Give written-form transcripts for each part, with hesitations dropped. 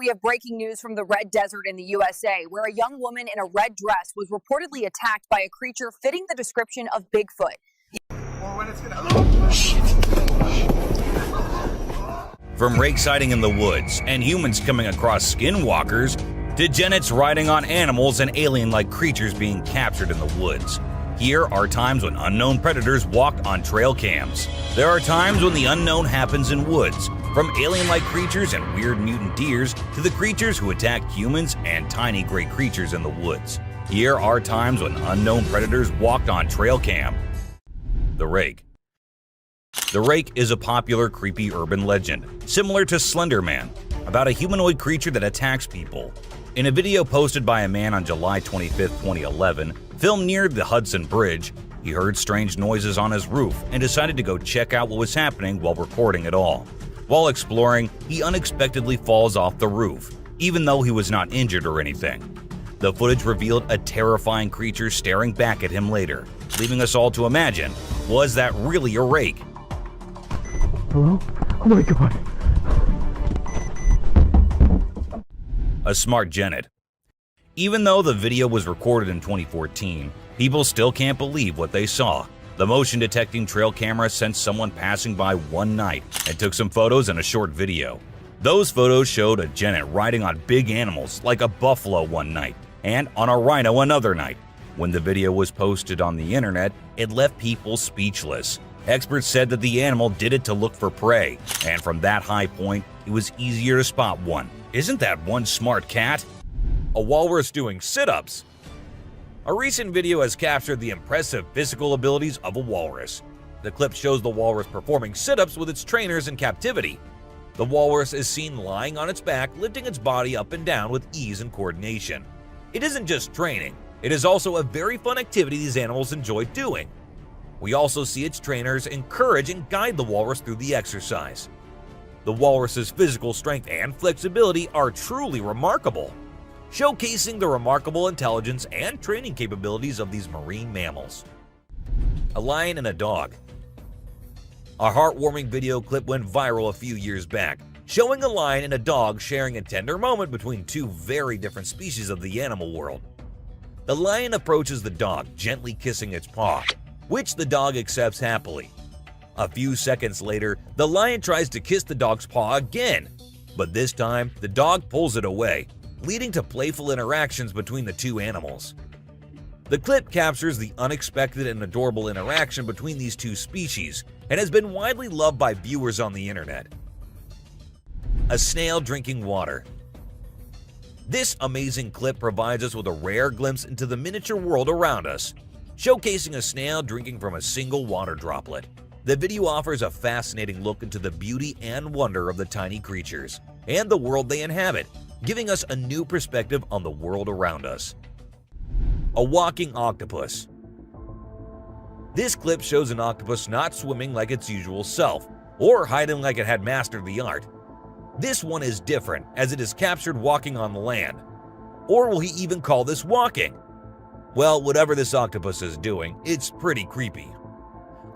We have breaking news from the Red Desert in the USA, where a young woman in a red dress was reportedly attacked by a creature fitting the description of Bigfoot. From rake sighting in the woods and humans coming across skinwalkers, to genets riding on animals and alien-like creatures being captured in the woods. Here are times when unknown predators walk on trail cams. There are times when the unknown happens in woods, from alien-like creatures and weird mutant deers to the creatures who attack humans and tiny gray creatures in the woods. Here are times when unknown predators walked on trail cam. The Rake. The Rake is a popular creepy urban legend, similar to Slender Man, about a humanoid creature that attacks people. In a video posted by a man on July 25, 2011, filmed near the Hudson Bridge, he heard strange noises on his roof and decided to go check out what was happening while recording it all. While exploring, he unexpectedly falls off the roof, even though he was not injured or anything. The footage revealed a terrifying creature staring back at him later, leaving us all to imagine, was that really a rake? Hello? Oh my god. A smart genet. Even though the video was recorded in 2014, people still can't believe what they saw. The motion detecting trail camera sensed someone passing by one night and took some photos and a short video. Those photos showed a genet riding on big animals like a buffalo one night and on a rhino another night. When the video was posted on the internet, it left people speechless. Experts said that the animal did it to look for prey, and from that high point, it was easier to spot one. Isn't that one smart cat? A walrus doing sit-ups. A recent video has captured the impressive physical abilities of a walrus. The clip shows the walrus performing sit-ups with its trainers in captivity. The walrus is seen lying on its back, lifting its body up and down with ease and coordination. It isn't just training, it is also a very fun activity these animals enjoy doing. We also see its trainers encourage and guide the walrus through the exercise. The walrus's physical strength and flexibility are truly remarkable, showcasing the remarkable intelligence and training capabilities of these marine mammals. A lion and a dog. A heartwarming video clip went viral a few years back, showing a lion and a dog sharing a tender moment between two very different species of the animal world. The lion approaches the dog, gently kissing its paw, which the dog accepts happily. A few seconds later, the lion tries to kiss the dog's paw again, but this time the dog pulls it away, leading to playful interactions between the two animals. The clip captures the unexpected and adorable interaction between these two species and has been widely loved by viewers on the internet. A snail drinking water. This amazing clip provides us with a rare glimpse into the miniature world around us, showcasing a snail drinking from a single water droplet. The video offers a fascinating look into the beauty and wonder of the tiny creatures and the world they inhabit, giving us a new perspective on the world around us. A walking octopus. This clip shows an octopus not swimming like its usual self, or hiding like it had mastered the art. This one is different, as it is captured walking on the land. Or will he even call this walking? Well, whatever this octopus is doing, it's pretty creepy.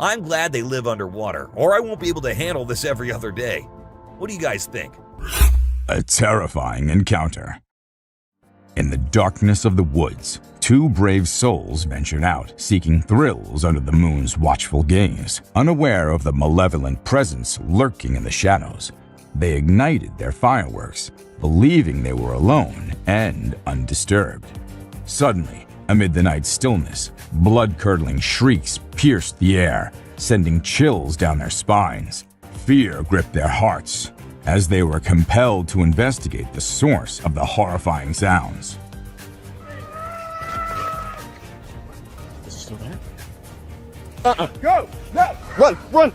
I'm glad they live underwater, or I won't be able to handle this every other day. What do you guys think? A terrifying encounter. In the darkness of the woods, two brave souls ventured out, seeking thrills under the moon's watchful gaze. Unaware of the malevolent presence lurking in the shadows, they ignited their fireworks, believing they were alone and undisturbed. Suddenly, amid the night's stillness, blood-curdling shrieks pierced the air, sending chills down their spines. Fear gripped their hearts as they were compelled to investigate the source of the horrifying sounds. Is it still there? Go! No! Run! Run!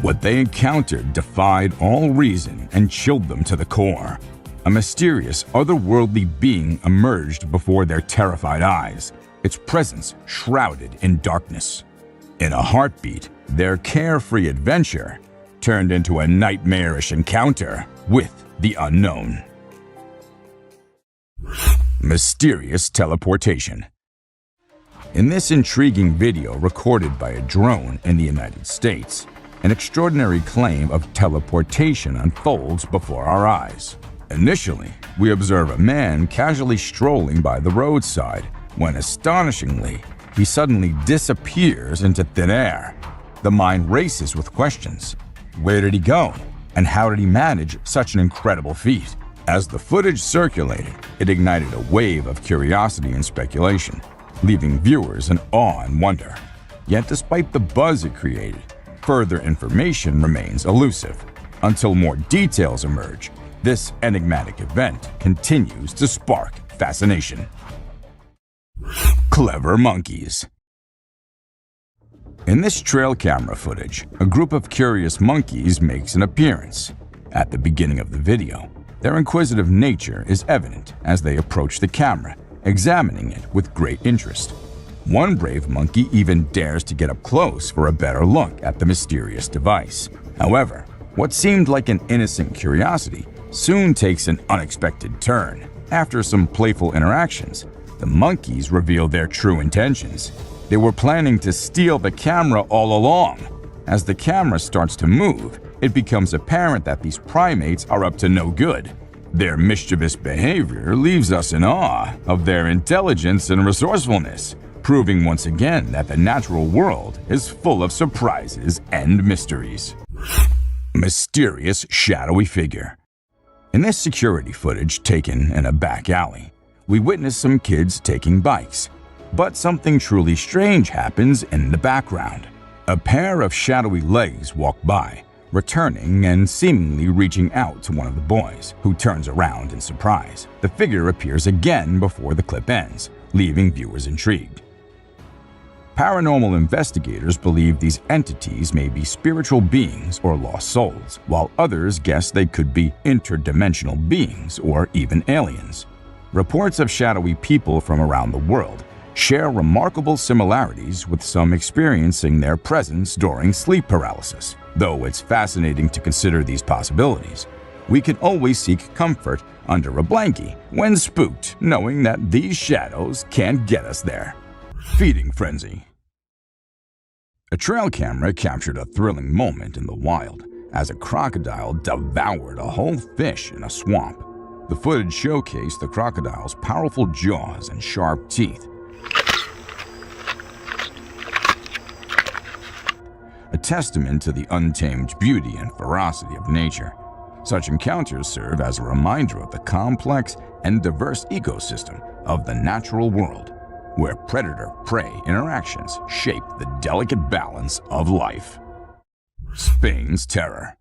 What they encountered defied all reason and chilled them to the core. A mysterious, otherworldly being emerged before their terrified eyes, its presence shrouded in darkness. In a heartbeat, their carefree adventure turned into a nightmarish encounter with the unknown. Mysterious teleportation. In this intriguing video recorded by a drone in the United States, an extraordinary claim of teleportation unfolds before our eyes. Initially, we observe a man casually strolling by the roadside when, astonishingly, he suddenly disappears into thin air. The mind races with questions. Where did he go? And how did he manage such an incredible feat? As the footage circulated, it ignited a wave of curiosity and speculation, leaving viewers in awe and wonder. Yet despite the buzz it created, further information remains elusive. Until more details emerge, this enigmatic event continues to spark fascination. Clever monkeys. In this trail camera footage, a group of curious monkeys makes an appearance. At the beginning of the video, their inquisitive nature is evident as they approach the camera, examining it with great interest. One brave monkey even dares to get up close for a better look at the mysterious device. However, what seemed like an innocent curiosity soon takes an unexpected turn. After some playful interactions, the monkeys reveal their true intentions. They were planning to steal the camera all along. As the camera starts to move, it becomes apparent that these primates are up to no good. Their mischievous behavior leaves us in awe of their intelligence and resourcefulness, proving once again that the natural world is full of surprises and mysteries. Mysterious shadowy figure. In this security footage taken in a back alley, we witness some kids taking bikes. But something truly strange happens in the background. A pair of shadowy legs walk by, returning and seemingly reaching out to one of the boys, who turns around in surprise. The figure appears again before the clip ends, leaving viewers intrigued. Paranormal investigators believe these entities may be spiritual beings or lost souls, while others guess they could be interdimensional beings or even aliens. Reports of shadowy people from around the world share remarkable similarities, with some experiencing their presence during sleep paralysis. Though it's fascinating to consider these possibilities, we can always seek comfort under a blankie when spooked, knowing that these shadows can't get us there. Feeding frenzy. A trail camera captured a thrilling moment in the wild as a crocodile devoured a whole fish in a swamp. The footage showcased the crocodile's powerful jaws and sharp teeth, a testament to the untamed beauty and ferocity of nature. Such encounters serve as a reminder of the complex and diverse ecosystem of the natural world, where predator-prey interactions shape the delicate balance of life. Spain's terror.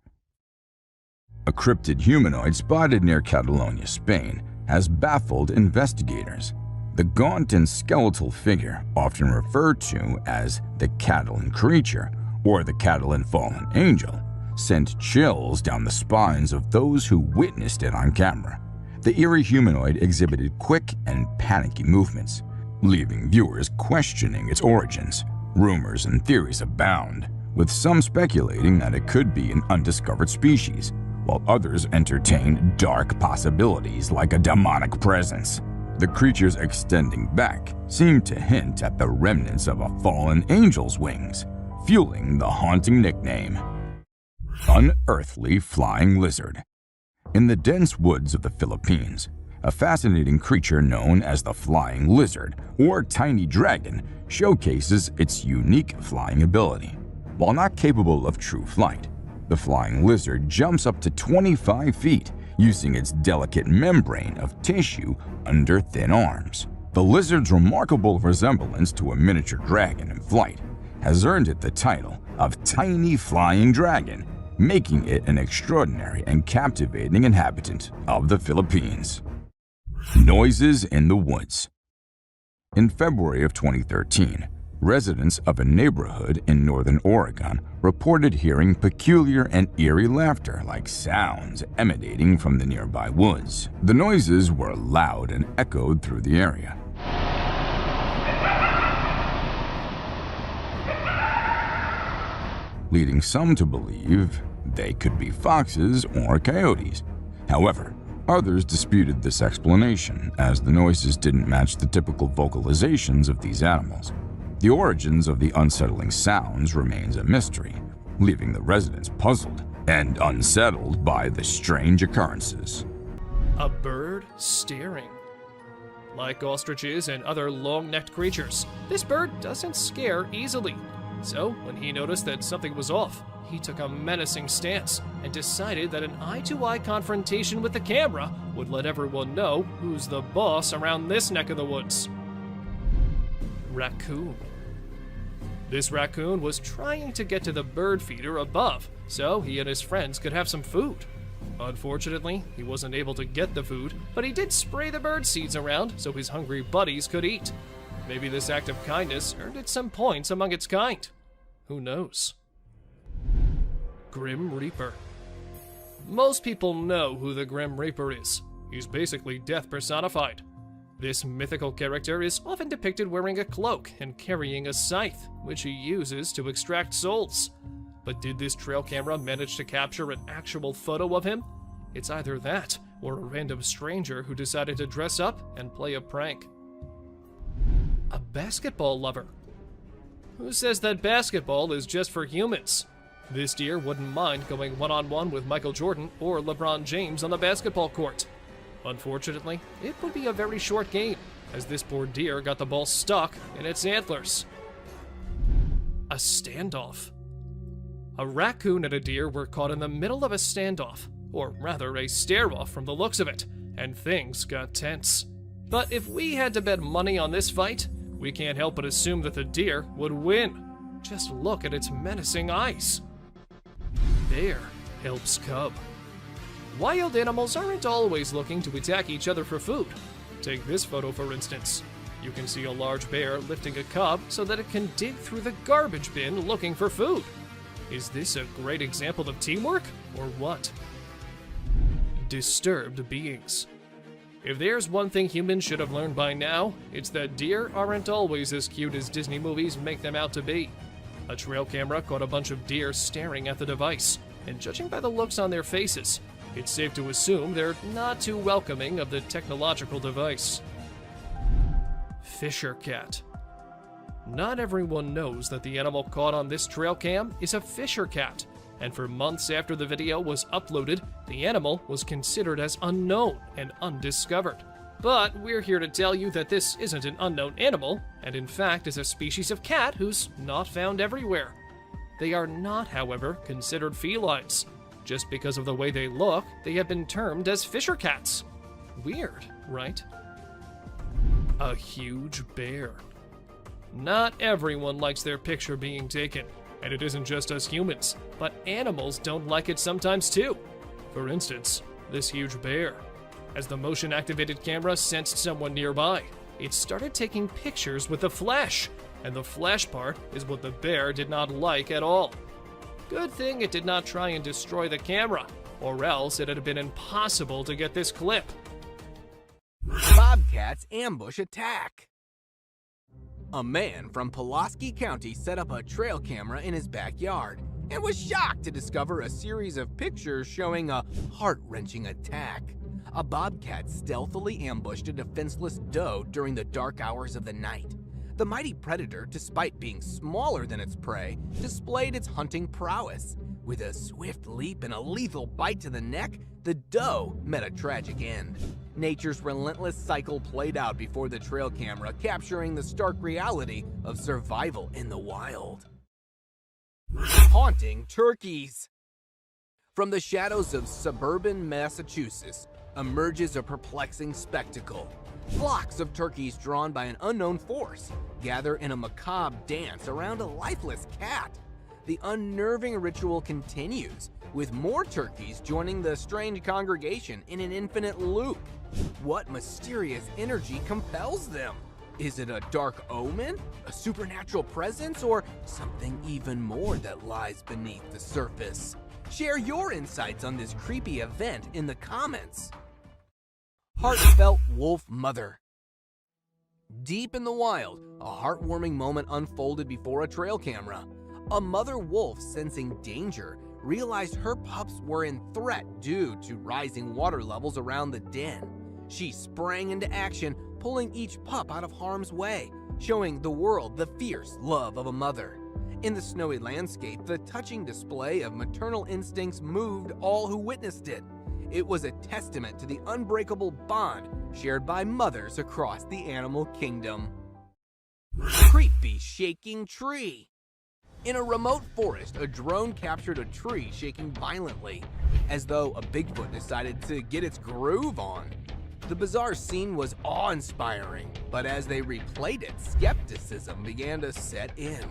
A cryptid humanoid spotted near Catalonia, Spain, has baffled investigators. The gaunt and skeletal figure, often referred to as the Catalan creature or the Catalan fallen angel, sent chills down the spines of those who witnessed it on camera. The eerie humanoid exhibited quick and panicky movements, leaving viewers questioning its origins. Rumors and theories abound, with some speculating that it could be an undiscovered species, while others entertain dark possibilities like a demonic presence. The creature's extending back seemed to hint at the remnants of a fallen angel's wings, fueling the haunting nickname. Unearthly flying lizard. In the dense woods of the Philippines, a fascinating creature known as the flying lizard or tiny dragon showcases its unique flying ability. While not capable of true flight, the flying lizard jumps up to 25 feet using its delicate membrane of tissue under thin arms. The lizard's remarkable resemblance to a miniature dragon in flight has earned it the title of Tiny Flying Dragon, making it an extraordinary and captivating inhabitant of the Philippines. Noises in the woods. In February of 2013, residents of a neighborhood in northern Oregon reported hearing peculiar and eerie laughter-like sounds emanating from the nearby woods. The noises were loud and echoed through the area, leading some to believe they could be foxes or coyotes. However, others disputed this explanation, as the noises didn't match the typical vocalizations of these animals. The origins of the unsettling sounds remains a mystery, leaving the residents puzzled and unsettled by the strange occurrences. A bird staring. Like ostriches and other long-necked creatures, this bird doesn't scare easily. So, when he noticed that something was off, he took a menacing stance and decided that an eye-to-eye confrontation with the camera would let everyone know who's the boss around this neck of the woods. Raccoon. This raccoon was trying to get to the bird feeder above, so he and his friends could have some food. Unfortunately, he wasn't able to get the food, but he did spray the bird seeds around so his hungry buddies could eat. Maybe this act of kindness earned it some points among its kind. Who knows? Grim Reaper. Most people know who the Grim Reaper is. He's basically death personified. This mythical character is often depicted wearing a cloak and carrying a scythe, which he uses to extract souls. But did this trail camera manage to capture an actual photo of him? It's either that, or a random stranger who decided to dress up and play a prank. A basketball lover. Who says that basketball is just for humans? This deer wouldn't mind going one-on-one with Michael Jordan or LeBron James on the basketball court. Unfortunately, it would be a very short game, as this poor deer got the ball stuck in its antlers. A standoff. A raccoon and a deer were caught in the middle of a standoff, or rather a stare-off from the looks of it, and things got tense. But if we had to bet money on this fight, we can't help but assume that the deer would win. Just look at its menacing eyes. Bear helps cub. Wild animals aren't always looking to attack each other for food. Take this photo for instance. You can see a large bear lifting a cub so that it can dig through the garbage bin looking for food. Is this a great example of teamwork, or what? Disturbed beings. If there's one thing humans should have learned by now, it's that deer aren't always as cute as Disney movies make them out to be. A trail camera caught a bunch of deer staring at the device, and judging by the looks on their faces, it's safe to assume they're not too welcoming of the technological device. Fisher cat. Not everyone knows that the animal caught on this trail cam is a fisher cat, and for months after the video was uploaded, the animal was considered as unknown and undiscovered. But we're here to tell you that this isn't an unknown animal, and in fact is a species of cat who's not found everywhere. They are not, however, considered felines. Just because of the way they look, they have been termed as fisher cats. Weird, right? A huge bear. Not everyone likes their picture being taken, and it isn't just us humans, but animals don't like it sometimes too. For instance, this huge bear. As the motion-activated camera sensed someone nearby, it started taking pictures with the flash, and the flash part is what the bear did not like at all. Good thing it did not try and destroy the camera, or else it had been impossible to get this clip. Bobcats ambush attack. A man from Pulaski County set up a trail camera in his backyard and was shocked to discover a series of pictures showing a heart-wrenching attack. A bobcat stealthily ambushed a defenseless doe during the dark hours of the night. The mighty predator, despite being smaller than its prey, displayed its hunting prowess. With a swift leap and a lethal bite to the neck, the doe met a tragic end. Nature's relentless cycle played out before the trail camera, capturing the stark reality of survival in the wild. Haunting turkeys. From the shadows of suburban Massachusetts emerges a perplexing spectacle. Flocks of turkeys drawn by an unknown force gather in a macabre dance around a lifeless cat. The unnerving ritual continues, with more turkeys joining the strange congregation in an infinite loop. What mysterious energy compels them? Is it a dark omen, a supernatural presence, or something even more that lies beneath the surface? Share your insights on this creepy event in the comments. Heartfelt wolf mother. Deep in the wild, a heartwarming moment unfolded before a trail camera. A mother wolf, sensing danger, realized her pups were in threat due to rising water levels around the den. She sprang into action, pulling each pup out of harm's way, showing the world the fierce love of a mother. In the snowy landscape, the touching display of maternal instincts moved all who witnessed it. It was a testament to the unbreakable bond shared by mothers across the animal kingdom. Creepy shaking tree. In a remote forest, a drone captured a tree shaking violently, as though a Bigfoot decided to get its groove on. The bizarre scene was awe-inspiring, but as they replayed it, skepticism began to set in.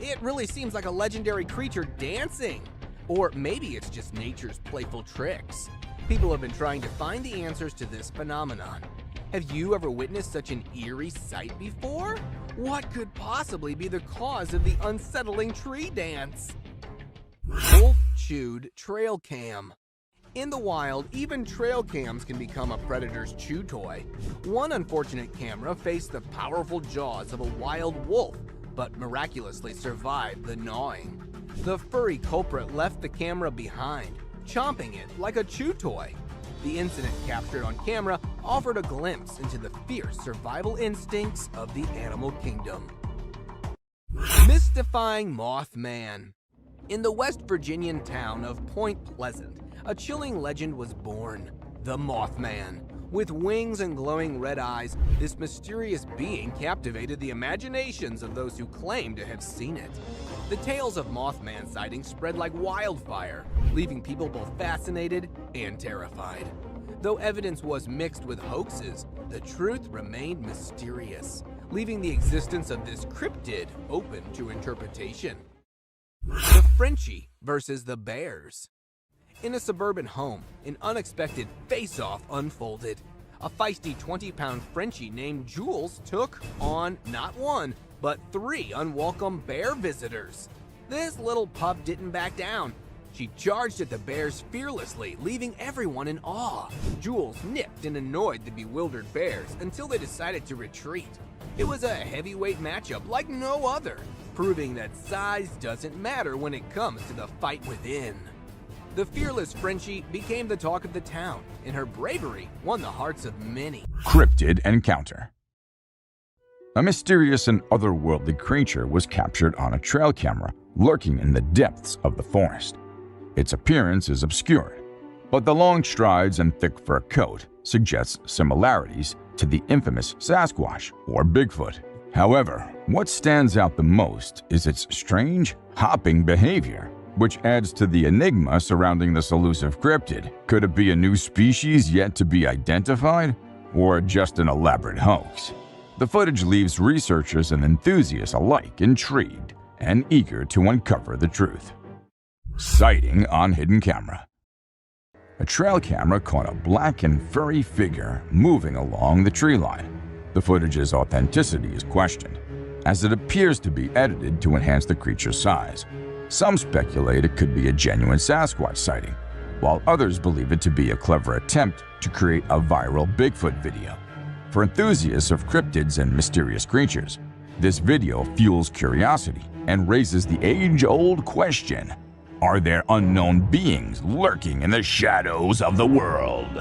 It really seems like a legendary creature dancing. Or maybe it's just nature's playful tricks. People have been trying to find the answers to this phenomenon. Have you ever witnessed such an eerie sight before? What could possibly be the cause of the unsettling tree dance? Wolf-chewed trail cam. In the wild, even trail cams can become a predator's chew toy. One unfortunate camera faced the powerful jaws of a wild wolf, but miraculously survived the gnawing. The furry culprit left the camera behind, chomping it like a chew toy. The incident captured on camera offered a glimpse into the fierce survival instincts of the animal kingdom. Mystifying Mothman. In the West Virginian town of Point Pleasant, a chilling legend was born, the Mothman. With wings and glowing red eyes, this mysterious being captivated the imaginations of those who claimed to have seen it. The tales of Mothman sightings spread like wildfire, leaving people both fascinated and terrified. Though evidence was mixed with hoaxes, the truth remained mysterious, leaving the existence of this cryptid open to interpretation. The Frenchie versus the Bears. In a suburban home, an unexpected face-off unfolded. A feisty 20-pound Frenchie named Jules took on not one, but 3 unwelcome bear visitors. This little pup didn't back down. She charged at the bears fearlessly, leaving everyone in awe. Jules nipped and annoyed the bewildered bears until they decided to retreat. It was a heavyweight matchup like no other, proving that size doesn't matter when it comes to the fight within. The fearless Frenchie became the talk of the town, and her bravery won the hearts of many. Cryptid encounter. A mysterious and otherworldly creature was captured on a trail camera lurking in the depths of the forest. Its appearance is obscured, but the long strides and thick fur coat suggests similarities to the infamous Sasquatch or Bigfoot. However, what stands out the most is its strange, hopping behavior, which adds to the enigma surrounding this elusive cryptid. Could it be a new species yet to be identified, or just an elaborate hoax? The footage leaves researchers and enthusiasts alike intrigued and eager to uncover the truth. Sighting on hidden camera. A trail camera caught a black and furry figure moving along the tree line. The footage's authenticity is questioned, as it appears to be edited to enhance the creature's size. Some speculate it could be a genuine Sasquatch sighting, while others believe it to be a clever attempt to create a viral Bigfoot video. For enthusiasts of cryptids and mysterious creatures, this video fuels curiosity and raises the age-old question: are there unknown beings lurking in the shadows of the world?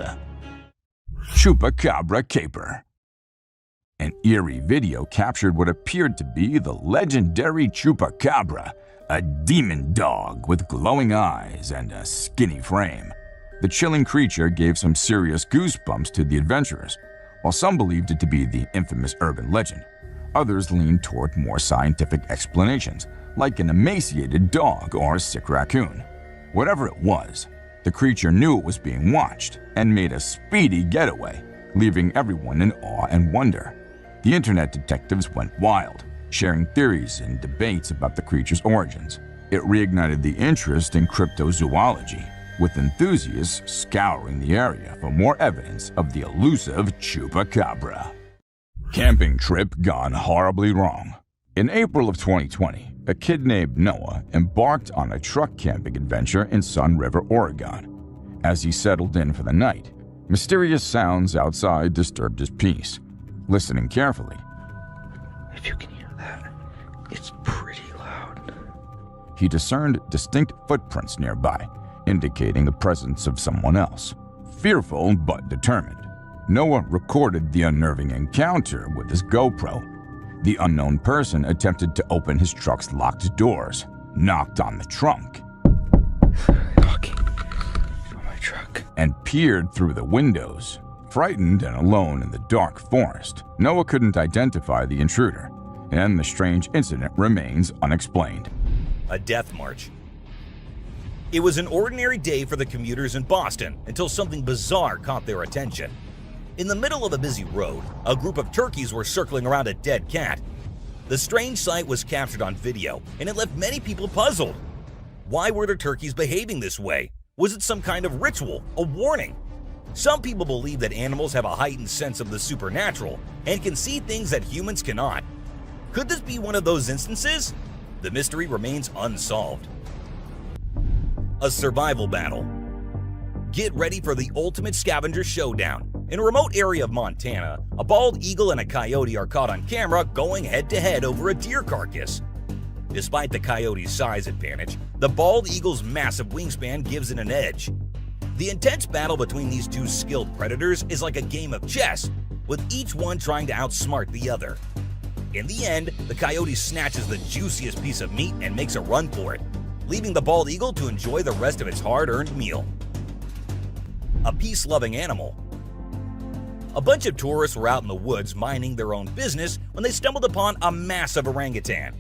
Chupacabra caper. An eerie video captured what appeared to be the legendary Chupacabra, a demon dog with glowing eyes and a skinny frame. The chilling creature gave some serious goosebumps to the adventurers. While some believed it to be the infamous urban legend, others leaned toward more scientific explanations, like an emaciated dog or a sick raccoon. Whatever it was, the creature knew it was being watched and made a speedy getaway, leaving everyone in awe and wonder. The internet detectives went wild, sharing theories and debates about the creature's origins. It reignited the interest in cryptozoology, with enthusiasts scouring the area for more evidence of the elusive Chupacabra. Camping trip gone horribly wrong. In April of 2020, a kid named Noah embarked on a truck camping adventure in Sun River, Oregon. As he settled in for the night, mysterious sounds outside disturbed his peace. Listening carefully, If you can hear that, it's pretty loud. He discerned distinct footprints nearby, indicating the presence of someone else. Fearful but determined, Noah recorded the unnerving encounter with his GoPro. The unknown person attempted to open his truck's locked doors, knocked on the trunk, Knocking on my truck. and peered through the windows. Frightened and alone in the dark forest, Noah couldn't identify the intruder, and the strange incident remains unexplained. A death march. It was an ordinary day for the commuters in Boston until something bizarre caught their attention. In the middle of a busy road, a group of turkeys were circling around a dead cat. The strange sight was captured on video, and it left many people puzzled. Why were the turkeys behaving this way? Was it some kind of ritual, a warning? Some people believe that animals have a heightened sense of the supernatural and can see things that humans cannot. Could this be one of those instances? The mystery remains unsolved. A survival battle. Get ready for the ultimate scavenger showdown. In a remote area of Montana, a bald eagle and a coyote are caught on camera going head-to-head over a deer carcass. Despite the coyote's size advantage, the bald eagle's massive wingspan gives it an edge. The intense battle between these two skilled predators is like a game of chess, with each one trying to outsmart the other. In the end, the coyote snatches the juiciest piece of meat and makes a run for it, leaving the bald eagle to enjoy the rest of its hard-earned meal. A peace-loving animal. A bunch of tourists were out in the woods minding their own business when they stumbled upon a massive orangutan.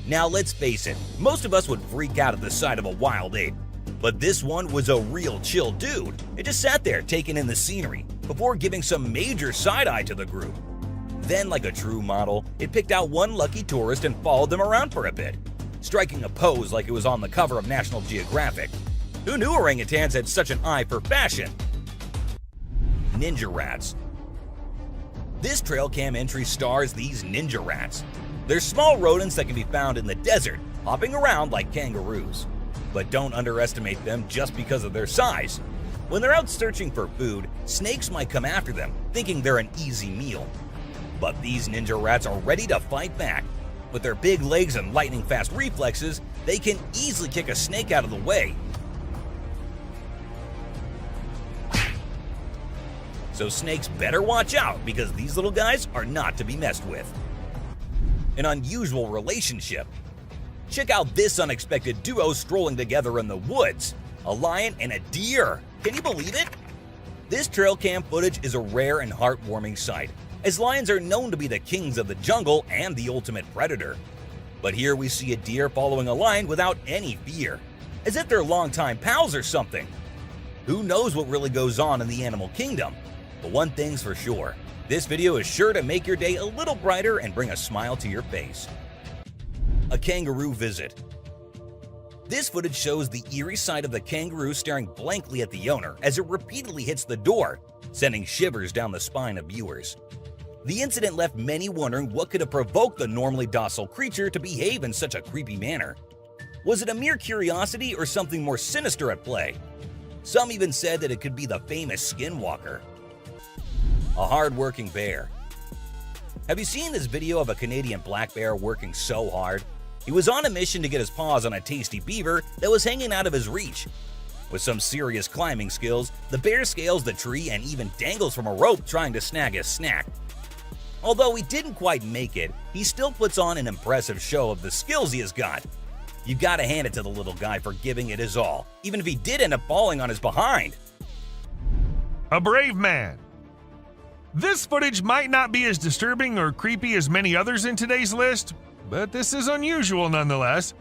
Now let's face it, most of us would freak out at the sight of a wild ape, but this one was a real chill dude. It just sat there taking in the scenery before giving some major side-eye to the group. Then, like a true model, it picked out one lucky tourist and followed them around for a bit, striking a pose like it was on the cover of National Geographic. Who knew orangutans had such an eye for fashion? Ninja rats. This trail cam entry stars these ninja rats. They're small rodents that can be found in the desert, hopping around like kangaroos. But don't underestimate them just because of their size. When they're out searching for food, snakes might come after them, thinking they're an easy meal. But these ninja rats are ready to fight back. With their big legs and lightning-fast reflexes, they can easily kick a snake out of the way. So snakes better watch out because these little guys are not to be messed with. An unusual relationship. Check out this unexpected duo strolling together in the woods. A lion and a deer. Can you believe it? This trail cam footage is a rare and heartwarming sight, as lions are known to be the kings of the jungle and the ultimate predator. But here we see a deer following a lion without any fear, as if they're longtime pals or something. Who knows what really goes on in the animal kingdom? But one thing's for sure, this video is sure to make your day a little brighter and bring a smile to your face. A kangaroo visit. This footage shows the eerie sight of the kangaroo staring blankly at the owner as it repeatedly hits the door, sending shivers down the spine of viewers. The incident left many wondering what could have provoked the normally docile creature to behave in such a creepy manner. Was it a mere curiosity or something more sinister at play? Some even said that it could be the famous Skinwalker. A hard-working bear. Have you seen this video of a Canadian black bear working so hard? He was on a mission to get his paws on a tasty beaver that was hanging out of his reach. With some serious climbing skills, the bear scales the tree and even dangles from a rope trying to snag his snack. Although he didn't quite make it, he still puts on an impressive show of the skills he has got. You gotta hand it to the little guy for giving it his all, even if he did end up falling on his behind. A brave man. This footage might not be as disturbing or creepy as many others in today's list, but this is unusual nonetheless.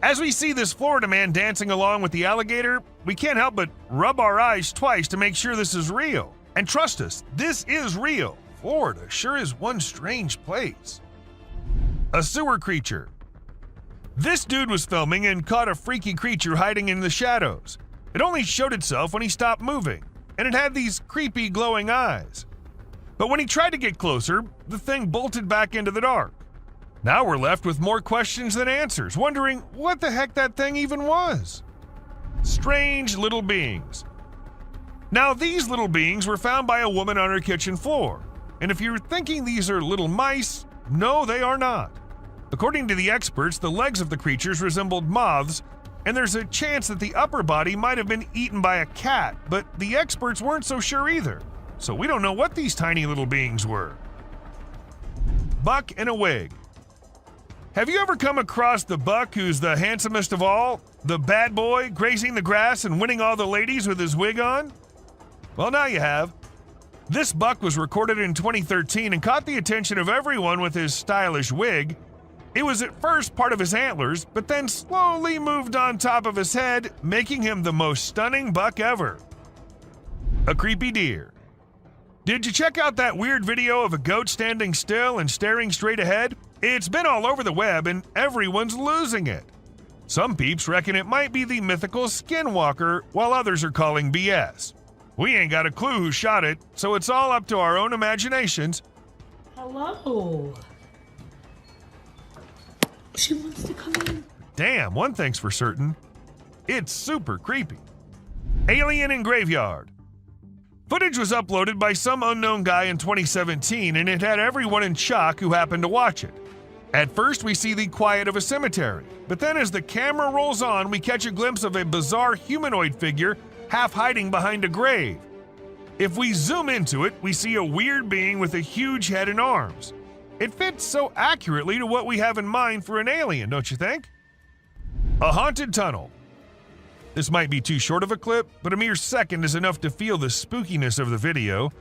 As we see this Florida man dancing along with the alligator, we can't help but rub our eyes twice to make sure this is real. And trust us, this is real. Florida sure is one strange place. A sewer creature. This dude was filming and caught a freaky creature hiding in the shadows. It only showed itself when he stopped moving, and it had these creepy glowing eyes. But when he tried to get closer, the thing bolted back into the dark. Now we're left with more questions than answers, wondering what the heck that thing even was. Strange little beings. Now these little beings were found by a woman on her kitchen floor, and if you're thinking these are little mice, no, they are not. According to the experts, the legs of the creatures resembled moths, and there's a chance that the upper body might have been eaten by a cat, but the experts weren't so sure either. So we don't know what these tiny little beings were. buck in a wig. Have you ever come across the buck who's the handsomest of all? The bad boy grazing the grass and winning all the ladies with his wig on? Well, now you have. This buck was recorded in 2013 and caught the attention of everyone with his stylish wig. It was at first part of his antlers, but then slowly moved on top of his head, making him the most stunning buck ever. A creepy deer. Did you check out that weird video of a goat standing still and staring straight ahead? It's been all over the web and everyone's losing it. Some peeps reckon it might be the mythical Skinwalker, while others are calling BS. We ain't got a clue who shot it, so it's all up to our own imaginations. Hello. She wants to come in. Damn, one thing's for certain. It's super creepy. Alien in Graveyard. Footage was uploaded by some unknown guy in 2017, and it had everyone in shock who happened to watch it. At first, we see the quiet of a cemetery, but then as the camera rolls on, we catch a glimpse of a bizarre humanoid figure half hiding behind a grave. If we zoom into it, we see a weird being with a huge head and arms. It fits so accurately to what we have in mind for an alien, don't you think? A haunted tunnel. This might be too short of a clip, but a mere second is enough to feel the spookiness of the video.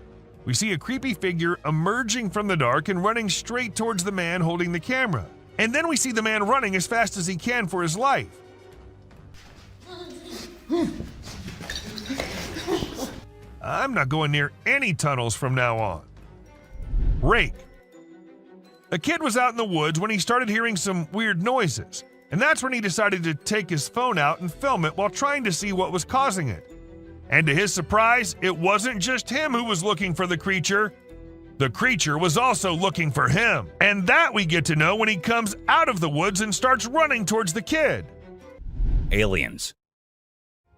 We see a creepy figure emerging from the dark and running straight towards the man holding the camera. And then we see the man running as fast as he can for his life. I'm not going near any tunnels from now on. Rake. A kid was out in the woods when he started hearing some weird noises, and that's when he decided to take his phone out and film it while trying to see what was causing it. And to his surprise, it wasn't just him who was looking for the creature. The creature was also looking for him, and that we get to know when he comes out of the woods and starts running towards the kid. Aliens.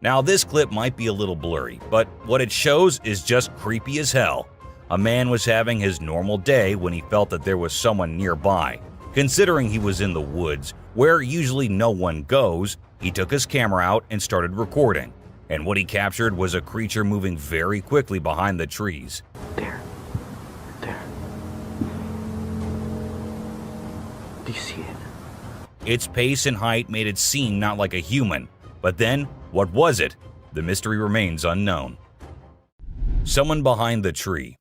Now, this clip might be a little blurry, but what it shows is just creepy as hell. A man was having his normal day when he felt that there was someone nearby. Considering he was in the woods, where usually no one goes, he took his camera out and started recording. And what he captured was a creature moving very quickly behind the trees. There. Do you see it? Its pace and height made it seem not like a human. But then, what was it? The mystery remains unknown. Someone behind the tree.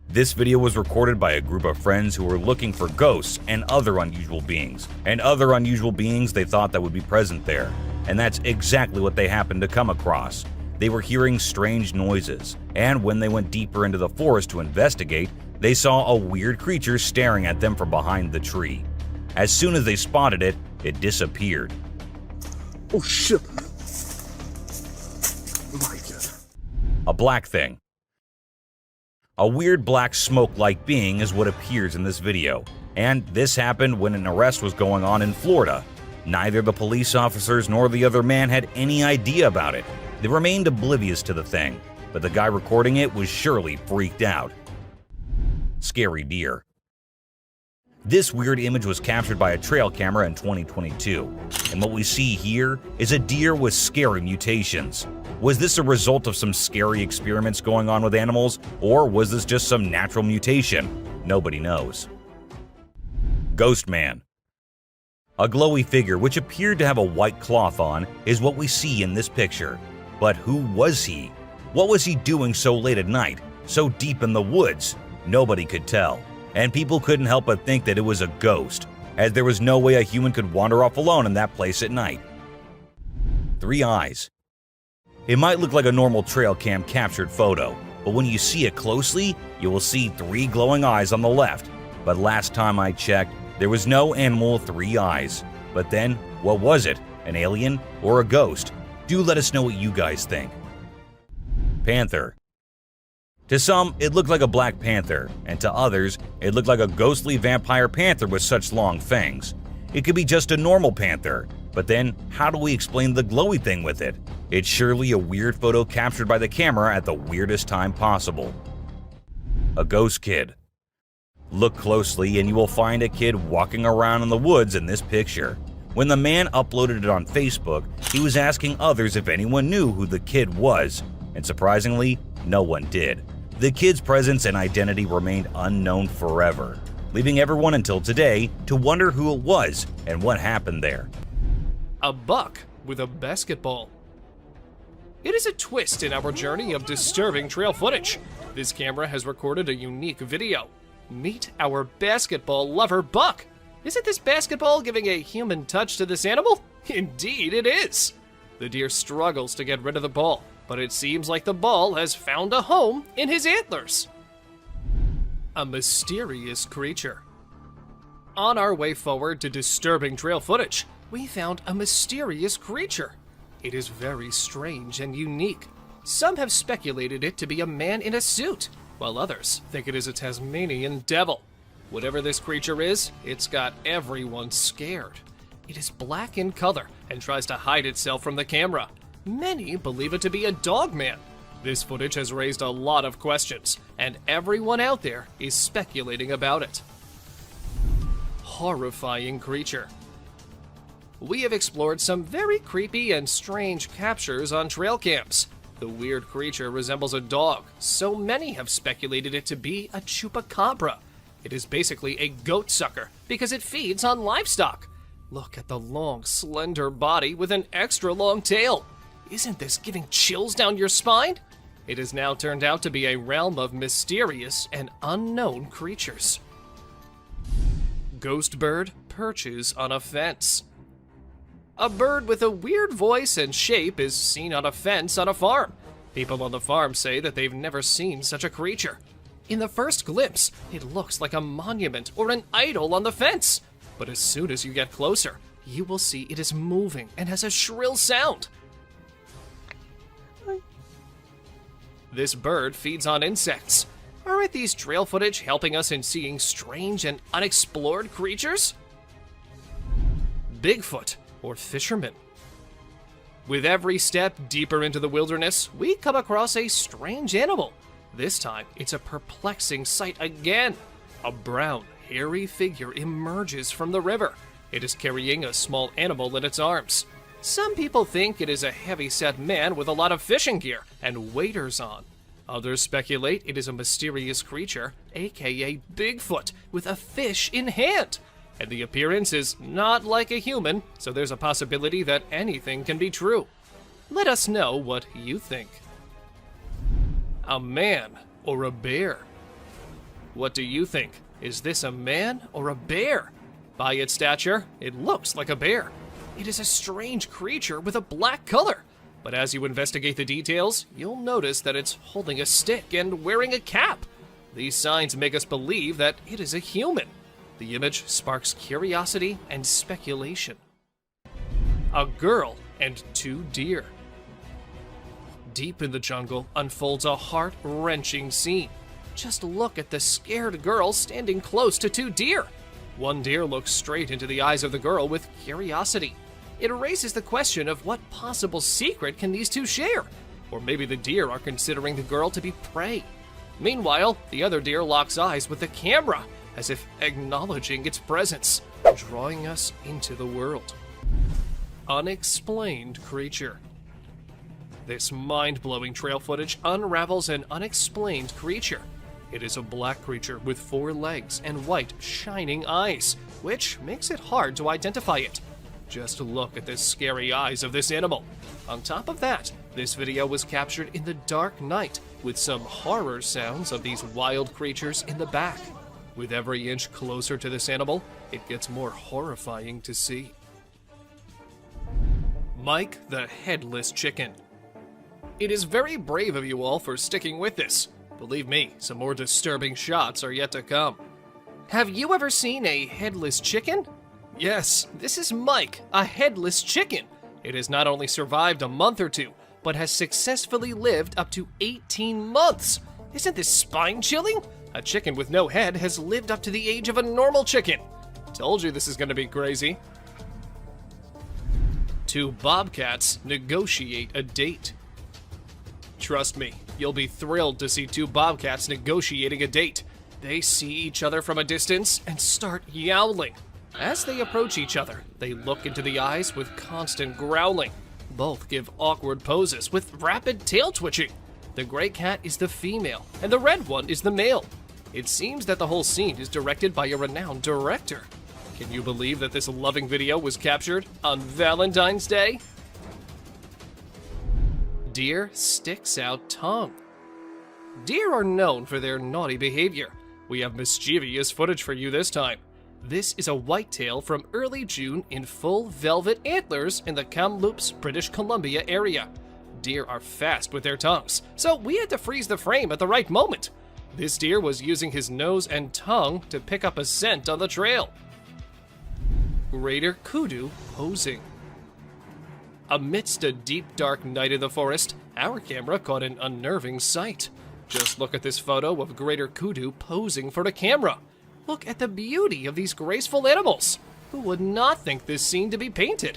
This video was recorded by a group of friends who were looking for ghosts and other unusual beings. They thought that would be present there. And that's exactly what they happened to come across. They were hearing strange noises, and when they went deeper into the forest to investigate, they saw a weird creature staring at them from behind the tree. As soon as they spotted it, it disappeared. Oh shit! My God. A black thing. A weird black smoke-like being is what appears in this video, and this happened when an arrest was going on in Florida. Neither the police officers nor the other man had any idea about it. They remained oblivious to the thing, but the guy recording it was surely freaked out. Scary deer. This weird image was captured by a trail camera in 2022, and what we see here is a deer with scary mutations. Was this a result of some scary experiments going on with animals, or was this just some natural mutation? Nobody knows. Ghost Man. A glowy figure which appeared to have a white cloth on is what we see in this picture. But who was he? What was he doing so late at night, so deep in the woods? Nobody could tell. And people couldn't help but think that it was a ghost, as there was no way a human could wander off alone in that place at night. 3 eyes. It might look like a normal trail cam captured photo, but when you see it closely, you will see 3 glowing eyes on the left. But last time I checked, there was no animal with 3 eyes. But then, what was it? An alien or a ghost? Do let us know what you guys think. Panther. To some, it looked like a black panther, and to others, it looked like a ghostly vampire panther with such long fangs. It could be just a normal panther, but then how do we explain the glowy thing with it? It's surely a weird photo captured by the camera at the weirdest time possible. A ghost kid. Look closely and you will find a kid walking around in the woods in this picture. When the man uploaded it on Facebook, he was asking others if anyone knew who the kid was, and surprisingly, no one did. The kid's presence and identity remained unknown forever. leaving everyone until today to wonder who it was and what happened there. A buck with a basketball. It is a twist in our journey of disturbing trail footage. This camera has recorded a unique video. Meet our basketball lover buck. Isn't this basketball giving a human touch to this animal? Indeed it is. The deer struggles to get rid of the ball, but it seems like the ball has found a home in his antlers. A mysterious creature. On our way forward to disturbing trail footage, we found a mysterious creature. It is very strange and unique. Some have speculated it to be a man in a suit, while others think it is a Tasmanian devil. Whatever this creature is, it's got everyone scared. It is black in color and tries to hide itself from the camera. Many believe it to be a dog man. This footage has raised a lot of questions, and everyone out there is speculating about it. Horrifying creature. We have explored some very creepy and strange captures on trail cams. The weird creature resembles a dog, so many have speculated it to be a chupacabra. It is basically a goat sucker because it feeds on livestock. Look at the long, slender body with an extra long tail. Isn't this giving chills down your spine? It has now turned out to be a realm of mysterious and unknown creatures. Ghost bird perches on a fence. A bird with a weird voice and shape is seen on a fence on a farm. People on the farm say that they've never seen such a creature. In the first glimpse, it looks like a monument or an idol on the fence. But as soon as you get closer, you will see it is moving and has a shrill sound. This bird feeds on insects. Aren't these trail footage helping us in seeing strange and unexplored creatures? Bigfoot or fisherman. With every step deeper into the wilderness, we come across a strange animal. This time, it's a perplexing sight again. A brown, hairy figure emerges from the river. It is carrying a small animal in its arms. Some people think it is a heavy-set man with a lot of fishing gear and waders on. Others speculate it is a mysterious creature, aka Bigfoot, with a fish in hand. And the appearance is not like a human, so there's a possibility that anything can be true. Let us know what you think. A man or a bear? What do you think? Is this a man or a bear? By its stature, it looks like a bear. It is a strange creature with a black color. But as you investigate the details, you'll notice that it's holding a stick and wearing a cap. These signs make us believe that it is a human. The image sparks curiosity and speculation. A girl and two deer. Deep in the jungle unfolds a heart-wrenching scene. Just look at the scared girl standing close to two deer. One deer looks straight into the eyes of the girl with curiosity. It raises the question of what possible secret can these two share? Or maybe the deer are considering the girl to be prey. Meanwhile, the other deer locks eyes with the camera, as if acknowledging its presence, drawing us into the world. Unexplained creature. This mind-blowing trail footage unravels an unexplained creature. It is a black creature with 4 legs and white, shining eyes, which makes it hard to identify it. Just look at the scary eyes of this animal. On top of that, this video was captured in the dark night, with some horror sounds of these wild creatures in the back. With every inch closer to this animal, it gets more horrifying to see. Mike the Headless Chicken. It is very brave of you all for sticking with this. Believe me, some more disturbing shots are yet to come. Have you ever seen a headless chicken? Yes, this is Mike, a headless chicken. It has not only survived a month or two, but has successfully lived up to 18 months. Isn't this spine-chilling? A chicken with no head has lived up to the age of a normal chicken. Told you this is gonna be crazy. 2 bobcats negotiate a date. Trust me, you'll be thrilled to see 2 bobcats negotiating a date. They see each other from a distance and start yowling. As they approach each other, they look into the eyes with constant growling. Both give awkward poses with rapid tail twitching. The gray cat is the female, and the red one is the male. It seems that the whole scene is directed by a renowned director. Can you believe that this loving video was captured on Valentine's Day? Deer sticks out tongue. Deer are known for their naughty behavior. We have mischievous footage for you this time. This is a whitetail from early June in full velvet antlers in the Kamloops, British Columbia area. Deer are fast with their tongues, so we had to freeze the frame at the right moment. This deer was using his nose and tongue to pick up a scent on the trail. Greater kudu posing. Amidst a deep dark night in the forest, our camera caught an unnerving sight. Just look at this photo of greater kudu posing for the camera. Look at the beauty of these graceful animals. Who would not think this scene to be painted?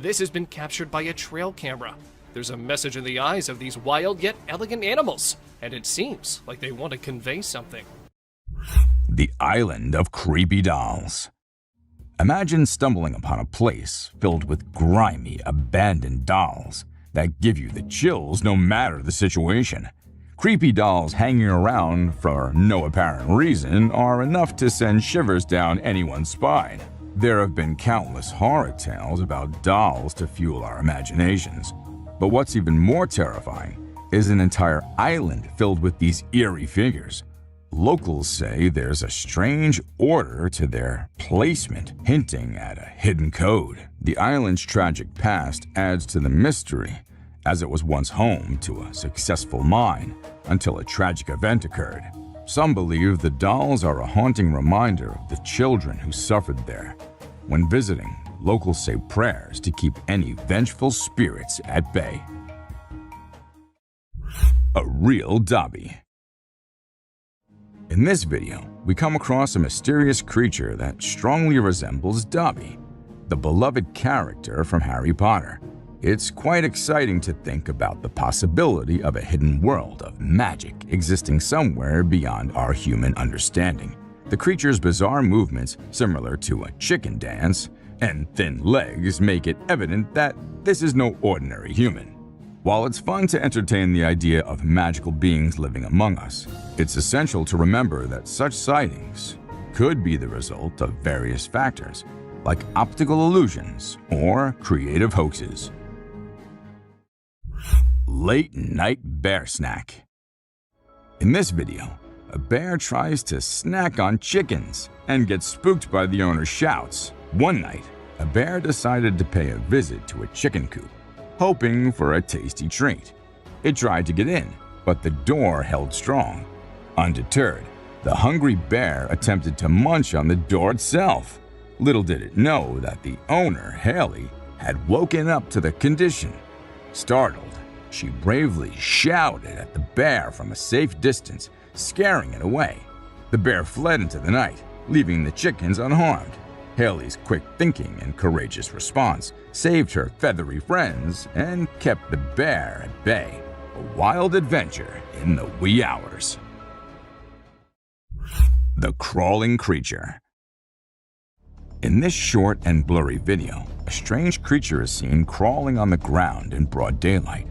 This has been captured by a trail camera. There's a message in the eyes of these wild yet elegant animals, and it seems like they want to convey something. The Island of Creepy Dolls. Imagine stumbling upon a place filled with grimy, abandoned dolls that give you the chills no matter the situation. Creepy dolls hanging around for no apparent reason are enough to send shivers down anyone's spine. There have been countless horror tales about dolls to fuel our imaginations. But what's even more terrifying is an entire island filled with these eerie figures. Locals say there's a strange order to their placement, hinting at a hidden code. The island's tragic past adds to the mystery, as it was once home to a successful mine until a tragic event occurred. Some believe the dolls are a haunting reminder of the children who suffered there. When visiting, locals say prayers to keep any vengeful spirits at bay. A real Dobby. In this video, we come across a mysterious creature that strongly resembles Dobby, the beloved character from Harry Potter. It's quite exciting to think about the possibility of a hidden world of magic existing somewhere beyond our human understanding. The creature's bizarre movements, similar to a chicken dance, and thin legs make it evident that this is no ordinary human. While it's fun to entertain the idea of magical beings living among us, it's essential to remember that such sightings could be the result of various factors, like optical illusions or creative hoaxes. Late night bear snack. In this video, a bear tries to snack on chickens and gets spooked by the owner's shouts. One night, a bear decided to pay a visit to a chicken coop, hoping for a tasty treat. It tried to get in, but the door held strong. Undeterred, the hungry bear attempted to munch on the door itself. Little did it know that the owner, Haley, had woken up to the condition. Startled, she bravely shouted at the bear from a safe distance, scaring it away. The bear fled into the night, leaving the chickens unharmed. Haley's quick thinking and courageous response saved her feathery friends and kept the bear at bay. A wild adventure in the wee hours. The crawling creature. In this short and blurry video, a strange creature is seen crawling on the ground in broad daylight.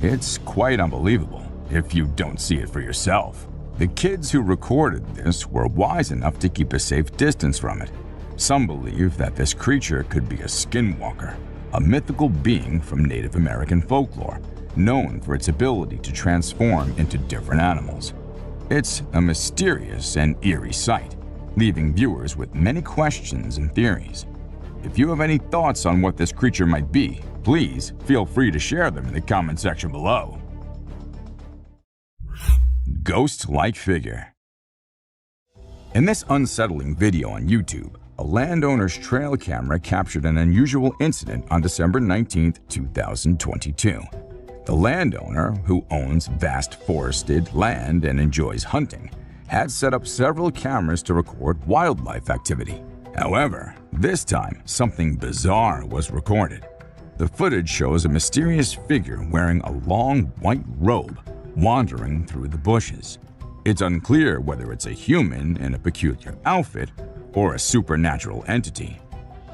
It's quite unbelievable if you don't see it for yourself. The kids who recorded this were wise enough to keep a safe distance from it. Some believe that this creature could be a skinwalker, a mythical being from Native American folklore, known for its ability to transform into different animals. It's a mysterious and eerie sight, leaving viewers with many questions and theories. If you have any thoughts on what this creature might be, please feel free to share them in the comment section below. Ghost-like figure. In this unsettling video on YouTube, a landowner's trail camera captured an unusual incident on December 19, 2022. The landowner, who owns vast forested land and enjoys hunting, had set up several cameras to record wildlife activity. However, this time, something bizarre was recorded. The footage shows a mysterious figure wearing a long white robe wandering through the bushes. It's unclear whether it's a human in a peculiar outfit or a supernatural entity.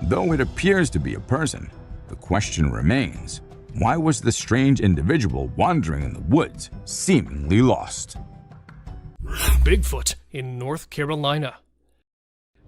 Though it appears to be a person, the question remains, why was the strange individual wandering in the woods seemingly lost? Bigfoot in North Carolina.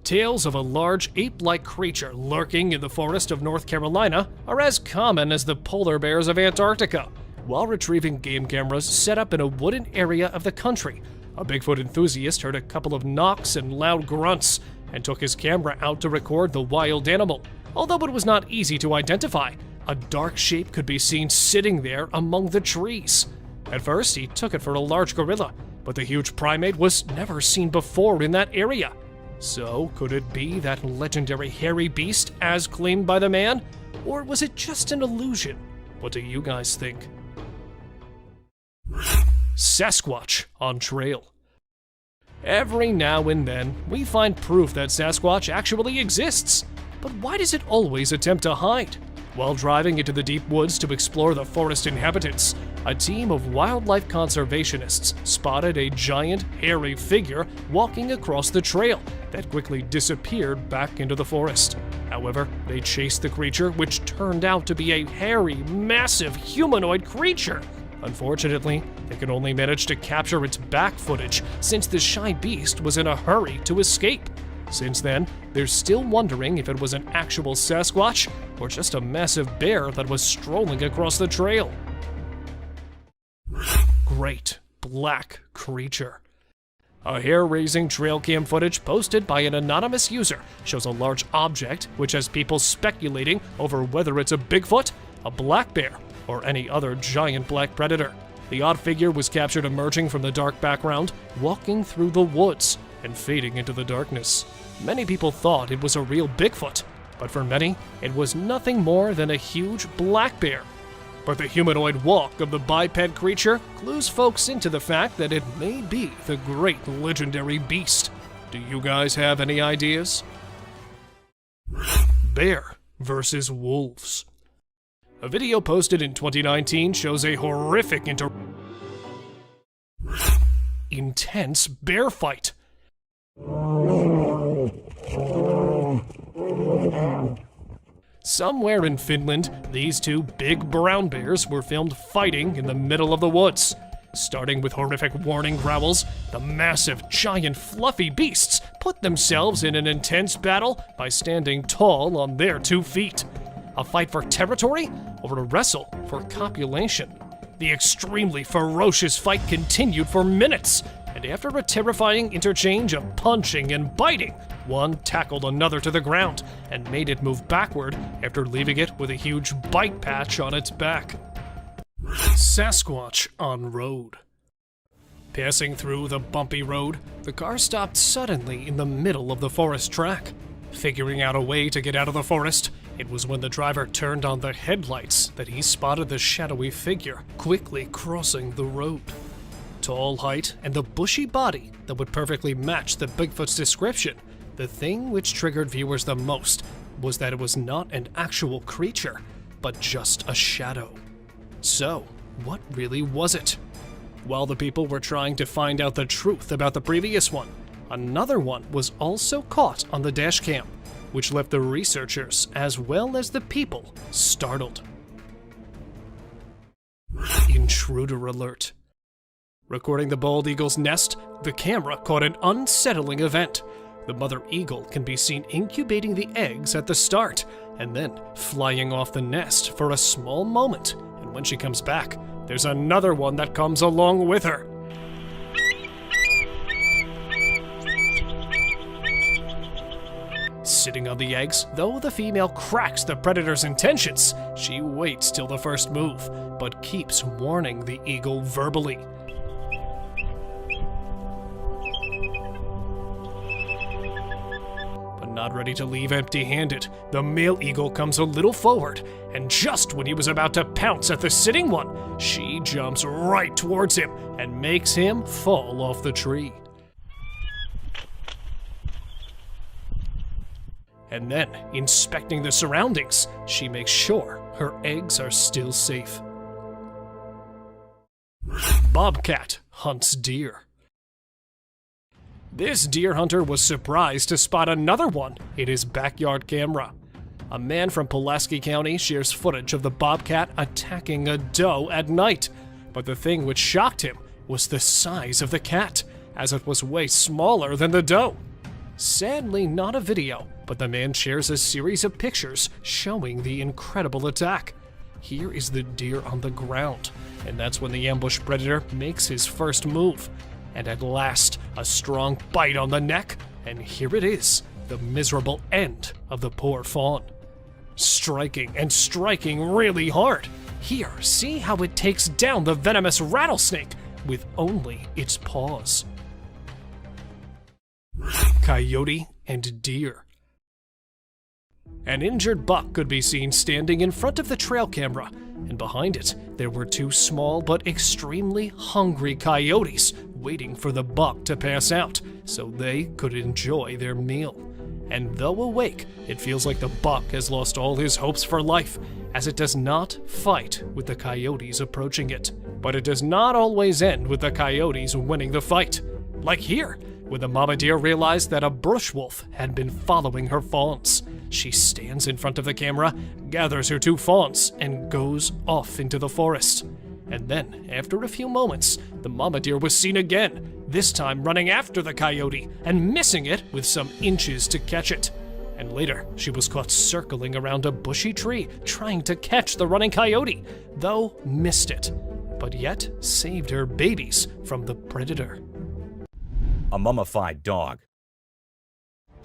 Tales of a large ape-like creature lurking in the forest of North Carolina are as common as the polar bears of Antarctica. While retrieving game cameras set up in a wooded area of the country, a Bigfoot enthusiast heard a couple of knocks and loud grunts and took his camera out to record the wild animal. Although it was not easy to identify, a dark shape could be seen sitting there among the trees. At first, he took it for a large gorilla, but the huge primate was never seen before in that area. So, could it be that legendary hairy beast as claimed by the man? Or was it just an illusion? What do you guys think? Sasquatch on trail. Every now and then, we find proof that Sasquatch actually exists. But why does it always attempt to hide? While driving into the deep woods to explore the forest inhabitants, a team of wildlife conservationists spotted a giant, hairy figure walking across the trail that quickly disappeared back into the forest. However, they chased the creature, which turned out to be a hairy, massive humanoid creature. Unfortunately, they could only manage to capture its back footage since the shy beast was in a hurry to escape. Since then, they're still wondering if it was an actual Sasquatch or just a massive bear that was strolling across the trail. Great black creature. A hair-raising trail cam footage posted by an anonymous user shows a large object which has people speculating over whether it's a Bigfoot, a black bear, or any other giant black predator. The odd figure was captured emerging from the dark background, walking through the woods and fading into the darkness. Many people thought it was a real Bigfoot, but for many, it was nothing more than a huge black bear. But the humanoid walk of the biped creature clues folks into the fact that it may be the great legendary beast. Do you guys have any ideas? Bear versus wolves. A video posted in 2019 shows a horrific intense bear fight. Somewhere in Finland, these two big brown bears were filmed fighting in the middle of the woods. Starting with horrific warning growls, the massive, giant, fluffy beasts put themselves in an intense battle by standing tall on their 2 feet. A fight for territory or a wrestle for copulation? The extremely ferocious fight continued for minutes, and after a terrifying interchange of punching and biting, one tackled another to the ground and made it move backward after leaving it with a huge bite patch on its back. Sasquatch on road. Passing through the bumpy road, the car stopped suddenly in the middle of the forest track. Figuring out a way to get out of the forest, it was when the driver turned on the headlights that he spotted the shadowy figure quickly crossing the road. Tall height and the bushy body that would perfectly match the Bigfoot's description, the thing which triggered viewers the most was that it was not an actual creature, but just a shadow. So, what really was it? While the people were trying to find out the truth about the previous one, another one was also caught on the dashcam, which left the researchers as well as the people startled. Intruder alert. Recording the bald eagle's nest, the camera caught an unsettling event. The mother eagle can be seen incubating the eggs at the start, and then flying off the nest for a small moment, and when she comes back, there's another one that comes along with her. Sitting on the eggs, though the female cracks the predator's intentions, she waits till the first move, but keeps warning the eagle verbally. But not ready to leave empty-handed, the male eagle comes a little forward, and just when he was about to pounce at the sitting one, she jumps right towards him and makes him fall off the tree. And then, inspecting the surroundings, she makes sure her eggs are still safe. Bobcat hunts deer. This deer hunter was surprised to spot another one in his backyard camera. A man from Pulaski County shares footage of the bobcat attacking a doe at night, but the thing which shocked him was the size of the cat. as it was way smaller than the doe. Sadly, not a video, but the man shares a series of pictures showing the incredible attack. Here is the deer on the ground, and that's when the ambush predator makes his first move. And at last, a strong bite on the neck, and here it is, the miserable end of the poor fawn. Striking and striking really hard. Here, see how it takes down the venomous rattlesnake with only its paws. Coyote and deer. An injured buck could be seen standing in front of the trail camera, and behind it, there were two small but extremely hungry coyotes waiting for the buck to pass out so they could enjoy their meal. And though awake, it feels like the buck has lost all his hopes for life, as it does not fight with the coyotes approaching it. But it does not always end with the coyotes winning the fight. Like here, when the mama deer realized that a bush wolf had been following her fawns. She stands in front of the camera, gathers her two fawns, and goes off into the forest. And then, after a few moments, the mama deer was seen again, this time running after the coyote and missing it with some inches to catch it. And later, she was caught circling around a bushy tree trying to catch the running coyote, though missed it, but yet saved her babies from the predator. A mummified dog.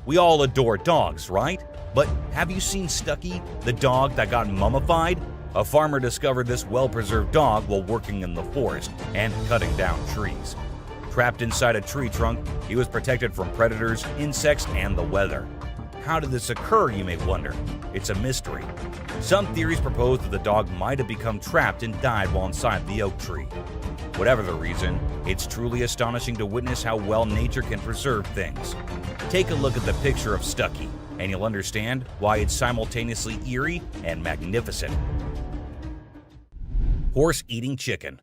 We all adore dogs, right? But have you seen Stucky, the dog that got mummified? A farmer discovered this well-preserved dog while working in the forest and cutting down trees. Trapped inside a tree trunk, he was protected from predators, insects, and the weather. How did this occur, you may wonder? It's a mystery. Some theories propose that the dog might have become trapped and died while inside the oak tree. Whatever the reason, it's truly astonishing to witness how well nature can preserve things. Take a look at the picture of Stucky, and you'll understand why it's simultaneously eerie and magnificent. Horse-eating chicken.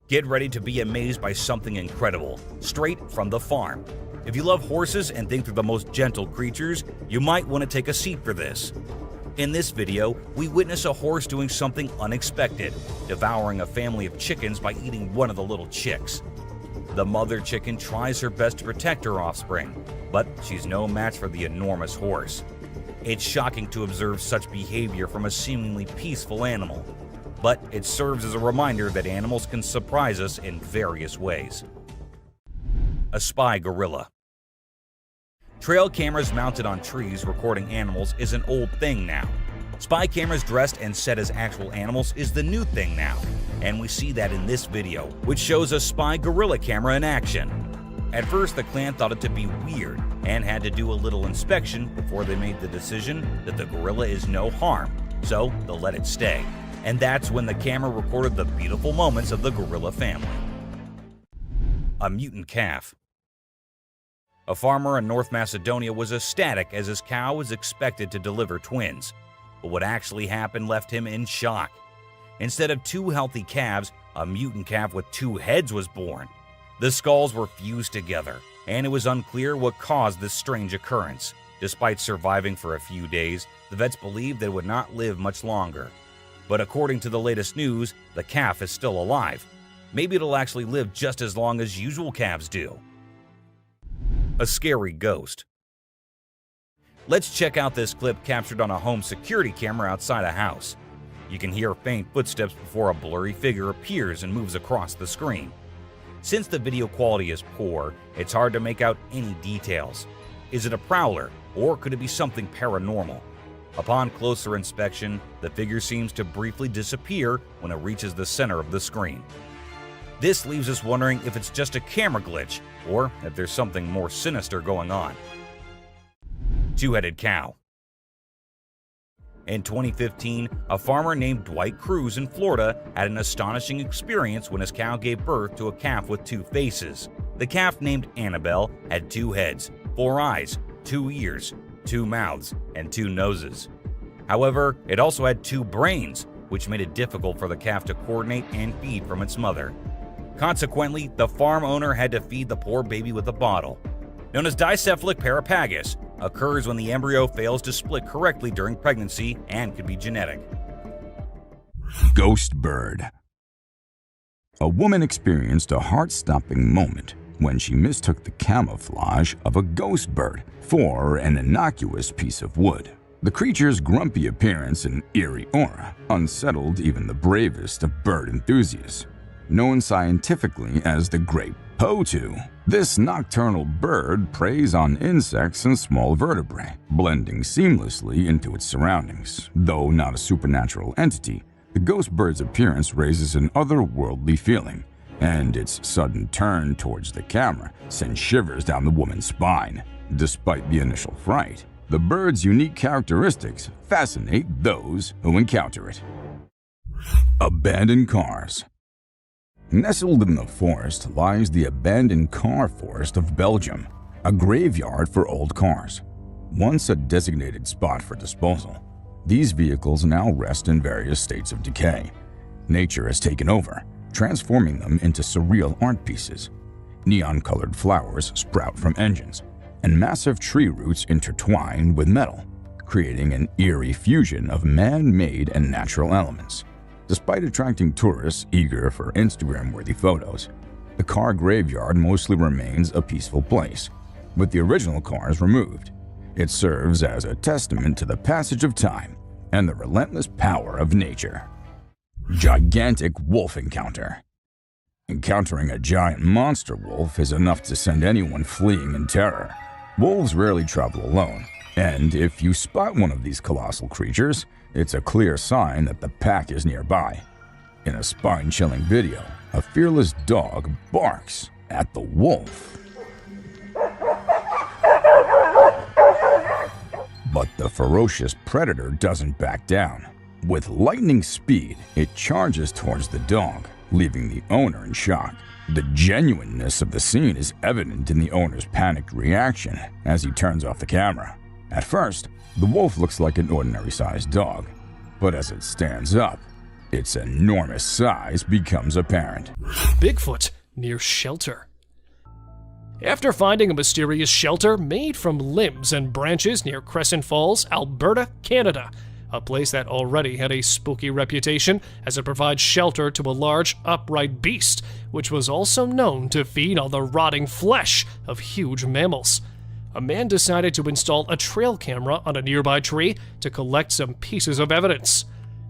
Get ready to be amazed by something incredible, straight from the farm. If you love horses and think they're the most gentle creatures, you might want to take a seat for this. In this video, we witness a horse doing something unexpected, devouring a family of chickens by eating one of the little chicks. The mother chicken tries her best to protect her offspring, but she's no match for the enormous horse. It's shocking to observe such behavior from a seemingly peaceful animal, but it serves as a reminder that animals can surprise us in various ways. A spy gorilla. Trail cameras mounted on trees recording animals is an old thing now. Spy cameras dressed and set as actual animals is the new thing now, and we see that in this video, which shows a spy gorilla camera in action. At first, the clan thought it to be weird and had to do a little inspection before they made the decision that the gorilla is no harm, so they'll let it stay. And that's when the camera recorded the beautiful moments of the gorilla family. A mutant calf. A farmer in North Macedonia was ecstatic as his cow was expected to deliver twins. But what actually happened left him in shock. Instead of two healthy calves, a mutant calf with two heads was born. The skulls were fused together, and it was unclear what caused this strange occurrence. Despite surviving for a few days, the vets believed that it would not live much longer. But according to the latest news, the calf is still alive. Maybe it'll actually live just as long as usual calves do. A scary ghost. Let's check out this clip captured on a home security camera outside a house. You can hear faint footsteps before a blurry figure appears and moves across the screen. Since the video quality is poor, it's hard to make out any details. Is it a prowler, or could it be something paranormal? Upon closer inspection, the figure seems to briefly disappear when it reaches the center of the screen. This leaves us wondering if it's just a camera glitch, or if there's something more sinister going on. Two-headed cow. In 2015, a farmer named Dwight Cruz in Florida had an astonishing experience when his cow gave birth to a calf with two faces. The calf, named Annabelle, had two heads, 4 eyes, 2 ears, 2 mouths, and 2 noses. However, it also had 2 brains, which made it difficult for the calf to coordinate and feed from its mother. Consequently, the farm owner had to feed the poor baby with a bottle. Known as dicephalic parapagus, occurs when the embryo fails to split correctly during pregnancy and could be genetic. Ghost bird. A woman experienced a heart-stopping moment when she mistook the camouflage of a ghost bird for an innocuous piece of wood. The creature's grumpy appearance and eerie aura unsettled even the bravest of bird enthusiasts. Known scientifically as the great potu, this nocturnal bird preys on insects and small vertebrae, blending seamlessly into its surroundings. Though not a supernatural entity, the ghost bird's appearance raises an otherworldly feeling, and its sudden turn towards the camera sends shivers down the woman's spine. Despite the initial fright, the bird's unique characteristics fascinate those who encounter it. Abandoned cars. Nestled in the forest lies the abandoned car forest of Belgium, a graveyard for old cars. Once a designated spot for disposal, these vehicles now rest in various states of decay. Nature has taken over, transforming them into surreal art pieces. Neon-colored flowers sprout from engines, and massive tree roots intertwine with metal, creating an eerie fusion of man-made and natural elements. Despite attracting tourists eager for Instagram-worthy photos, the car graveyard mostly remains a peaceful place. With the original cars removed, it serves as a testament to the passage of time and the relentless power of nature. Gigantic wolf encounter. Encountering a giant monster wolf is enough to send anyone fleeing in terror. Wolves rarely travel alone, and if you spot one of these colossal creatures, it's a clear sign that the pack is nearby. In a spine-chilling video, a fearless dog barks at the wolf. But the ferocious predator doesn't back down. With lightning speed, it charges towards the dog, leaving the owner in shock. The genuineness of the scene is evident in the owner's panicked reaction as he turns off the camera. At first, the wolf looks like an ordinary-sized dog, but as it stands up, its enormous size becomes apparent. Bigfoot near shelter. After finding a mysterious shelter made from limbs and branches near Crescent Falls, Alberta, Canada, a place that already had a spooky reputation as it provides shelter to a large, upright beast, which was also known to feed on the rotting flesh of huge mammals. A man decided to install a trail camera on a nearby tree to collect some pieces of evidence.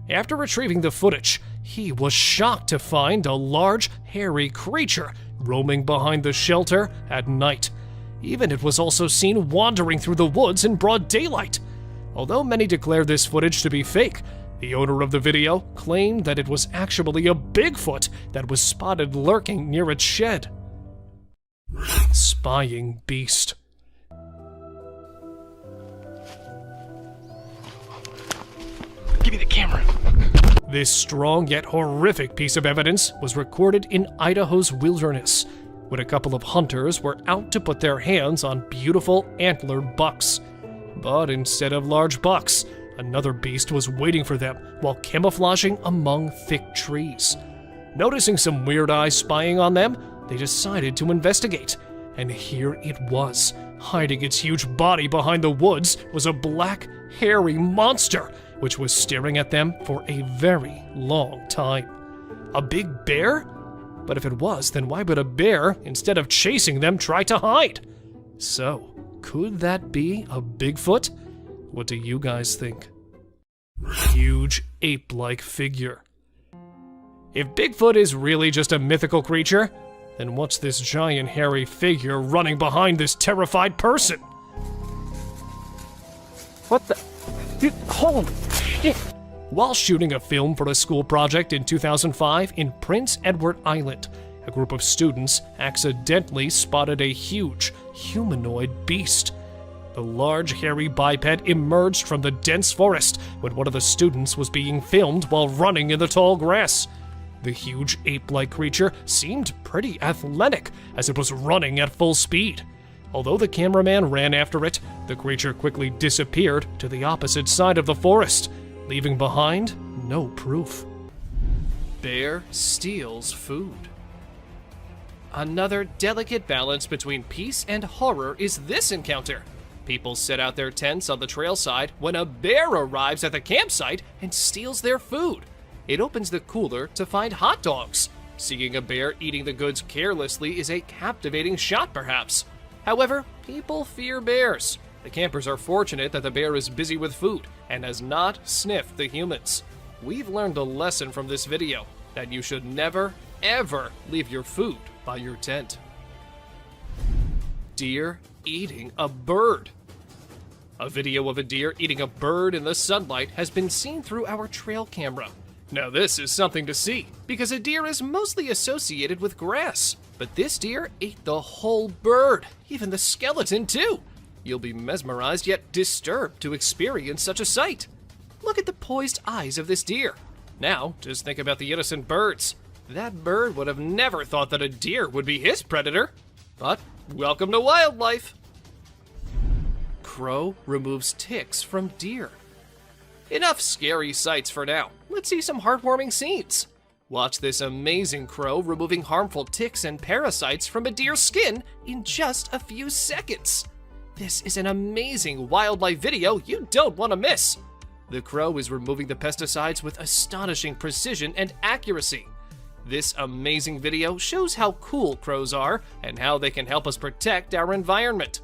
After retrieving the footage, he was shocked to find a large, hairy creature roaming behind the shelter at night. Even it was also seen wandering through the woods in broad daylight. Although many declare this footage to be fake, the owner of the video claimed that it was actually a Bigfoot that was spotted lurking near its shed. Spying beast. Give me the camera. This strong yet horrific piece of evidence was recorded in Idaho's wilderness, when a couple of hunters were out to put their hands on beautiful antlered bucks. But instead of large bucks, another beast was waiting for them while camouflaging among thick trees. Noticing some weird eyes spying on them, they decided to investigate. And here it was. Hiding its huge body behind the woods was a black, hairy monster, which was staring at them for a very long time. A big bear? But if it was, then why would a bear, instead of chasing them, try to hide? So, could that be a Bigfoot? What do you guys think? Huge ape-like figure. If Bigfoot is really just a mythical creature, then what's this giant hairy figure running behind this terrified person? What the? Dude, holy shit. While shooting a film for a school project in 2005 in Prince Edward Island, a group of students accidentally spotted a huge humanoid beast. The large, hairy biped emerged from the dense forest when one of the students was being filmed while running in the tall grass. The huge ape-like creature seemed pretty athletic as it was running at full speed. Although the cameraman ran after it, the creature quickly disappeared to the opposite side of the forest, leaving behind no proof. Bear steals food. Another delicate balance between peace and horror is this encounter. People set out their tents on the trail side when a bear arrives at the campsite and steals their food. It opens the cooler to find hot dogs. Seeing a bear eating the goods carelessly is a captivating shot, perhaps. However, people fear bears. The campers are fortunate that the bear is busy with food and has not sniffed the humans. We've learned a lesson from this video, that you should never, ever leave your food by your tent. Deer eating a bird. A video of a deer eating a bird in the sunlight has been seen through our trail camera. Now this is something to see, because a deer is mostly associated with grass. But this deer ate the whole bird, even the skeleton too. You'll be mesmerized yet disturbed to experience such a sight. Look at the poised eyes of this deer. Now, just think about the innocent birds. That bird would have never thought that a deer would be his predator. But welcome to wildlife. Crow removes ticks from deer. Enough scary sights for now. Let's see some heartwarming scenes. Watch this amazing crow removing harmful ticks and parasites from a deer's skin in just a few seconds. This is an amazing wildlife video you don't want to miss. The crow is removing the pesticides with astonishing precision and accuracy. This amazing video shows how cool crows are and how they can help us protect our environment.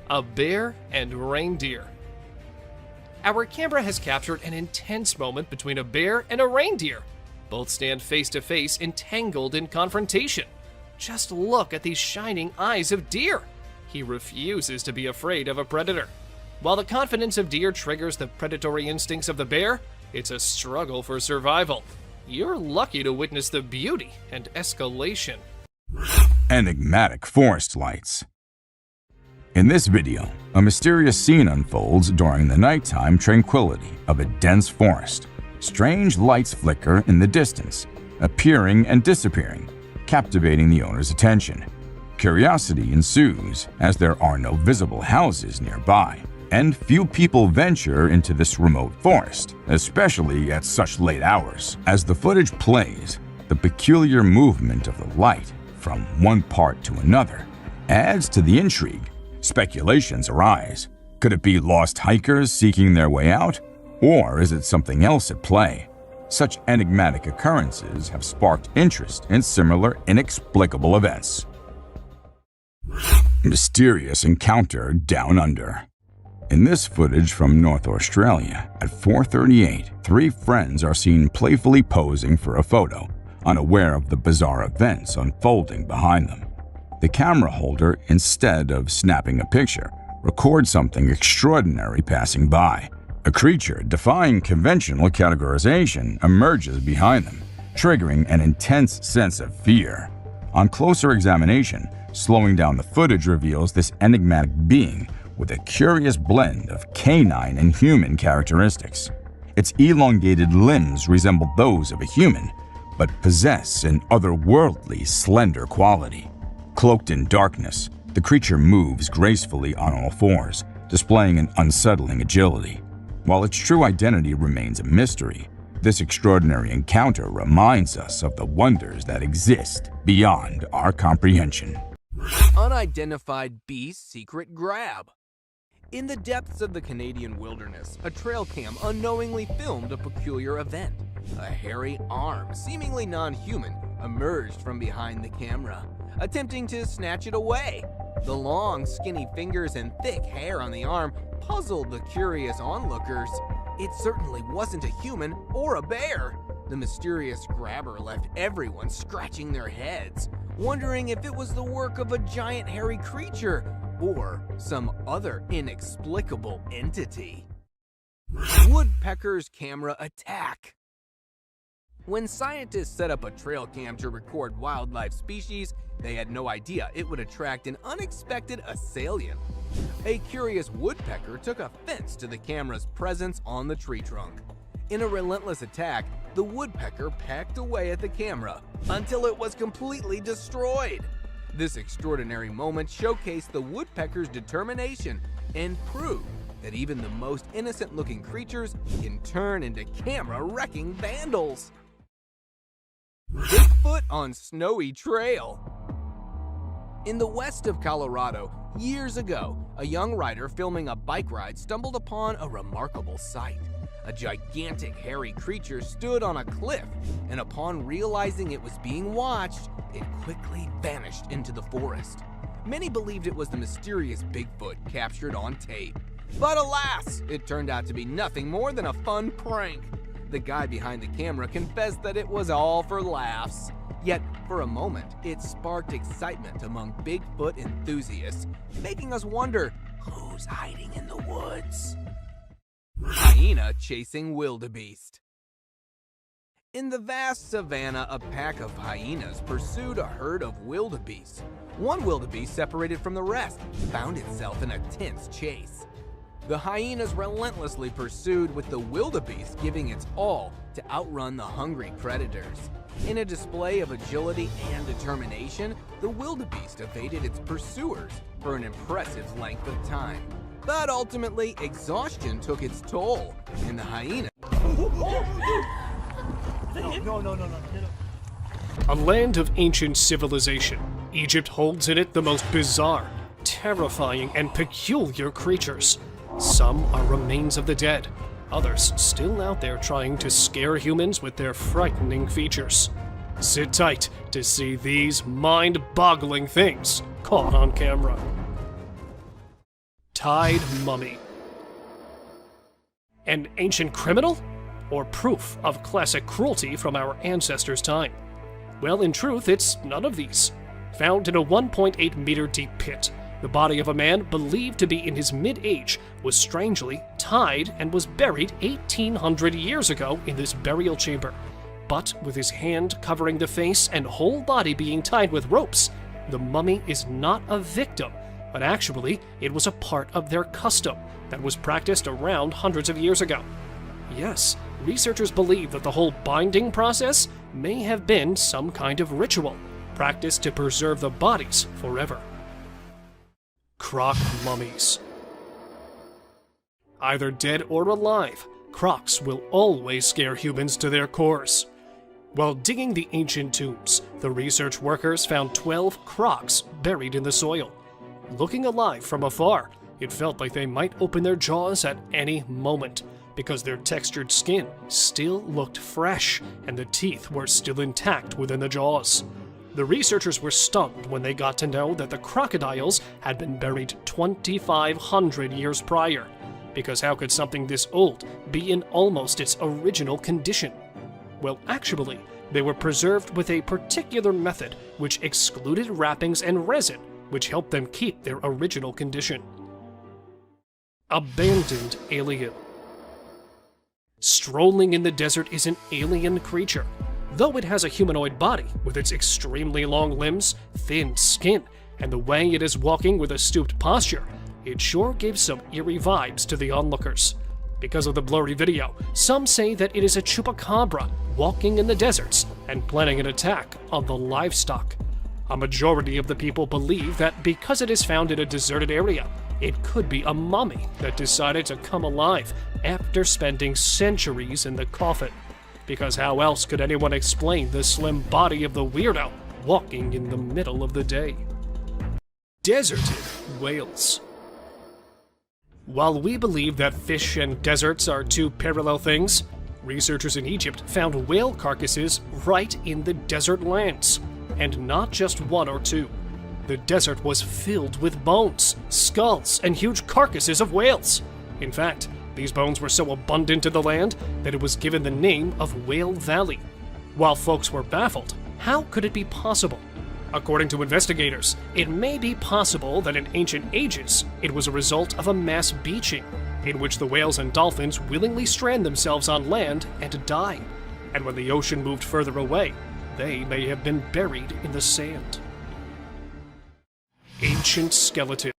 A bear and reindeer. Our camera has captured an intense moment between a bear and a reindeer. Both stand face to face, entangled in confrontation. Just look at these shining eyes of deer. He refuses to be afraid of a predator. While the confidence of deer triggers the predatory instincts of the bear, it's a struggle for survival. You're lucky to witness the beauty and escalation. Enigmatic forest lights. In this video, a mysterious scene unfolds during the nighttime tranquility of a dense forest. Strange lights flicker in the distance, appearing and disappearing, captivating the owner's attention. Curiosity ensues as there are no visible houses nearby, and few people venture into this remote forest, especially at such late hours. As the footage plays, the peculiar movement of the light from one part to another adds to the intrigue. Speculations arise. Could it be lost hikers seeking their way out? Or is it something else at play? Such enigmatic occurrences have sparked interest in similar inexplicable events. Mysterious encounter down under. In this footage from North Australia, at 4:38, three friends are seen playfully posing for a photo, unaware of the bizarre events unfolding behind them. The camera holder, instead of snapping a picture, records something extraordinary passing by. A creature defying conventional categorization emerges behind them, triggering an intense sense of fear. On closer examination, slowing down the footage reveals this enigmatic being with a curious blend of canine and human characteristics. Its elongated limbs resemble those of a human, but possess an otherworldly, slender quality. Cloaked in darkness, the creature moves gracefully on all fours, displaying an unsettling agility. While its true identity remains a mystery, this extraordinary encounter reminds us of the wonders that exist beyond our comprehension. Unidentified beast secret grab. In the depths of the Canadian wilderness, a trail cam unknowingly filmed a peculiar event. A hairy arm, seemingly non-human, emerged from behind the camera, attempting to snatch it away. The long, skinny fingers and thick hair on the arm puzzled the curious onlookers. It certainly wasn't a human or a bear. The mysterious grabber left everyone scratching their heads, wondering if it was the work of a giant hairy creature or some other inexplicable entity. Woodpecker's camera attack. When scientists set up a trail cam to record wildlife species, they had no idea it would attract an unexpected assailant. A curious woodpecker took offense to the camera's presence on the tree trunk. In a relentless attack, the woodpecker pecked away at the camera until it was completely destroyed. This extraordinary moment showcased the woodpecker's determination and proved that even the most innocent-looking creatures can turn into camera-wrecking vandals. Bigfoot on snowy trail. In the west of Colorado, years ago, a young rider filming a bike ride stumbled upon a remarkable sight. A gigantic hairy creature stood on a cliff, and upon realizing it was being watched, it quickly vanished into the forest. Many believed it was the mysterious Bigfoot captured on tape. But alas, it turned out to be nothing more than a fun prank. The guy behind the camera confessed that it was all for laughs. Yet, for a moment, it sparked excitement among Bigfoot enthusiasts, making us wonder, who's hiding in the woods? Hyena chasing wildebeest. In the vast savanna, a pack of hyenas pursued a herd of wildebeest. One wildebeest, separated from the rest, found itself in a tense chase. The hyenas relentlessly pursued, with the wildebeest giving its all to outrun the hungry predators. In a display of agility and determination, the wildebeest evaded its pursuers for an impressive length of time. But ultimately, exhaustion took its toll, and the hyena... A land of ancient civilization, Egypt holds in it the most bizarre, terrifying, and peculiar creatures. Some are remains of the dead, others still out there trying to scare humans with their frightening features. Sit tight to see these mind-boggling things caught on camera. Tied mummy. An ancient criminal? Or proof of classic cruelty from our ancestors' time? Well, in truth, it's none of these. Found in a 1.8 meter deep pit, the body of a man believed to be in his mid-age was strangely tied and was buried 1,800 years ago in this burial chamber. But with his hand covering the face and whole body being tied with ropes, the mummy is not a victim, but actually it was a part of their custom that was practiced around hundreds of years ago. Yes, researchers believe that the whole binding process may have been some kind of ritual, practiced to preserve the bodies forever. Croc mummies. Either dead or alive, crocs will always scare humans to their cores. While digging the ancient tombs, the research workers found 12 crocs buried in the soil. Looking alive from afar, it felt like they might open their jaws at any moment, because their textured skin still looked fresh and the teeth were still intact within the jaws. The researchers were stunned when they got to know that the crocodiles had been buried 2,500 years prior, because how could something this old be in almost its original condition? Well, actually, they were preserved with a particular method which excluded wrappings and resin, which helped them keep their original condition. Abandoned alien. Strolling in the desert is an alien creature. Though it has a humanoid body with its extremely long limbs, thin skin, and the way it is walking with a stooped posture, it sure gives some eerie vibes to the onlookers. Because of the blurry video, some say that it is a chupacabra walking in the deserts and planning an attack on the livestock. A majority of the people believe that because it is found in a deserted area, it could be a mummy that decided to come alive after spending centuries in the coffin. Because how else could anyone explain the slim body of the weirdo walking in the middle of the day? Deserted whales. While we believe that fish and deserts are two parallel things, researchers in Egypt found whale carcasses right in the desert lands, and not just one or two. The desert was filled with bones, skulls, and huge carcasses of whales. In fact, these bones were so abundant in the land that it was given the name of Whale Valley. While folks were baffled, how could it be possible? According to investigators, it may be possible that in ancient ages, it was a result of a mass beaching, in which the whales and dolphins willingly strand themselves on land and die. And when the ocean moved further away, they may have been buried in the sand. Ancient skeleton.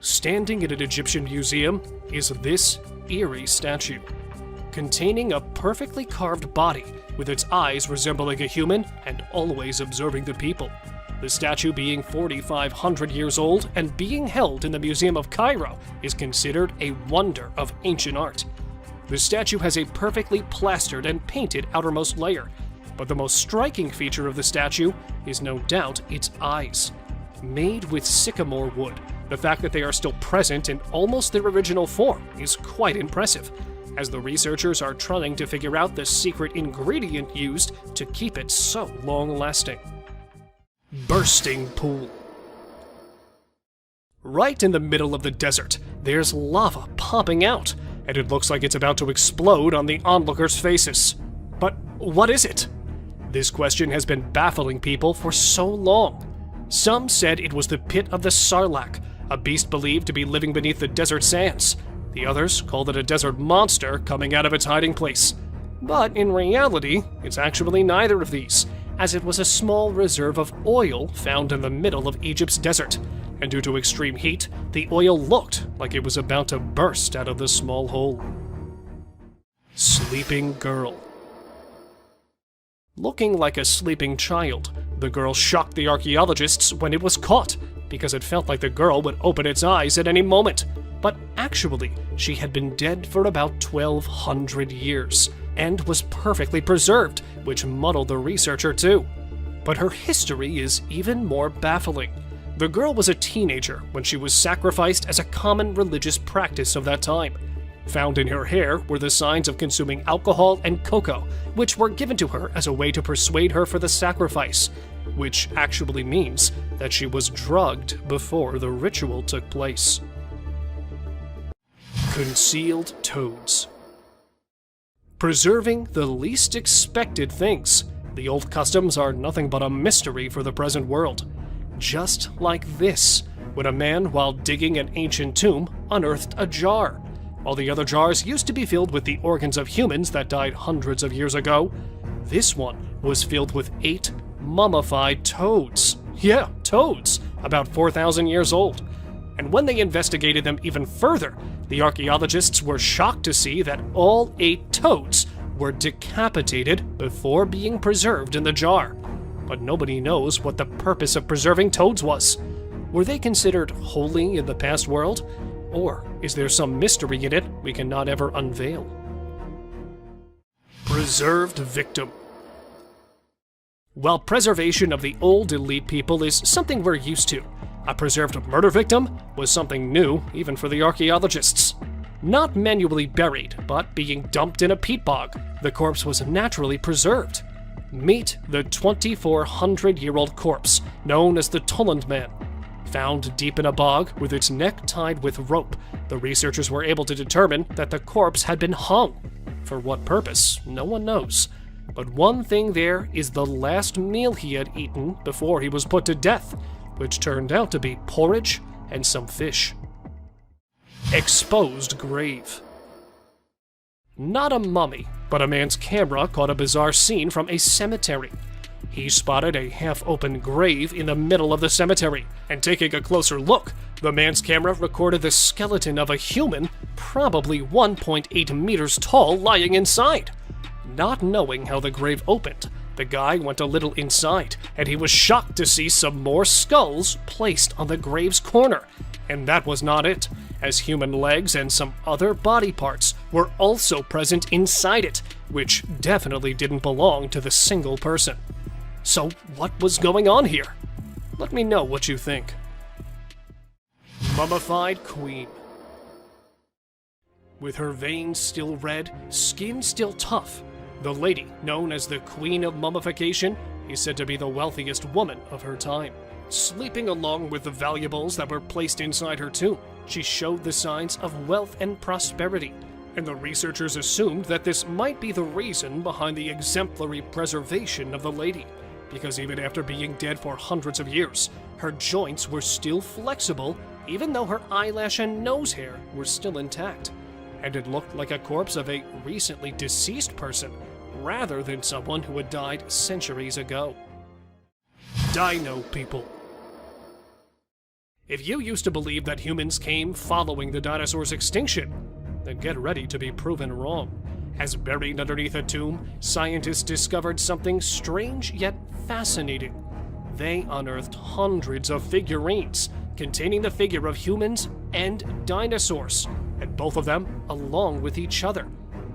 Standing in an Egyptian museum is this eerie statue, containing a perfectly carved body with its eyes resembling a human and always observing the people. The statue, being 4,500 years old and being held in the Museum of Cairo, is considered a wonder of ancient art. The statue has a perfectly plastered and painted outermost layer, but the most striking feature of the statue is no doubt its eyes. Made with sycamore wood, the fact that they are still present in almost their original form is quite impressive, as the researchers are trying to figure out the secret ingredient used to keep it so long-lasting. Bursting pool. Right in the middle of the desert, there's lava popping out, and it looks like it's about to explode on the onlookers' faces. But what is it? This question has been baffling people for so long. Some said it was the pit of the Sarlacc, a beast believed to be living beneath the desert sands. The others called it a desert monster coming out of its hiding place. But in reality, it's actually neither of these, as it was a small reserve of oil found in the middle of Egypt's desert, and due to extreme heat, the oil looked like it was about to burst out of the small hole. Sleeping girl. Looking like a sleeping child, the girl shocked the archaeologists when it was caught, because it felt like the girl would open its eyes at any moment. But actually, she had been dead for about 1,200 years, and was perfectly preserved, which muddled the researcher too. But her history is even more baffling. The girl was a teenager when she was sacrificed as a common religious practice of that time. Found in her hair were the signs of consuming alcohol and cocoa, which were given to her as a way to persuade her for the sacrifice, which actually means that she was drugged before the ritual took place. Concealed toads. Preserving the least expected things. The old customs are nothing but a mystery for the present world. Just like this, when a man, while digging an ancient tomb, unearthed a jar. While the other jars used to be filled with the organs of humans that died hundreds of years ago, this one was filled with 8 mummified toads. Yeah, toads, about 4,000 years old. And when they investigated them even further, the archaeologists were shocked to see that all 8 toads were decapitated before being preserved in the jar. But nobody knows what the purpose of preserving toads was. Were they considered holy in the past world? Or is there some mystery in it we cannot ever unveil? Preserved victim. While preservation of the old elite people is something we're used to, a preserved murder victim was something new even for the archaeologists. Not manually buried, but being dumped in a peat bog, the corpse was naturally preserved. Meet the 2,400-year-old corpse, known as the Tulland Man. Found deep in a bog with its neck tied with rope, the researchers were able to determine that the corpse had been hung. For what purpose, no one knows. But one thing there is the last meal he had eaten before he was put to death, which turned out to be porridge and some fish. Exposed grave. Not a mummy, but a man's camera caught a bizarre scene from a cemetery. He spotted a half-open grave in the middle of the cemetery, and taking a closer look, the man's camera recorded the skeleton of a human, probably 1.8 meters tall, lying inside. Not knowing how the grave opened, the guy went a little inside, and he was shocked to see some more skulls placed on the grave's corner. And that was not it, as human legs and some other body parts were also present inside it, which definitely didn't belong to the single person. So what was going on here? Let me know what you think. Mummified Queen. With her veins still red, skin still tough, the lady, known as the Queen of Mummification, is said to be the wealthiest woman of her time. Sleeping along with the valuables that were placed inside her tomb, she showed the signs of wealth and prosperity, and the researchers assumed that this might be the reason behind the exemplary preservation of the lady, because even after being dead for hundreds of years, her joints were still flexible, even though her eyelash and nose hair were still intact, and it looked like a corpse of a recently deceased person, rather than someone who had died centuries ago. Dino people. If you used to believe that humans came following the dinosaurs' extinction, then get ready to be proven wrong. As buried underneath a tomb, scientists discovered something strange yet fascinating. They unearthed hundreds of figurines containing the figure of humans and dinosaurs, and both of them along with each other.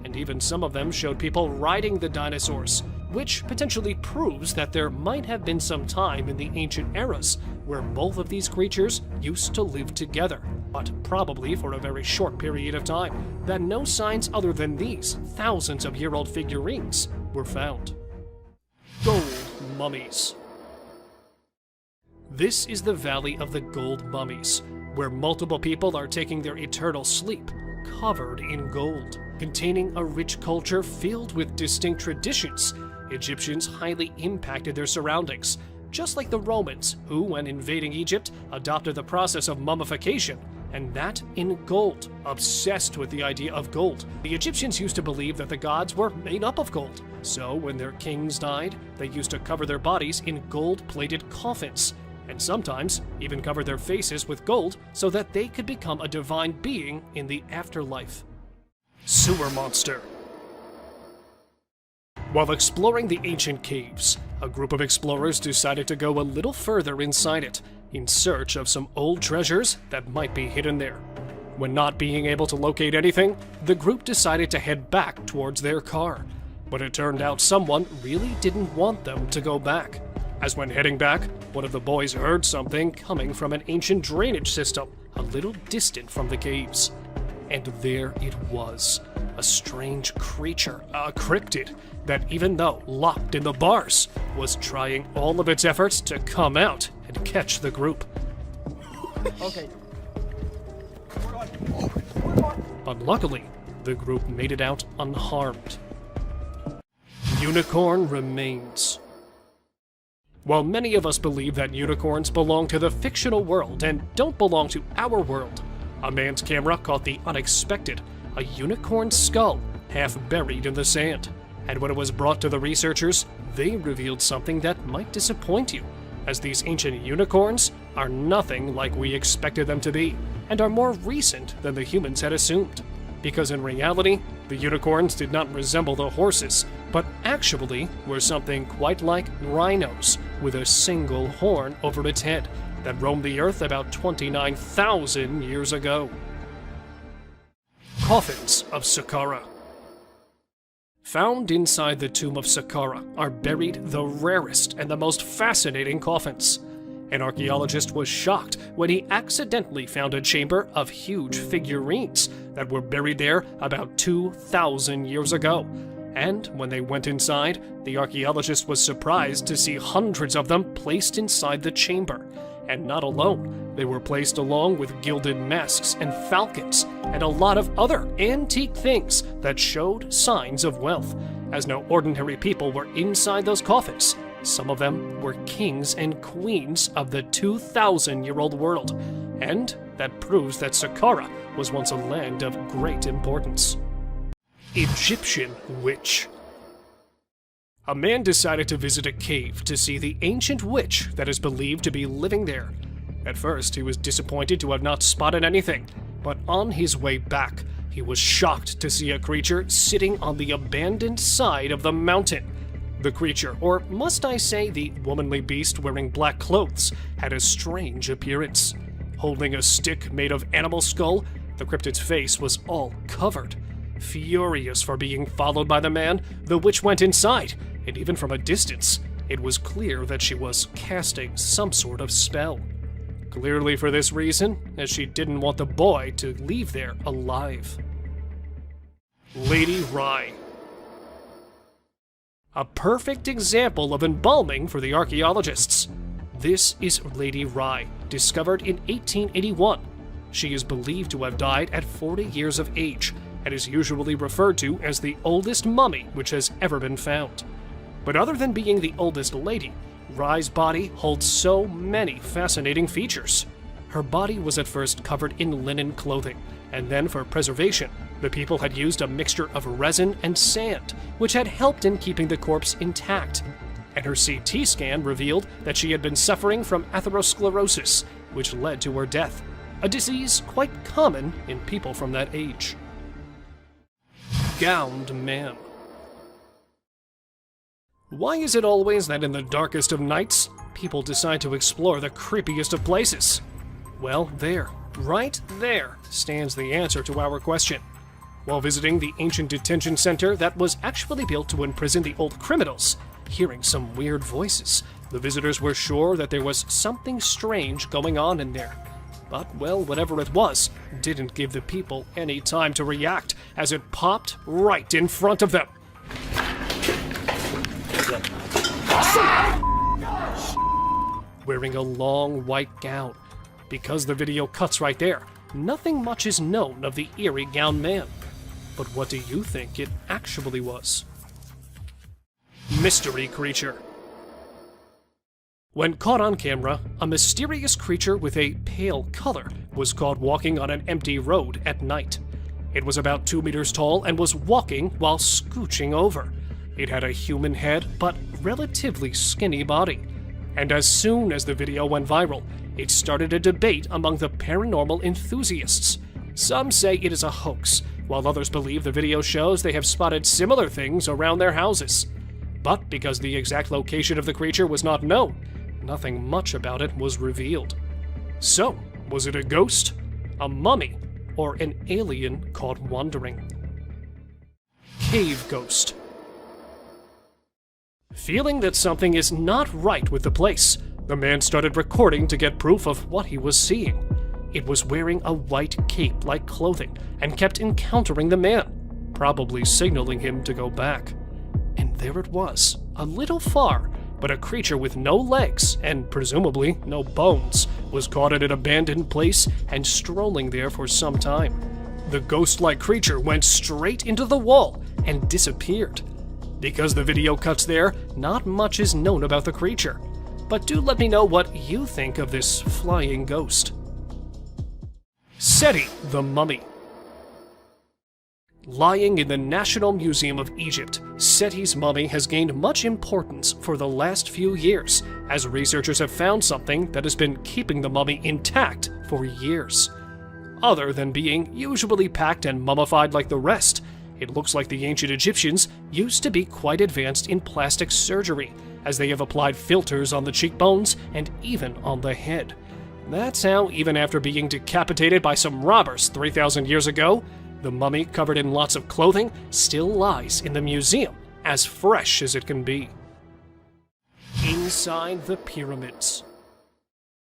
And even some of them showed people riding the dinosaurs, which potentially proves that there might have been some time in the ancient eras where both of these creatures used to live together, but probably for a very short period of time, that no signs other than these thousands of year-old figurines were found. Gold mummies. This is the Valley of the Gold Mummies, where multiple people are taking their eternal sleep, covered in gold. Containing a rich culture filled with distinct traditions, Egyptians highly impacted their surroundings, just like the Romans, who, when invading Egypt, adopted the process of mummification, and that in gold. Obsessed with the idea of gold, the Egyptians used to believe that the gods were made up of gold. So when their kings died, they used to cover their bodies in gold-plated coffins, and sometimes even cover their faces with gold so that they could become a divine being in the afterlife. Sewer monster. While exploring the ancient caves, a group of explorers decided to go a little further inside it, in search of some old treasures that might be hidden there. When not being able to locate anything, the group decided to head back towards their car. But it turned out someone really didn't want them to go back, as when heading back, one of the boys heard something coming from an ancient drainage system a little distant from the caves. And there it was, a strange creature, a cryptid, that even though locked in the bars, was trying all of its efforts to come out and catch the group. Okay. But luckily, the group made it out unharmed. Unicorn remains. While many of us believe that unicorns belong to the fictional world and don't belong to our world, a man's camera caught the unexpected, a unicorn skull half buried in the sand. And when it was brought to the researchers, they revealed something that might disappoint you, as these ancient unicorns are nothing like we expected them to be, and are more recent than the humans had assumed. Because in reality, the unicorns did not resemble the horses, but actually were something quite like rhinos, with a single horn over its head, that roamed the earth about 29,000 years ago. Coffins of Saqqara. Found inside the tomb of Saqqara are buried the rarest and the most fascinating coffins. An archaeologist was shocked when he accidentally found a chamber of huge figurines that were buried there about 2,000 years ago. And when they went inside, the archaeologist was surprised to see hundreds of them placed inside the chamber. And not alone, they were placed along with gilded masks and falcons, and a lot of other antique things that showed signs of wealth, as no ordinary people were inside those coffins. Some of them were kings and queens of the 2,000-year-old world, and that proves that Saqqara was once a land of great importance. Egyptian witch. A man decided to visit a cave to see the ancient witch that is believed to be living there. At first, he was disappointed to have not spotted anything, but on his way back, he was shocked to see a creature sitting on the abandoned side of the mountain. The creature, or must I say the womanly beast wearing black clothes, had a strange appearance. Holding a stick made of animal skull, the cryptid's face was all covered. Furious for being followed by the man, the witch went inside, and even from a distance, it was clear that she was casting some sort of spell. Clearly for this reason, as she didn't want the boy to leave there alive. Lady Rye. A perfect example of embalming for the archaeologists. This is Lady Rye, discovered in 1881. She is believed to have died at 40 years of age, and is usually referred to as the oldest mummy which has ever been found. But other than being the oldest lady, Rye's body holds so many fascinating features. Her body was at first covered in linen clothing, and then for preservation, the people had used a mixture of resin and sand, which had helped in keeping the corpse intact. And her CT scan revealed that she had been suffering from atherosclerosis, which led to her death, a disease quite common in people from that age. Gowned Man. Why is it always that in the darkest of nights, people decide to explore the creepiest of places? Well, there, right there, stands the answer to our question. While visiting the ancient detention center that was actually built to imprison the old criminals, hearing some weird voices, the visitors were sure that there was something strange going on in there. But, well, whatever it was, didn't give the people any time to react, as it popped right in front of them. Wearing a long white gown. Because the video cuts right there, nothing much is known of the eerie gowned man. But what do you think it actually was? Mystery creature. When caught on camera, a mysterious creature with a pale color was caught walking on an empty road at night. It was about 2 meters tall and was walking while scooching over. It had a human head, but relatively skinny body. And as soon as the video went viral, it started a debate among the paranormal enthusiasts. Some say it is a hoax, while others believe the video shows they have spotted similar things around their houses. But because the exact location of the creature was not known, nothing much about it was revealed. So, was it a ghost, a mummy, or an alien caught wandering? Cave ghost. Feeling that something is not right with the place, the man started recording to get proof of what he was seeing. It was wearing a white cape-like clothing and kept encountering the man, probably signaling him to go back. And there it was, a little far, but a creature with no legs and presumably no bones was caught at an abandoned place and strolling there for some time. The ghost-like creature went straight into the wall and disappeared. Because the video cuts there, not much is known about the creature. But do let me know what you think of this flying ghost. Seti the Mummy. Lying in the National Museum of Egypt, Seti's mummy has gained much importance for the last few years, as researchers have found something that has been keeping the mummy intact for years. Other than being usually packed and mummified like the rest, it looks like the ancient Egyptians used to be quite advanced in plastic surgery, as they have applied filters on the cheekbones and even on the head. That's how, even after being decapitated by some robbers 3,000 years ago, the mummy, covered in lots of clothing, still lies in the museum, as fresh as it can be. Inside the pyramids.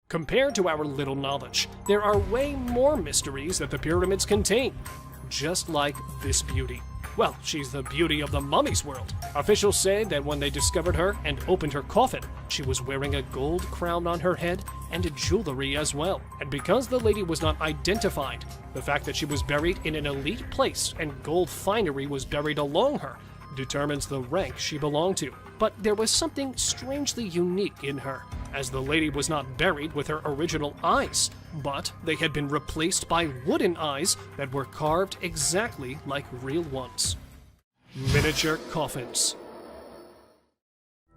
Compared to our little knowledge, there are way more mysteries that the pyramids contain. Just like this beauty. Well, she's the beauty of the mummy's world. Officials say that when they discovered her and opened her coffin, she was wearing a gold crown on her head and jewelry as well. And because the lady was not identified, the fact that she was buried in an elite place and gold finery was buried along her determines the rank she belonged to. But there was something strangely unique in her, as the lady was not buried with her original eyes, but they had been replaced by wooden eyes that were carved exactly like real ones. Miniature coffins.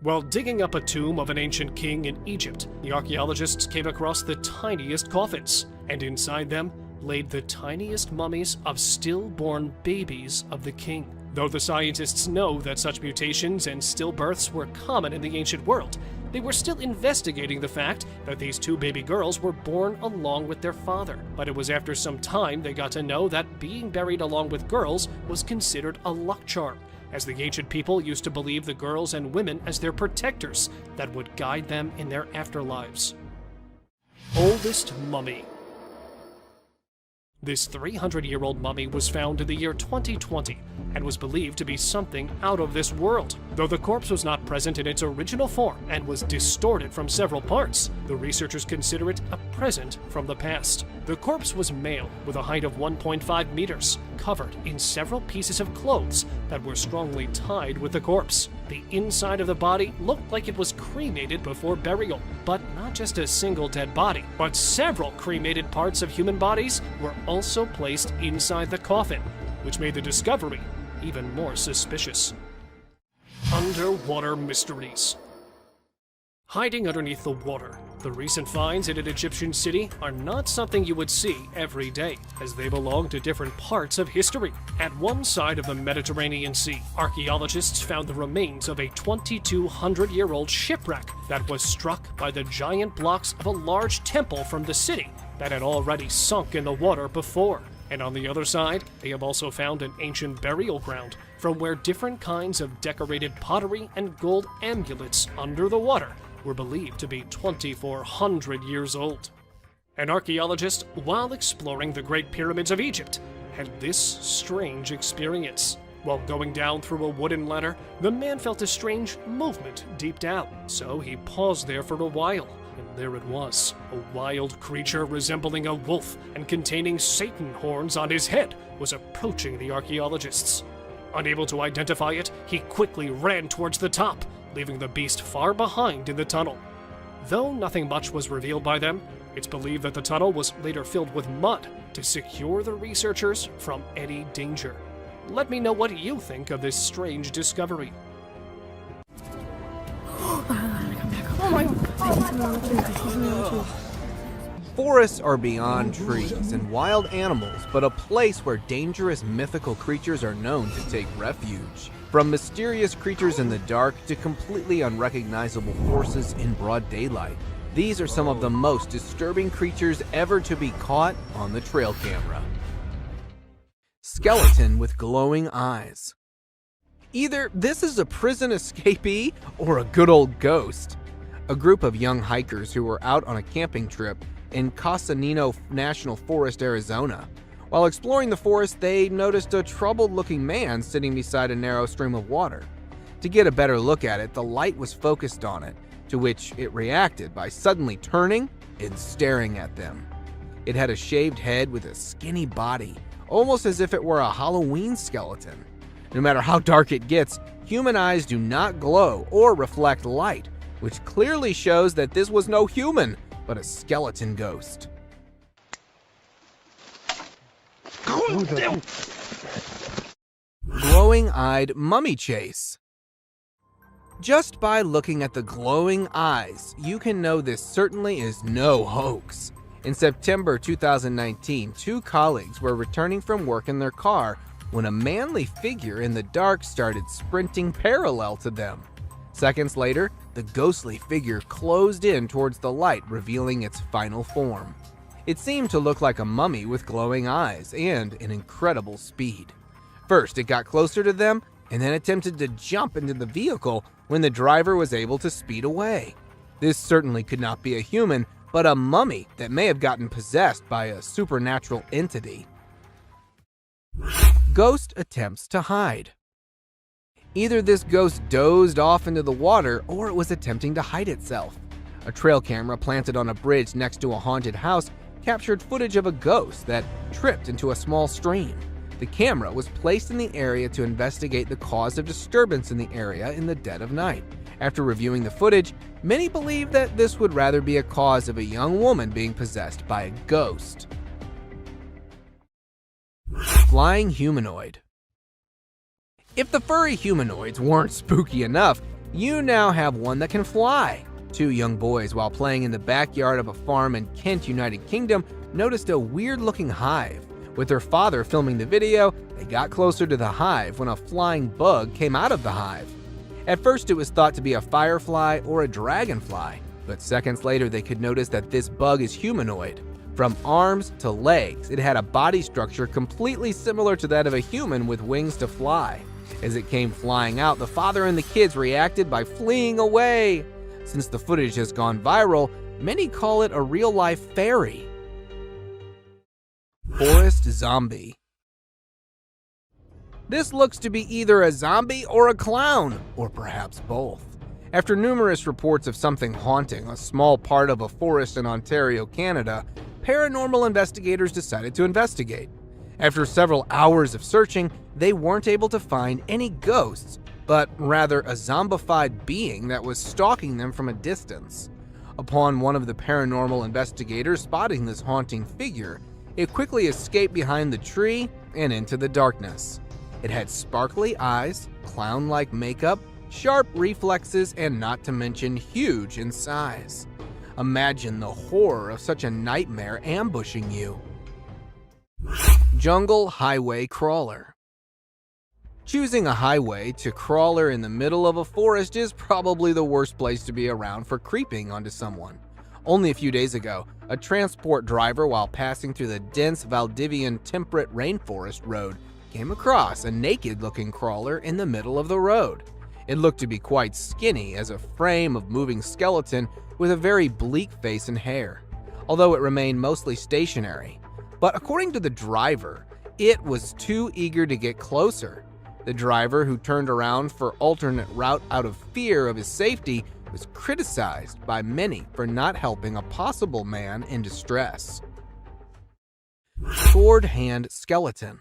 While digging up a tomb of an ancient king in Egypt, the archaeologists came across the tiniest coffins, and inside them laid the tiniest mummies of stillborn babies of the king. Though the scientists know that such mutations and stillbirths were common in the ancient world, they were still investigating the fact that these two baby girls were born along with their father. But it was after some time they got to know that being buried along with girls was considered a luck charm, as the ancient people used to believe the girls and women as their protectors that would guide them in their afterlives. Oldest mummy. This 300-year-old mummy was found in the year 2020 and was believed to be something out of this world. Though the corpse was not present in its original form and was distorted from several parts, the researchers consider it a present from the past. The corpse was male with a height of 1.5 meters, covered in several pieces of clothes that were strongly tied with the corpse. The inside of the body looked like it was cremated before burial, but not just a single dead body, but several cremated parts of human bodies were also placed inside the coffin, which made the discovery even more suspicious. Underwater mysteries. Hiding underneath the water, The recent finds in an Egyptian city are not something you would see every day, as they belong to different parts of history. At one side of the Mediterranean Sea, archaeologists found the remains of a 2,200-year-old shipwreck that was struck by the giant blocks of a large temple from the city that had already sunk in the water before. And on the other side, they have also found an ancient burial ground from where different kinds of decorated pottery and gold amulets under the water were believed to be 2,400 years old. An archaeologist, while exploring the Great Pyramids of Egypt, had this strange experience. While going down through a wooden ladder, the man felt a strange movement deep down, so he paused there for a while. And there it was, a wild creature resembling a wolf and containing Satan horns on his head was approaching the archaeologists. Unable to identify it, he quickly ran towards the top, leaving the beast far behind in the tunnel. Though nothing much was revealed by them, it's believed that the tunnel was later filled with mud to secure the researchers from any danger. Let me know what you think of this strange discovery. Forests are beyond trees and wild animals, but a place where dangerous mythical creatures are known to take refuge. From mysterious creatures in the dark to completely unrecognizable forces in broad daylight, these are some of the most disturbing creatures ever to be caught on the trail camera. Skeleton with glowing eyes. Either this is a prison escapee or a good old ghost. A group of young hikers who were out on a camping trip in Casanino National Forest, Arizona. While exploring the forest, they noticed a troubled-looking man sitting beside a narrow stream of water. To get a better look at it, the light was focused on it, to which it reacted by suddenly turning and staring at them. It had a shaved head with a skinny body, almost as if it were a Halloween skeleton. No matter how dark it gets, human eyes do not glow or reflect light, which clearly shows that this was no human, but a skeleton ghost. Glowing-eyed mummy chase. Just by looking at the glowing eyes, you can know this certainly is no hoax. In September 2019, two colleagues were returning from work in their car when a manly figure in the dark started sprinting parallel to them. Seconds later, the ghostly figure closed in towards the light, revealing its final form. It seemed to look like a mummy with glowing eyes and an incredible speed. First, it got closer to them and then attempted to jump into the vehicle when the driver was able to speed away. This certainly could not be a human, but a mummy that may have gotten possessed by a supernatural entity. Ghost attempts to hide. Either this ghost dozed off into the water or it was attempting to hide itself. A trail camera planted on a bridge next to a haunted house captured footage of a ghost that tripped into a small stream. The camera was placed in the area to investigate the cause of disturbance in the area in the dead of night. After reviewing the footage, many believe that this would rather be a cause of a young woman being possessed by a ghost. Flying humanoid. If the furry humanoids weren't spooky enough, you now have one that can fly. Two young boys, while playing in the backyard of a farm in Kent, United Kingdom, noticed a weird-looking hive. With their father filming the video, they got closer to the hive when a flying bug came out of the hive. At first, it was thought to be a firefly or a dragonfly, but seconds later they could notice that this bug is humanoid. From arms to legs, it had a body structure completely similar to that of a human with wings to fly. As it came flying out, the father and the kids reacted by fleeing away. Since the footage has gone viral, many call it a real-life fairy. Forest zombie. This looks to be either a zombie or a clown, or perhaps both. After numerous reports of something haunting a small part of a forest in Ontario, Canada, paranormal investigators decided to investigate. After several hours of searching, they weren't able to find any ghosts, but rather a zombified being that was stalking them from a distance. Upon one of the paranormal investigators spotting this haunting figure, it quickly escaped behind the tree and into the darkness. It had sparkly eyes, clown-like makeup, sharp reflexes, and not to mention huge in size. Imagine the horror of such a nightmare ambushing you. Jungle highway crawler. Choosing a highway to crawler in the middle of a forest is probably the worst place to be around for creeping onto someone. Only a few days ago, a transport driver, while passing through the dense Valdivian temperate rainforest road, came across a naked-looking crawler in the middle of the road. It looked to be quite skinny, as a frame of moving skeleton with a very bleak face and hair, although it remained mostly stationary. But according to the driver, it was too eager to get closer. The driver, who turned around for alternate route out of fear of his safety, was criticized by many for not helping a possible man in distress. Sword hand skeleton.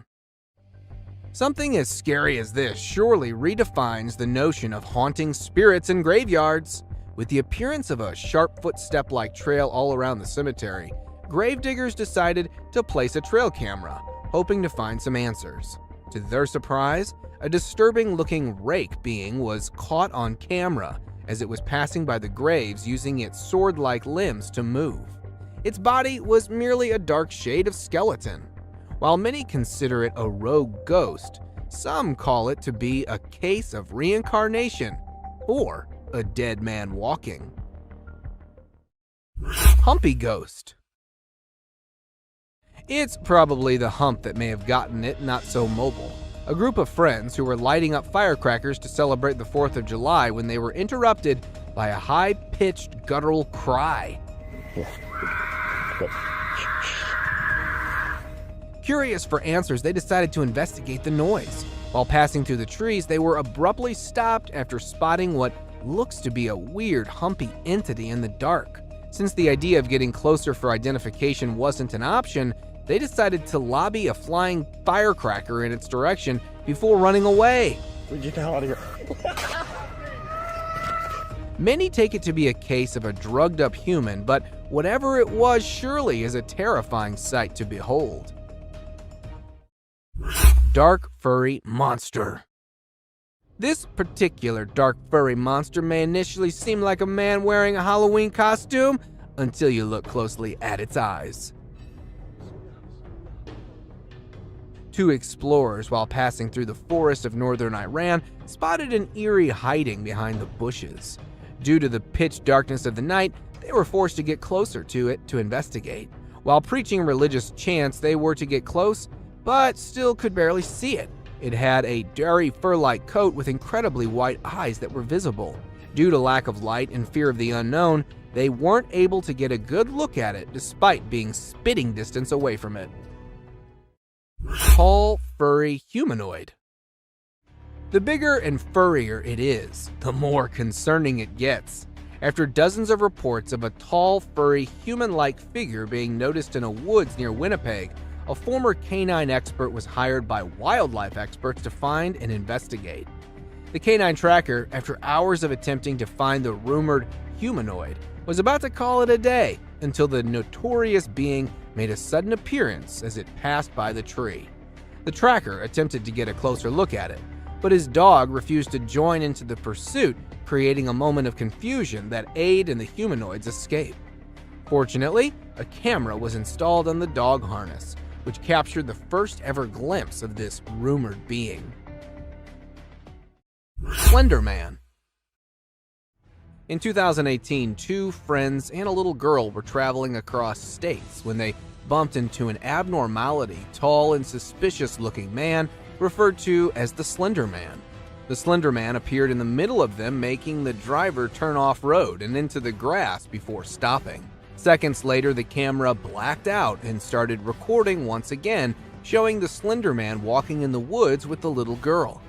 Something as scary as this surely redefines the notion of haunting spirits in graveyards. With the appearance of a sharp footstep-like trail all around the cemetery, gravediggers decided to place a trail camera, hoping to find some answers. To their surprise, a disturbing-looking rake being was caught on camera as it was passing by the graves using its sword-like limbs to move. Its body was merely a dark shade of skeleton. While many consider it a rogue ghost, some call it to be a case of reincarnation or a dead man walking. Humpy ghost. It's probably the hump that may have gotten it not so mobile. A group of friends who were lighting up firecrackers to celebrate the 4th of July when they were interrupted by a high-pitched guttural cry. Curious for answers, they decided to investigate the noise. While passing through the trees, they were abruptly stopped after spotting what looks to be a weird, humpy entity in the dark. Since the idea of getting closer for identification wasn't an option, they decided to lobby a flying firecracker in its direction before running away. Get the hell out of here. Many take it to be a case of a drugged-up human, but whatever it was surely is a terrifying sight to behold. Dark furry monster. This particular dark furry monster may initially seem like a man wearing a Halloween costume until you look closely at its eyes. Two explorers, while passing through the forest of northern Iran, spotted an eerie hiding behind the bushes. Due to the pitch darkness of the night, they were forced to get closer to it to investigate. While preaching religious chants, they were to get close, but still could barely see it. It had a dirty fur-like coat with incredibly white eyes that were visible. Due to lack of light and fear of the unknown, they weren't able to get a good look at it despite being spitting distance away from it. Tall, furry humanoid. The bigger and furrier it is, the more concerning it gets. After dozens of reports of a tall, furry, human-like figure being noticed in a woods near Winnipeg, a former canine expert was hired by wildlife experts to find and investigate. The canine tracker, after hours of attempting to find the rumored humanoid, was about to call it a day until the notorious being made a sudden appearance as it passed by the tree. The tracker attempted to get a closer look at it, but his dog refused to join into the pursuit, creating a moment of confusion that aided in the humanoid's escape. Fortunately, a camera was installed on the dog harness, which captured the first ever glimpse of this rumored being. Slender Man. In 2018, two friends and a little girl were traveling across states when they bumped into an abnormality, tall and suspicious-looking man referred to as the Slender Man. The Slender Man appeared in the middle of them, making the driver turn off-road and into the grass before stopping. Seconds later, the camera blacked out and started recording once again, showing the Slender Man walking in the woods with the little girl.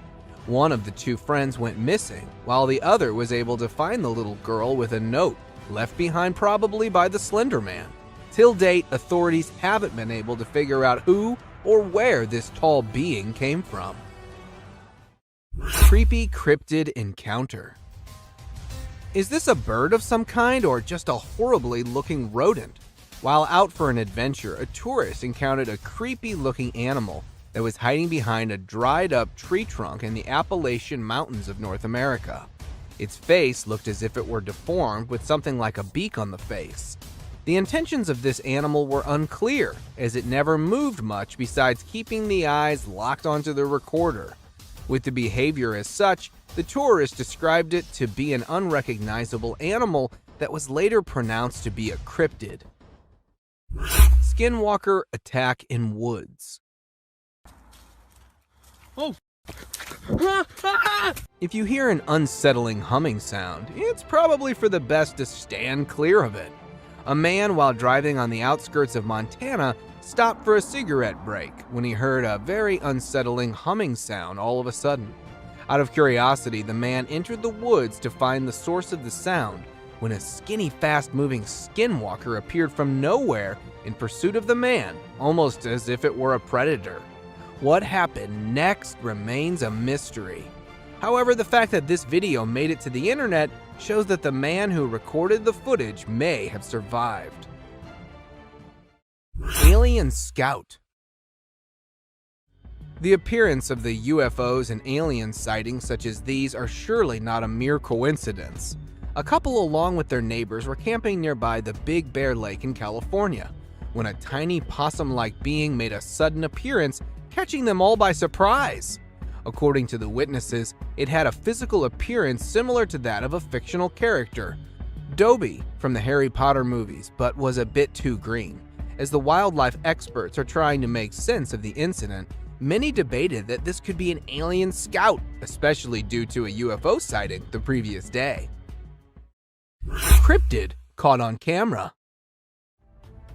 One of the two friends went missing, while the other was able to find the little girl with a note left behind probably by the Slender Man. Till date, authorities haven't been able to figure out who or where this tall being came from. Creepy cryptid encounter. Is this a bird of some kind or just a horribly looking rodent? While out for an adventure, a tourist encountered a creepy looking animal that was hiding behind a dried up tree trunk in the Appalachian Mountains of North America. Its face looked as if it were deformed with something like a beak on the face. The intentions of this animal were unclear, as it never moved much besides keeping the eyes locked onto the recorder. With the behavior as such, the tourist described it to be an unrecognizable animal that was later pronounced to be a cryptid. Skinwalker attack in woods. Oh. If you hear an unsettling humming sound, it's probably for the best to stand clear of it. A man, while driving on the outskirts of Montana, stopped for a cigarette break when he heard a very unsettling humming sound all of a sudden. Out of curiosity, the man entered the woods to find the source of the sound when a skinny, fast-moving skinwalker appeared from nowhere in pursuit of the man, almost as if it were a predator. What happened next remains a mystery. However, the fact that this video made it to the internet shows that the man who recorded the footage may have survived. Alien Scout. The appearance of the UFOs and alien sightings such as these are surely not a mere coincidence. A couple, along with their neighbors, were camping nearby the Big Bear Lake in California when a tiny possum-like being made a sudden appearance, catching them all by surprise. According to the witnesses, it had a physical appearance similar to that of a fictional character, Dobby from the Harry Potter movies, but was a bit too green. As the wildlife experts are trying to make sense of the incident, many debated that this could be an alien scout, especially due to a UFO sighting the previous day. Cryptid caught on camera.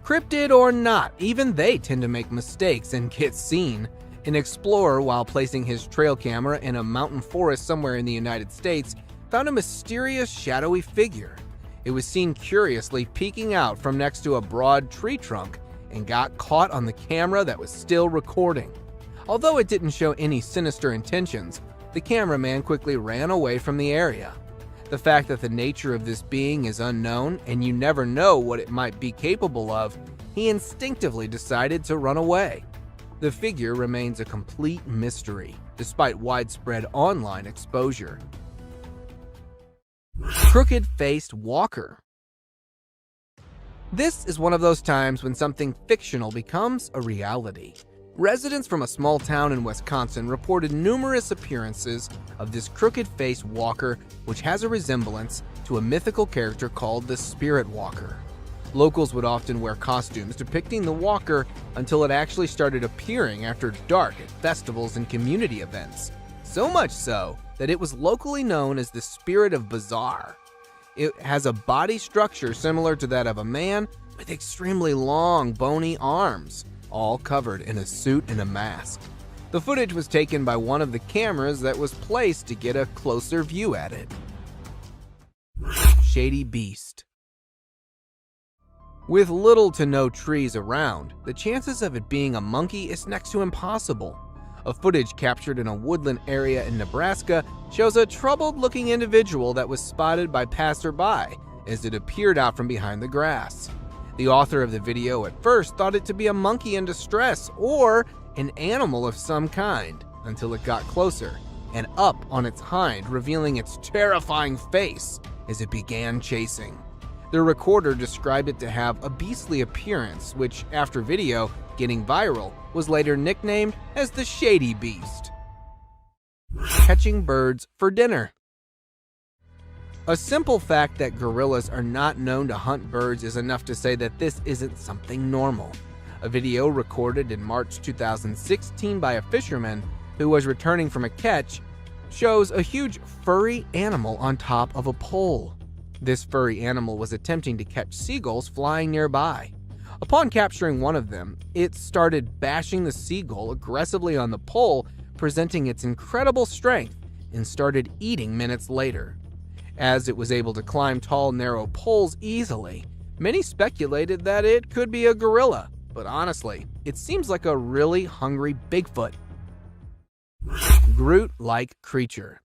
Cryptid or not, even they tend to make mistakes and get seen. An explorer, while placing his trail camera in a mountain forest somewhere in the United States, found a mysterious shadowy figure. It was seen curiously peeking out from next to a broad tree trunk and got caught on the camera that was still recording. Although it didn't show any sinister intentions, the cameraman quickly ran away from the area. The fact that the nature of this being is unknown and you never know what it might be capable of, he instinctively decided to run away. The figure remains a complete mystery, despite widespread online exposure. Crooked-faced walker. This is one of those times when something fictional becomes a reality. Residents from a small town in Wisconsin reported numerous appearances of this crooked-faced walker, which has a resemblance to a mythical character called the Spirit Walker. Locals would often wear costumes depicting the walker until it actually started appearing after dark at festivals and community events. So much so that it was locally known as the Spirit of Bizarre. It has a body structure similar to that of a man with extremely long, bony arms, all covered in a suit and a mask. The footage was taken by one of the cameras that was placed to get a closer view at it. Shady Beast. With little to no trees around, the chances of it being a monkey is next to impossible. A footage captured in a woodland area in Nebraska shows a troubled-looking individual that was spotted by passerby as it appeared out from behind the grass. The author of the video at first thought it to be a monkey in distress or an animal of some kind until it got closer and up on its hind, revealing its terrifying face as it began chasing. The recorder described it to have a beastly appearance, which, after video getting viral, was later nicknamed as the Shady Beast. Catching birds for dinner. A simple fact that gorillas are not known to hunt birds is enough to say that this isn't something normal. A video recorded in March 2016 by a fisherman who was returning from a catch shows a huge furry animal on top of a pole. This furry animal was attempting to catch seagulls flying nearby. Upon capturing one of them, it started bashing the seagull aggressively on the pole, presenting its incredible strength, and started eating minutes later. As it was able to climb tall, narrow poles easily, many speculated that it could be a gorilla, but honestly, it seems like a really hungry Bigfoot. Groot-like creature.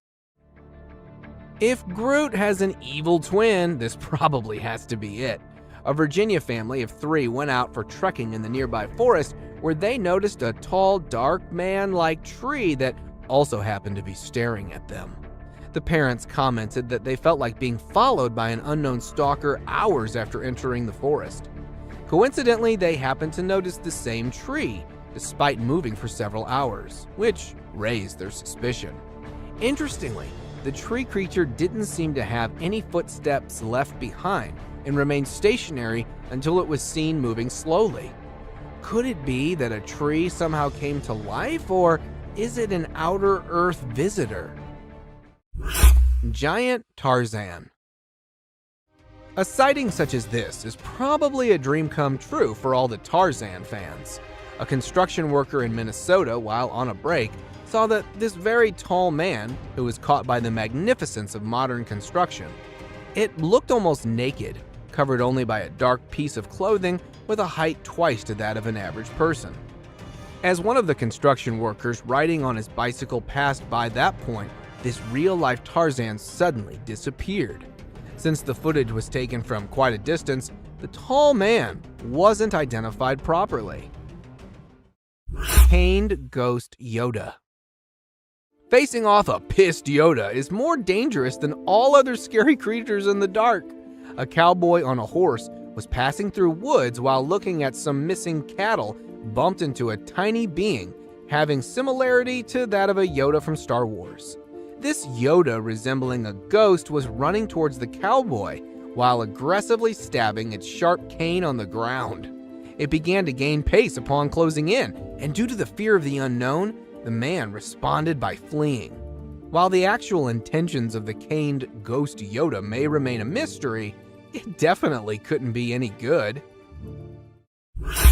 If Groot has an evil twin, this probably has to be it. A Virginia family of 3 went out for trekking in the nearby forest where they noticed a tall, dark man-like tree that also happened to be staring at them. The parents commented that they felt like being followed by an unknown stalker hours after entering the forest. Coincidentally, they happened to notice the same tree, despite moving for several hours, which raised their suspicion. Interestingly, the tree creature didn't seem to have any footsteps left behind and remained stationary until it was seen moving slowly. Could it be that a tree somehow came to life, or is it an outer Earth visitor? Giant Tarzan. A sighting such as this is probably a dream come true for all the Tarzan fans. A construction worker in Minnesota, while on a break, saw that this very tall man, who was caught by the magnificence of modern construction, it looked almost naked, covered only by a dark piece of clothing with a height twice to that of an average person. As one of the construction workers riding on his bicycle passed by that point, this real-life Tarzan suddenly disappeared. Since the footage was taken from quite a distance, the tall man wasn't identified properly. Caned Ghost Yoda. Facing off a pissed Yoda is more dangerous than all other scary creatures in the dark. A cowboy on a horse was passing through woods while looking at some missing cattle, bumped into a tiny being having similarity to that of a Yoda from Star Wars. This Yoda, resembling a ghost, was running towards the cowboy while aggressively stabbing its sharp cane on the ground. It began to gain pace upon closing in, and due to the fear of the unknown, the man responded by fleeing. While the actual intentions of the caned ghost Yoda may remain a mystery, it definitely couldn't be any good.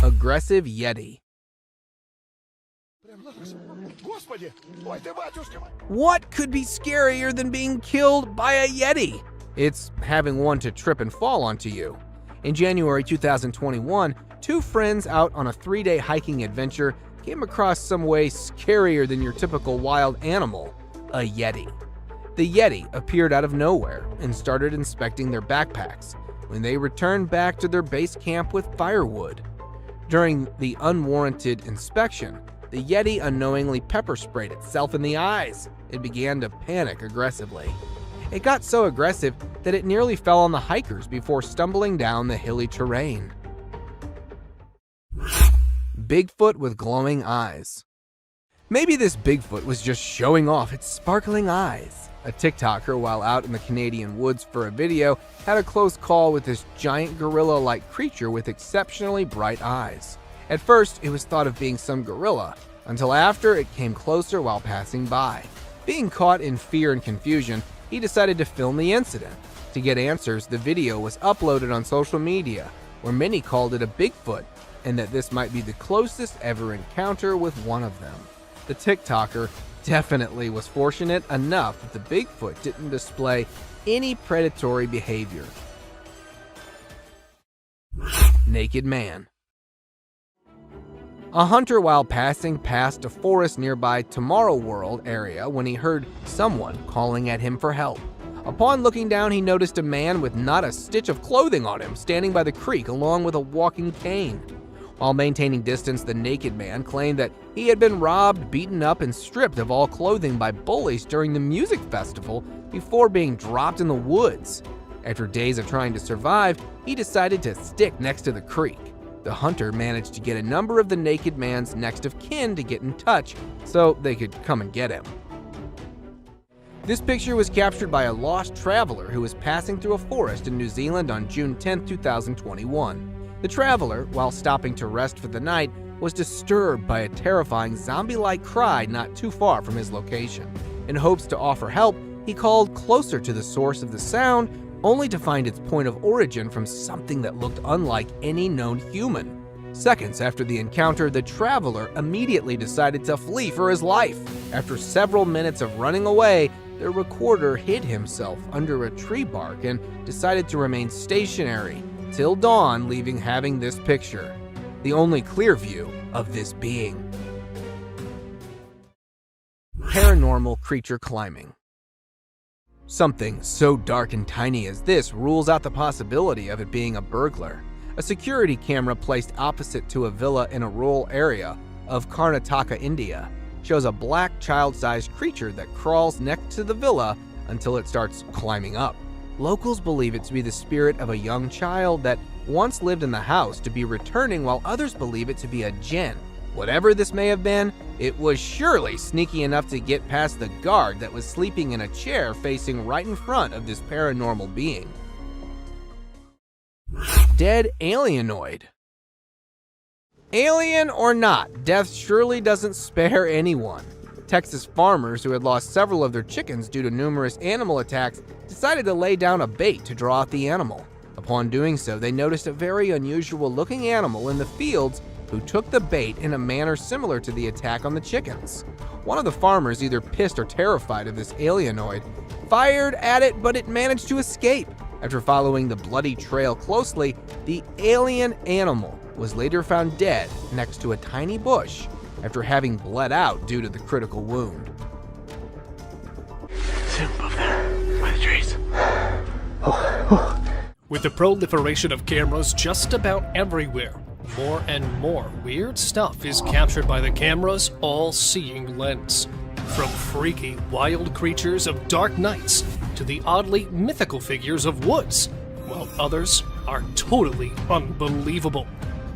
Aggressive Yeti. What could be scarier than being killed by a Yeti? It's having one to trip and fall onto you. In January 2021, two friends out on a 3-day hiking adventure came across some way scarier than your typical wild animal, a Yeti. The Yeti appeared out of nowhere and started inspecting their backpacks when they returned back to their base camp with firewood. During the unwarranted inspection, the Yeti unknowingly pepper sprayed itself in the eyes. It began to panic aggressively. It got so aggressive that it nearly fell on the hikers before stumbling down the hilly terrain. Bigfoot with glowing eyes. Maybe this Bigfoot was just showing off its sparkling eyes. A TikToker, while out in the Canadian woods for a video, had a close call with this giant gorilla-like creature with exceptionally bright eyes. At first, it was thought of being some gorilla, until after it came closer while passing by. Being caught in fear and confusion, he decided to film the incident. To get answers, the video was uploaded on social media, where many called it a Bigfoot, and that this might be the closest ever encounter with one of them. The TikToker definitely was fortunate enough that the Bigfoot didn't display any predatory behavior. Naked man. A hunter, while passing past a forest nearby Tomorrow World area, when he heard someone calling at him for help. Upon looking down, he noticed a man with not a stitch of clothing on him standing by the creek along with a walking cane. While maintaining distance, the naked man claimed that he had been robbed, beaten up, and stripped of all clothing by bullies during the music festival before being dropped in the woods. After days of trying to survive, he decided to stick next to the creek. The hunter managed to get a number of the naked man's next of kin to get in touch so they could come and get him. This picture was captured by a lost traveler who was passing through a forest in New Zealand on June 10, 2021. The traveler, while stopping to rest for the night, was disturbed by a terrifying zombie-like cry not too far from his location. In hopes to offer help, he called closer to the source of the sound, only to find its point of origin from something that looked unlike any known human. Seconds after the encounter, the traveler immediately decided to flee for his life. After several minutes of running away, the recorder hid himself under a tree bark and decided to remain stationary till dawn, leaving having this picture, the only clear view of this being. Paranormal creature climbing. Something so dark and tiny as this rules out the possibility of it being a burglar. A security camera placed opposite to a villa in a rural area of Karnataka, India, shows a black child-sized creature that crawls next to the villa until it starts climbing up. Locals believe it to be the spirit of a young child that once lived in the house to be returning, while others believe it to be a djinn. Whatever this may have been, it was surely sneaky enough to get past the guard that was sleeping in a chair facing right in front of this paranormal being. Dead alienoid. Alien or not, death surely doesn't spare anyone. Texas farmers who had lost several of their chickens due to numerous animal attacks decided to lay down a bait to draw out the animal. Upon doing so, they noticed a very unusual looking animal in the fields who took the bait in a manner similar to the attack on the chickens. One of the farmers, either pissed or terrified of this alienoid, fired at it, but it managed to escape. After following the bloody trail closely, the alien animal was later found dead next to a tiny bush after having bled out due to the critical wound. Sit above there, by the trees. With the proliferation of cameras just about everywhere, more and more weird stuff is captured by the camera's all-seeing lens. From freaky, wild creatures of dark nights to the oddly mythical figures of woods, while others are totally unbelievable.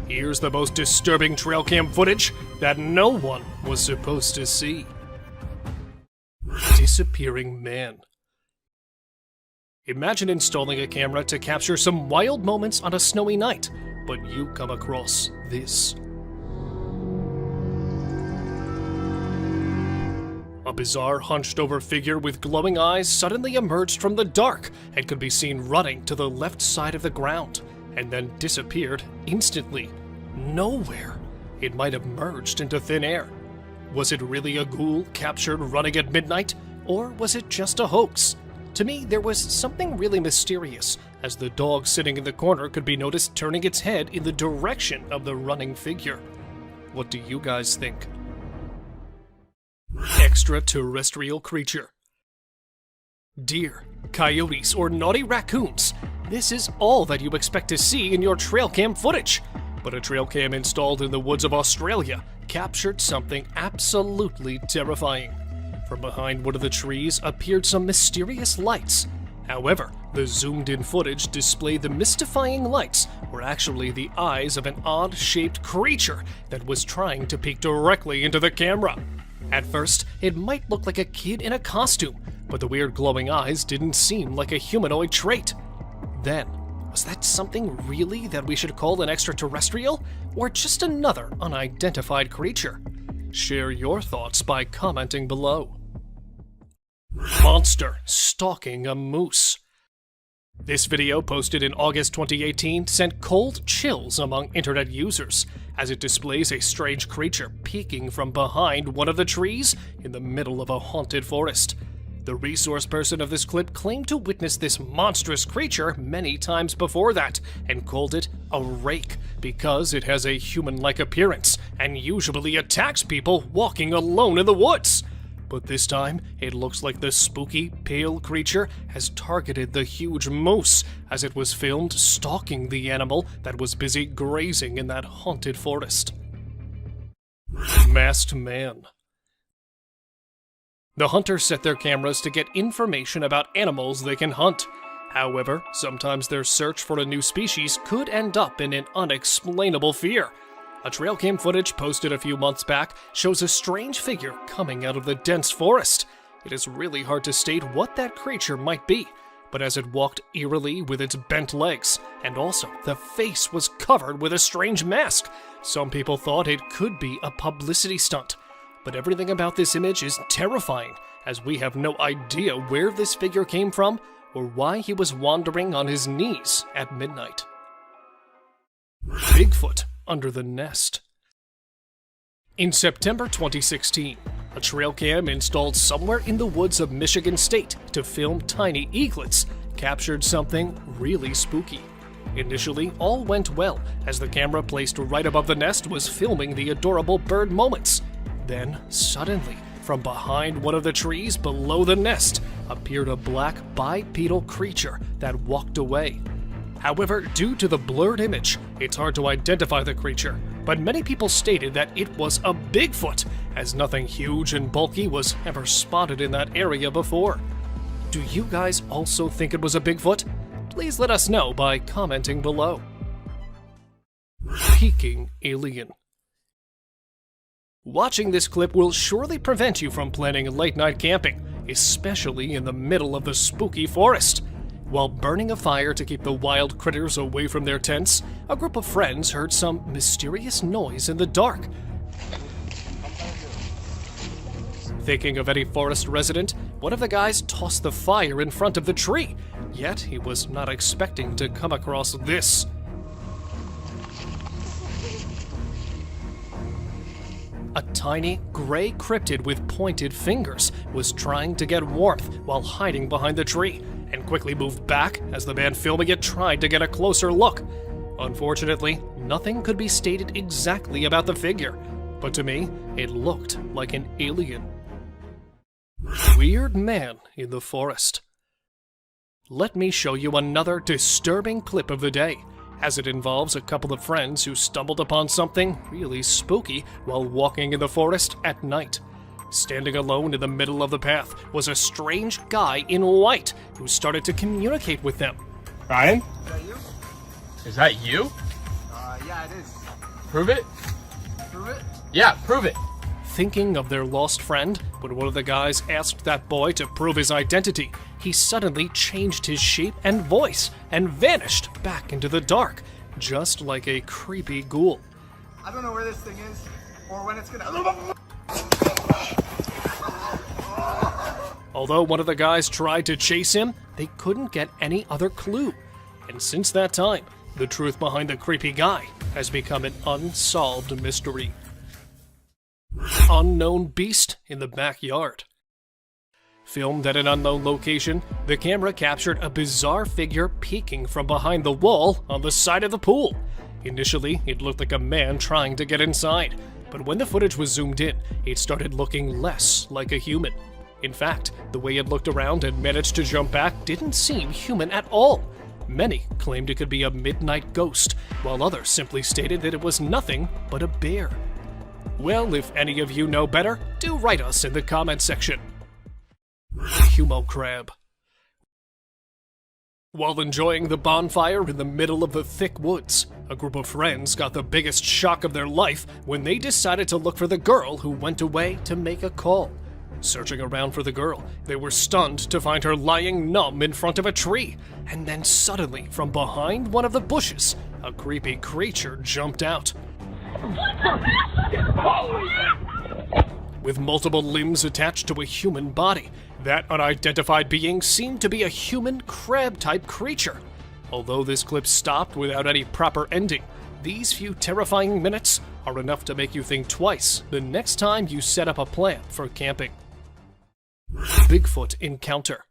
Here's the most disturbing trail cam footage that no one was supposed to see. Disappearing man. Imagine installing a camera to capture some wild moments on a snowy night, but you come across this. A bizarre hunched-over figure with glowing eyes suddenly emerged from the dark and could be seen running to the left side of the ground, and then disappeared instantly. Nowhere. It might have merged into thin air. Was it really a ghoul captured running at midnight, or was it just a hoax? To me, there was something really mysterious, as the dog sitting in the corner could be noticed turning its head in the direction of the running figure. What do you guys think? Extraterrestrial creature. Deer, coyotes, or naughty raccoons. This is all that you expect to see in your trail cam footage. But a trail cam installed in the woods of Australia captured something absolutely terrifying. From behind one of the trees appeared some mysterious lights. However, the zoomed-in footage displayed the mystifying lights were actually the eyes of an odd-shaped creature that was trying to peek directly into the camera. At first, it might look like a kid in a costume, but the weird glowing eyes didn't seem like a humanoid trait. Then, was that something really that we should call an extraterrestrial, or just another unidentified creature? Share your thoughts by commenting below. Monster stalking a moose. This video, posted in August 2018, sent cold chills among internet users, as it displays a strange creature peeking from behind one of the trees in the middle of a haunted forest. The resource person of this clip claimed to witness this monstrous creature many times before that, and called it a rake because it has a human-like appearance and usually attacks people walking alone in the woods. But this time, it looks like the spooky, pale creature has targeted the huge moose, as it was filmed stalking the animal that was busy grazing in that haunted forest. Masked man. The hunters set their cameras to get information about animals they can hunt. However, sometimes their search for a new species could end up in an unexplainable fear. A trail cam footage posted a few months back shows a strange figure coming out of the dense forest. It is really hard to state what that creature might be, but as it walked eerily with its bent legs, and also the face was covered with a strange mask, some people thought it could be a publicity stunt. But everything about this image is terrifying, as we have no idea where this figure came from or why he was wandering on his knees at midnight. Bigfoot under the nest. In September 2016, a trail cam installed somewhere in the woods of Michigan State to film tiny eaglets captured something really spooky. Initially, all went well, as the camera placed right above the nest was filming the adorable bird moments. Then, suddenly, from behind one of the trees below the nest, appeared a black bipedal creature that walked away. However, due to the blurred image, it's hard to identify the creature, but many people stated that it was a Bigfoot, as nothing huge and bulky was ever spotted in that area before. Do you guys also think it was a Bigfoot? Please let us know by commenting below. Peeking alien. Watching this clip will surely prevent you from planning late-night camping, especially in the middle of the spooky forest. While burning a fire to keep the wild critters away from their tents, a group of friends heard some mysterious noise in the dark. Thinking of any forest resident, one of the guys tossed the fire in front of the tree, yet he was not expecting to come across this. A tiny, gray cryptid with pointed fingers was trying to get warmth while hiding behind the tree, and quickly moved back as the man filming it tried to get a closer look. Unfortunately, nothing could be stated exactly about the figure, but to me, it looked like an alien. Weird man in the forest. Let me show you another disturbing clip of the day, as it involves a couple of friends who stumbled upon something really spooky while walking in the forest at night. Standing alone in the middle of the path was a strange guy in white who started to communicate with them. Ryan? Is that you? Is that you? Yeah, it is. Prove it? Prove it? Yeah, prove it. Thinking of their lost friend, when one of the guys asked that boy to prove his identity, he suddenly changed his shape and voice and vanished back into the dark, just like a creepy ghoul. I don't know where this thing is, or when it's gonna... Although one of the guys tried to chase him, they couldn't get any other clue. And since that time, the truth behind the creepy guy has become an unsolved mystery. Unknown beast in the backyard. Filmed at an unknown location, the camera captured a bizarre figure peeking from behind the wall on the side of the pool. Initially, it looked like a man trying to get inside, but when the footage was zoomed in, it started looking less like a human. In fact, the way it looked around and managed to jump back didn't seem human at all. Many claimed it could be a midnight ghost, while others simply stated that it was nothing but a bear. Well, if any of you know better, do write us in the comment section. Humo crab. While enjoying the bonfire in the middle of the thick woods, a group of friends got the biggest shock of their life when they decided to look for the girl who went away to make a call. Searching around for the girl, they were stunned to find her lying numb in front of a tree, and then suddenly, from behind one of the bushes, a creepy creature jumped out. With multiple limbs attached to a human body, that unidentified being seemed to be a human crab-type creature. Although this clip stopped without any proper ending, these few terrifying minutes are enough to make you think twice the next time you set up a plan for camping. Bigfoot encounter.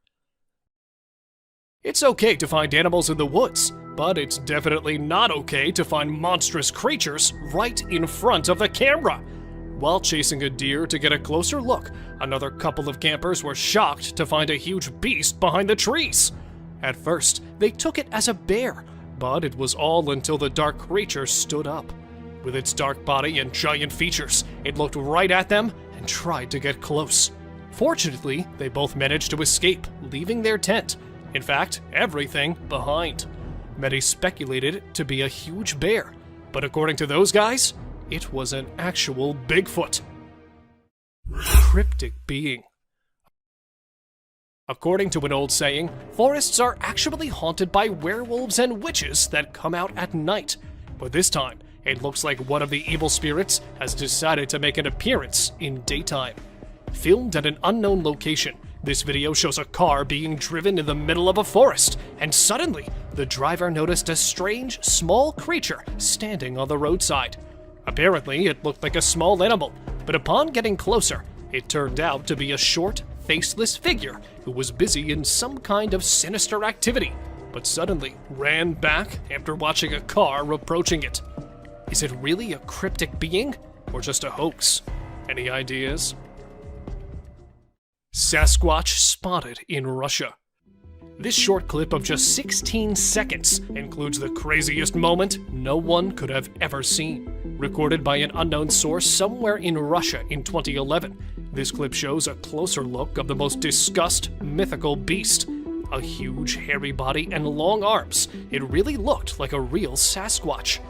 It's okay to find animals in the woods, but it's definitely not okay to find monstrous creatures right in front of the camera. While chasing a deer to get a closer look, another couple of campers were shocked to find a huge beast behind the trees. At first, they took it as a bear, but it was all until the dark creature stood up. With its dark body and giant features, it looked right at them and tried to get close. Fortunately, they both managed to escape, leaving their tent. In fact, everything behind. Many speculated it to be a huge bear, but according to those guys, it was an actual Bigfoot. Cryptic being. According to an old saying, forests are actually haunted by werewolves and witches that come out at night. But this time, it looks like one of the evil spirits has decided to make an appearance in daytime. Filmed at an unknown location, this video shows a car being driven in the middle of a forest, and suddenly, the driver noticed a strange, small creature standing on the roadside. Apparently, it looked like a small animal, but upon getting closer, it turned out to be a short, faceless figure who was busy in some kind of sinister activity, but suddenly ran back after watching a car approaching it. Is it really a cryptic being, or just a hoax? Any ideas? Sasquatch spotted in Russia. This short clip of just 16 seconds includes the craziest moment no one could have ever seen. Recorded by an unknown source somewhere in Russia in 2011, This clip shows a closer look of the most discussed mythical beast. A huge hairy body and long arms. It really looked like a real Sasquatch.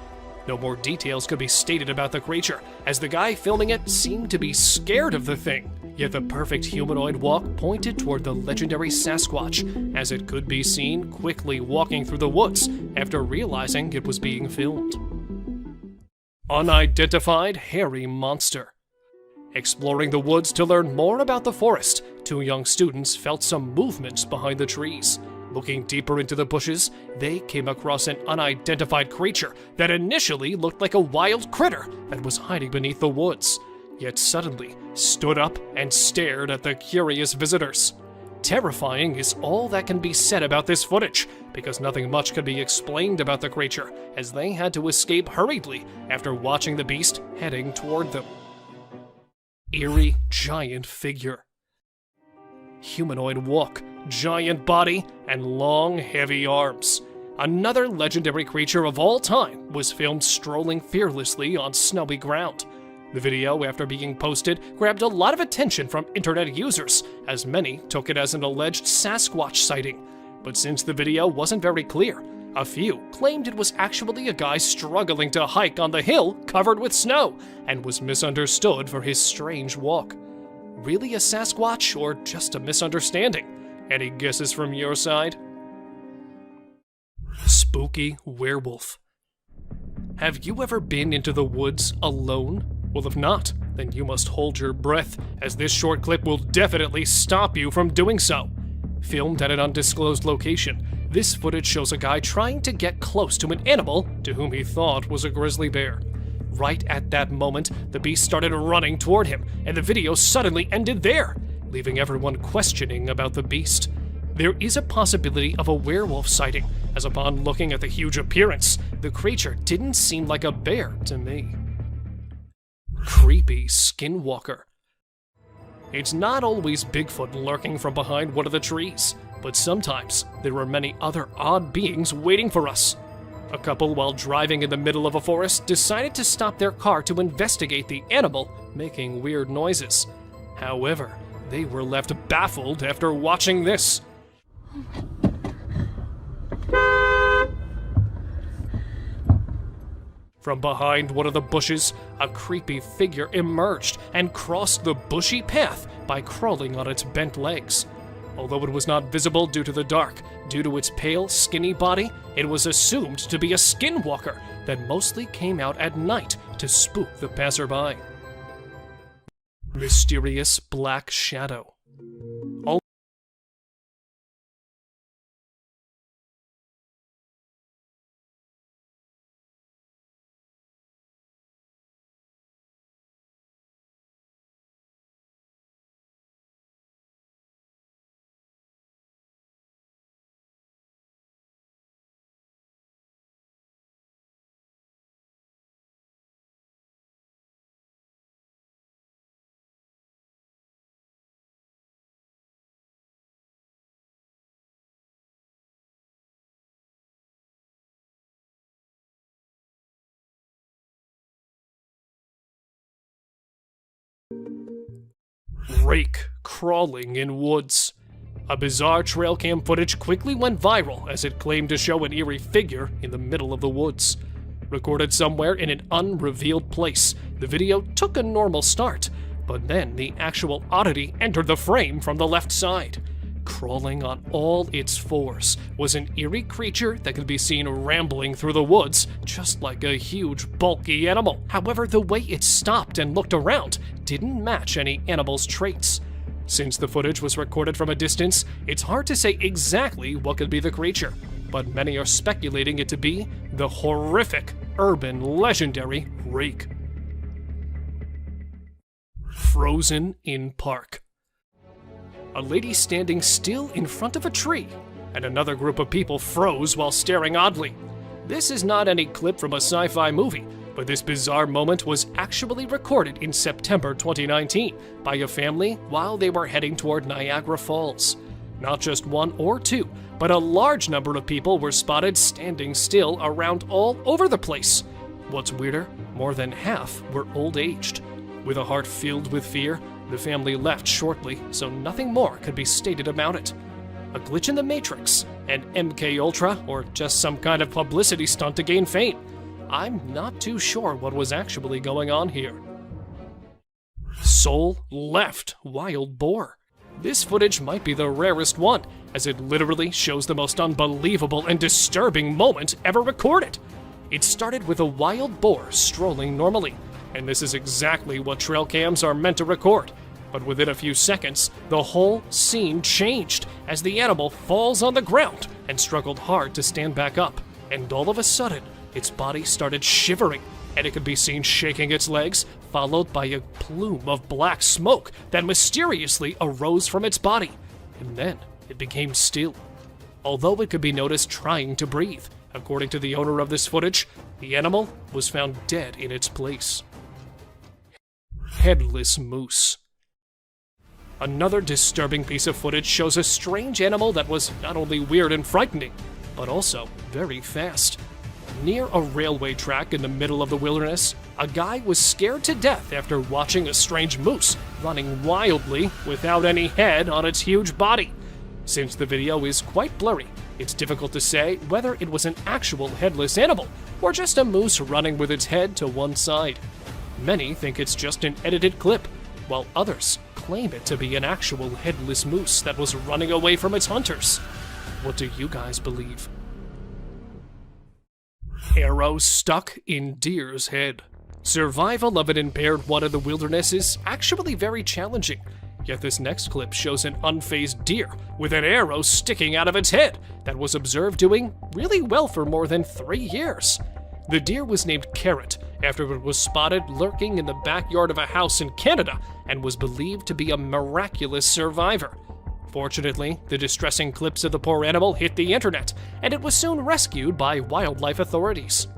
No more details could be stated about the creature, as the guy filming it seemed to be scared of the thing. Yet the perfect humanoid walk pointed toward the legendary Sasquatch, as it could be seen quickly walking through the woods after realizing it was being filmed. Unidentified hairy monster. Exploring the woods to learn more about the forest, two young students felt some movements behind the trees. Looking deeper into the bushes, they came across an unidentified creature that initially looked like a wild critter that was hiding beneath the woods, yet suddenly stood up and stared at the curious visitors. Terrifying is all that can be said about this footage, because nothing much could be explained about the creature, as they had to escape hurriedly after watching the beast heading toward them. Eerie giant figure. Humanoid walk, giant body, and long, heavy arms. Another legendary creature of all time was filmed strolling fearlessly on snowy ground. The video, after being posted, grabbed a lot of attention from internet users, as many took it as an alleged Sasquatch sighting. But since the video wasn't very clear, a few claimed it was actually a guy struggling to hike on the hill covered with snow, and was misunderstood for his strange walk. Really a Sasquatch, or just a misunderstanding? Any guesses from your side? Spooky werewolf. Have you ever been into the woods alone? Well, if not, then you must hold your breath, as this short clip will definitely stop you from doing so. Filmed at an undisclosed location, this footage shows a guy trying to get close to an animal to whom he thought was a grizzly bear. Right at that moment, the beast started running toward him, and the video suddenly ended there, leaving everyone questioning about the beast. There is a possibility of a werewolf sighting, as upon looking at the huge appearance, the creature didn't seem like a bear to me. Creepy Skinwalker. It's not always Bigfoot lurking from behind one of the trees, but sometimes there are many other odd beings waiting for us. A couple, while driving in the middle of a forest, decided to stop their car to investigate the animal making weird noises. However, they were left baffled after watching this. From behind one of the bushes, a creepy figure emerged and crossed the bushy path by crawling on its bent legs. Although it was not visible due to the dark, due to its pale, skinny body, it was assumed to be a skinwalker that mostly came out at night to spook the passerby. Mysterious black shadow. Rake crawling in woods. A bizarre trail cam footage quickly went viral as it claimed to show an eerie figure in the middle of the woods. Recorded somewhere in an unrevealed place, the video took a normal start, but then the actual oddity entered the frame from the left side. Crawling on all its fours was an eerie creature that could be seen rambling through the woods, just like a huge, bulky animal. However, the way it stopped and looked around didn't match any animal's traits. Since the footage was recorded from a distance, it's hard to say exactly what could be the creature, but many are speculating it to be the horrific, urban, legendary Rake. Frozen in park. A lady standing still in front of a tree, and another group of people froze while staring oddly. This is not any clip from a sci-fi movie, but this bizarre moment was actually recorded in September 2019 by a family while they were heading toward Niagara Falls. Not just one or two, but a large number of people were spotted standing still around all over the place. What's weirder, more than half were old-aged. With a heart filled with fear, The family left shortly, so nothing more could be stated about it. A glitch in the Matrix, an MK Ultra, or just some kind of publicity stunt to gain fame. I'm not too sure what was actually going on here. Soul left wild boar. This footage might be the rarest one, as it literally shows the most unbelievable and disturbing moment ever recorded. It started with a wild boar strolling normally, and this is exactly what trail cams are meant to record. But within a few seconds, the whole scene changed as the animal falls on the ground and struggled hard to stand back up. And all of a sudden, its body started shivering, and it could be seen shaking its legs, followed by a plume of black smoke that mysteriously arose from its body. And then it became still, although it could be noticed trying to breathe. According to the owner of this footage, the animal was found dead in its place. Headless moose. Another disturbing piece of footage shows a strange animal that was not only weird and frightening, but also very fast. Near a railway track in the middle of the wilderness, a guy was scared to death after watching a strange moose running wildly without any head on its huge body. Since the video is quite blurry, it's difficult to say whether it was an actual headless animal or just a moose running with its head to one side. Many think it's just an edited clip, while others claim it to be an actual headless moose that was running away from its hunters. What do you guys believe? Arrow stuck in deer's head. Survival of an impaired one in the wilderness is actually very challenging, yet this next clip shows an unfazed deer with an arrow sticking out of its head that was observed doing really well for more than 3 years. The deer was named Carrot after it was spotted lurking in the backyard of a house in Canada and was believed to be a miraculous survivor. Fortunately, the distressing clips of the poor animal hit the internet, and it was soon rescued by wildlife authorities.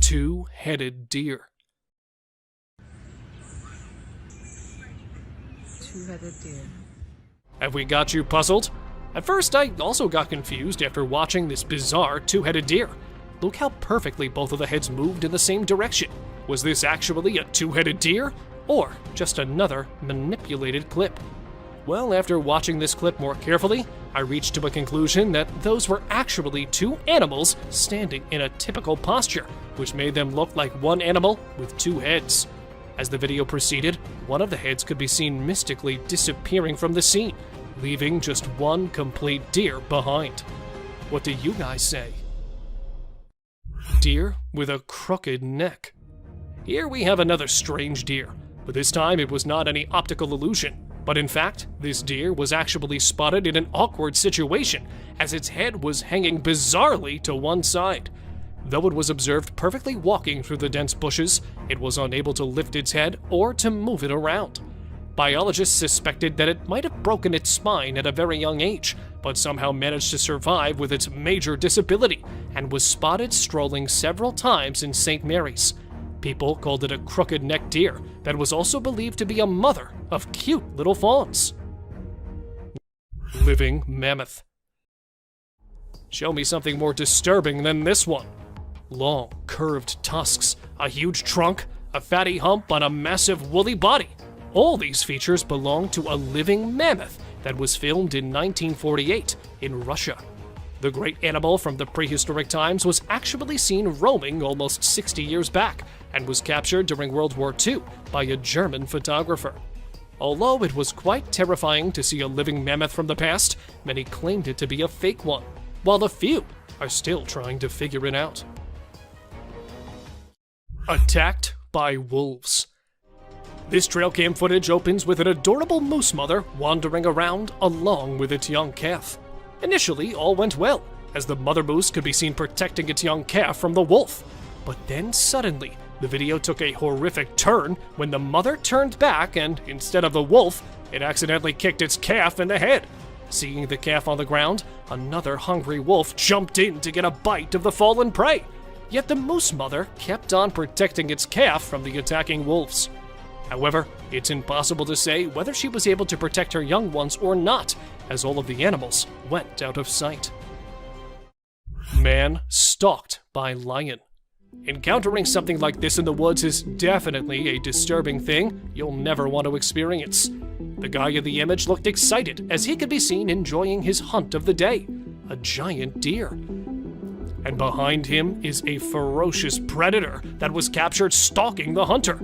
Two-headed deer. Two-headed deer. Have we got you puzzled? At first, I also got confused after watching this bizarre two-headed deer. Look how perfectly both of the heads moved in the same direction. Was this actually a two-headed deer, or just another manipulated clip? Well, after watching this clip more carefully, I reached to a conclusion that those were actually two animals standing in a typical posture, which made them look like one animal with two heads. As the video proceeded, one of the heads could be seen mystically disappearing from the scene, leaving just one complete deer behind. What do you guys say? Deer with a crooked neck. Here we have another strange deer, but this time it was not any optical illusion. But in fact, this deer was actually spotted in an awkward situation, as its head was hanging bizarrely to one side. Though it was observed perfectly walking through the dense bushes, it was unable to lift its head or to move it around. Biologists suspected that it might have broken its spine at a very young age, but somehow managed to survive with its major disability, and was spotted strolling several times in St. Mary's. People called it a crooked-necked deer that was also believed to be a mother of cute little fawns. Living mammoth. Show me something more disturbing than this one. Long, curved tusks, a huge trunk, a fatty hump on a massive woolly body. All these features belong to a living mammoth that was filmed in 1948 in Russia. The great animal from the prehistoric times was actually seen roaming almost 60 years back and was captured during World War II by a German photographer. Although it was quite terrifying to see a living mammoth from the past, many claimed it to be a fake one, while a few are still trying to figure it out. Attacked by wolves. This trail cam footage opens with an adorable moose mother wandering around along with its young calf. Initially, all went well, as the mother moose could be seen protecting its young calf from the wolf. But then suddenly, the video took a horrific turn when the mother turned back and, instead of the wolf, it accidentally kicked its calf in the head. Seeing the calf on the ground, another hungry wolf jumped in to get a bite of the fallen prey. Yet the moose mother kept on protecting its calf from the attacking wolves. However, it's impossible to say whether she was able to protect her young ones or not, as all of the animals went out of sight. Man stalked by lion. Encountering something like this in the woods is definitely a disturbing thing you'll never want to experience. The guy in the image looked excited as he could be seen enjoying his hunt of the day, a giant deer. And behind him is a ferocious predator that was captured stalking the hunter.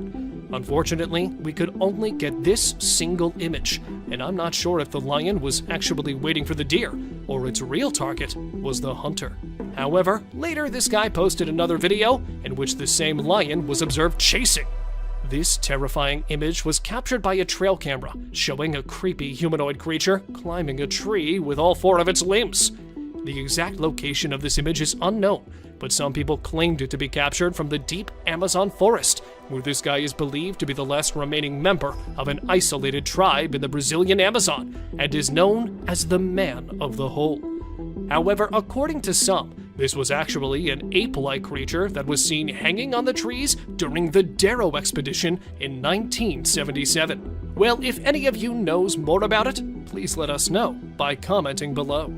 Unfortunately, we could only get this single image, and I'm not sure if the lion was actually waiting for the deer, or its real target was the hunter. However, later this guy posted another video in which the same lion was observed chasing. This terrifying image was captured by a trail camera, showing a creepy humanoid creature climbing a tree with all 4 of its limbs. The exact location of this image is unknown, but some people claimed it to be captured from the deep Amazon forest, where this guy is believed to be the last remaining member of an isolated tribe in the Brazilian Amazon, and is known as the Man of the Hole. However, according to some, this was actually an ape-like creature that was seen hanging on the trees during the Darrow expedition in 1977. Well, if any of you knows more about it, please let us know by commenting below.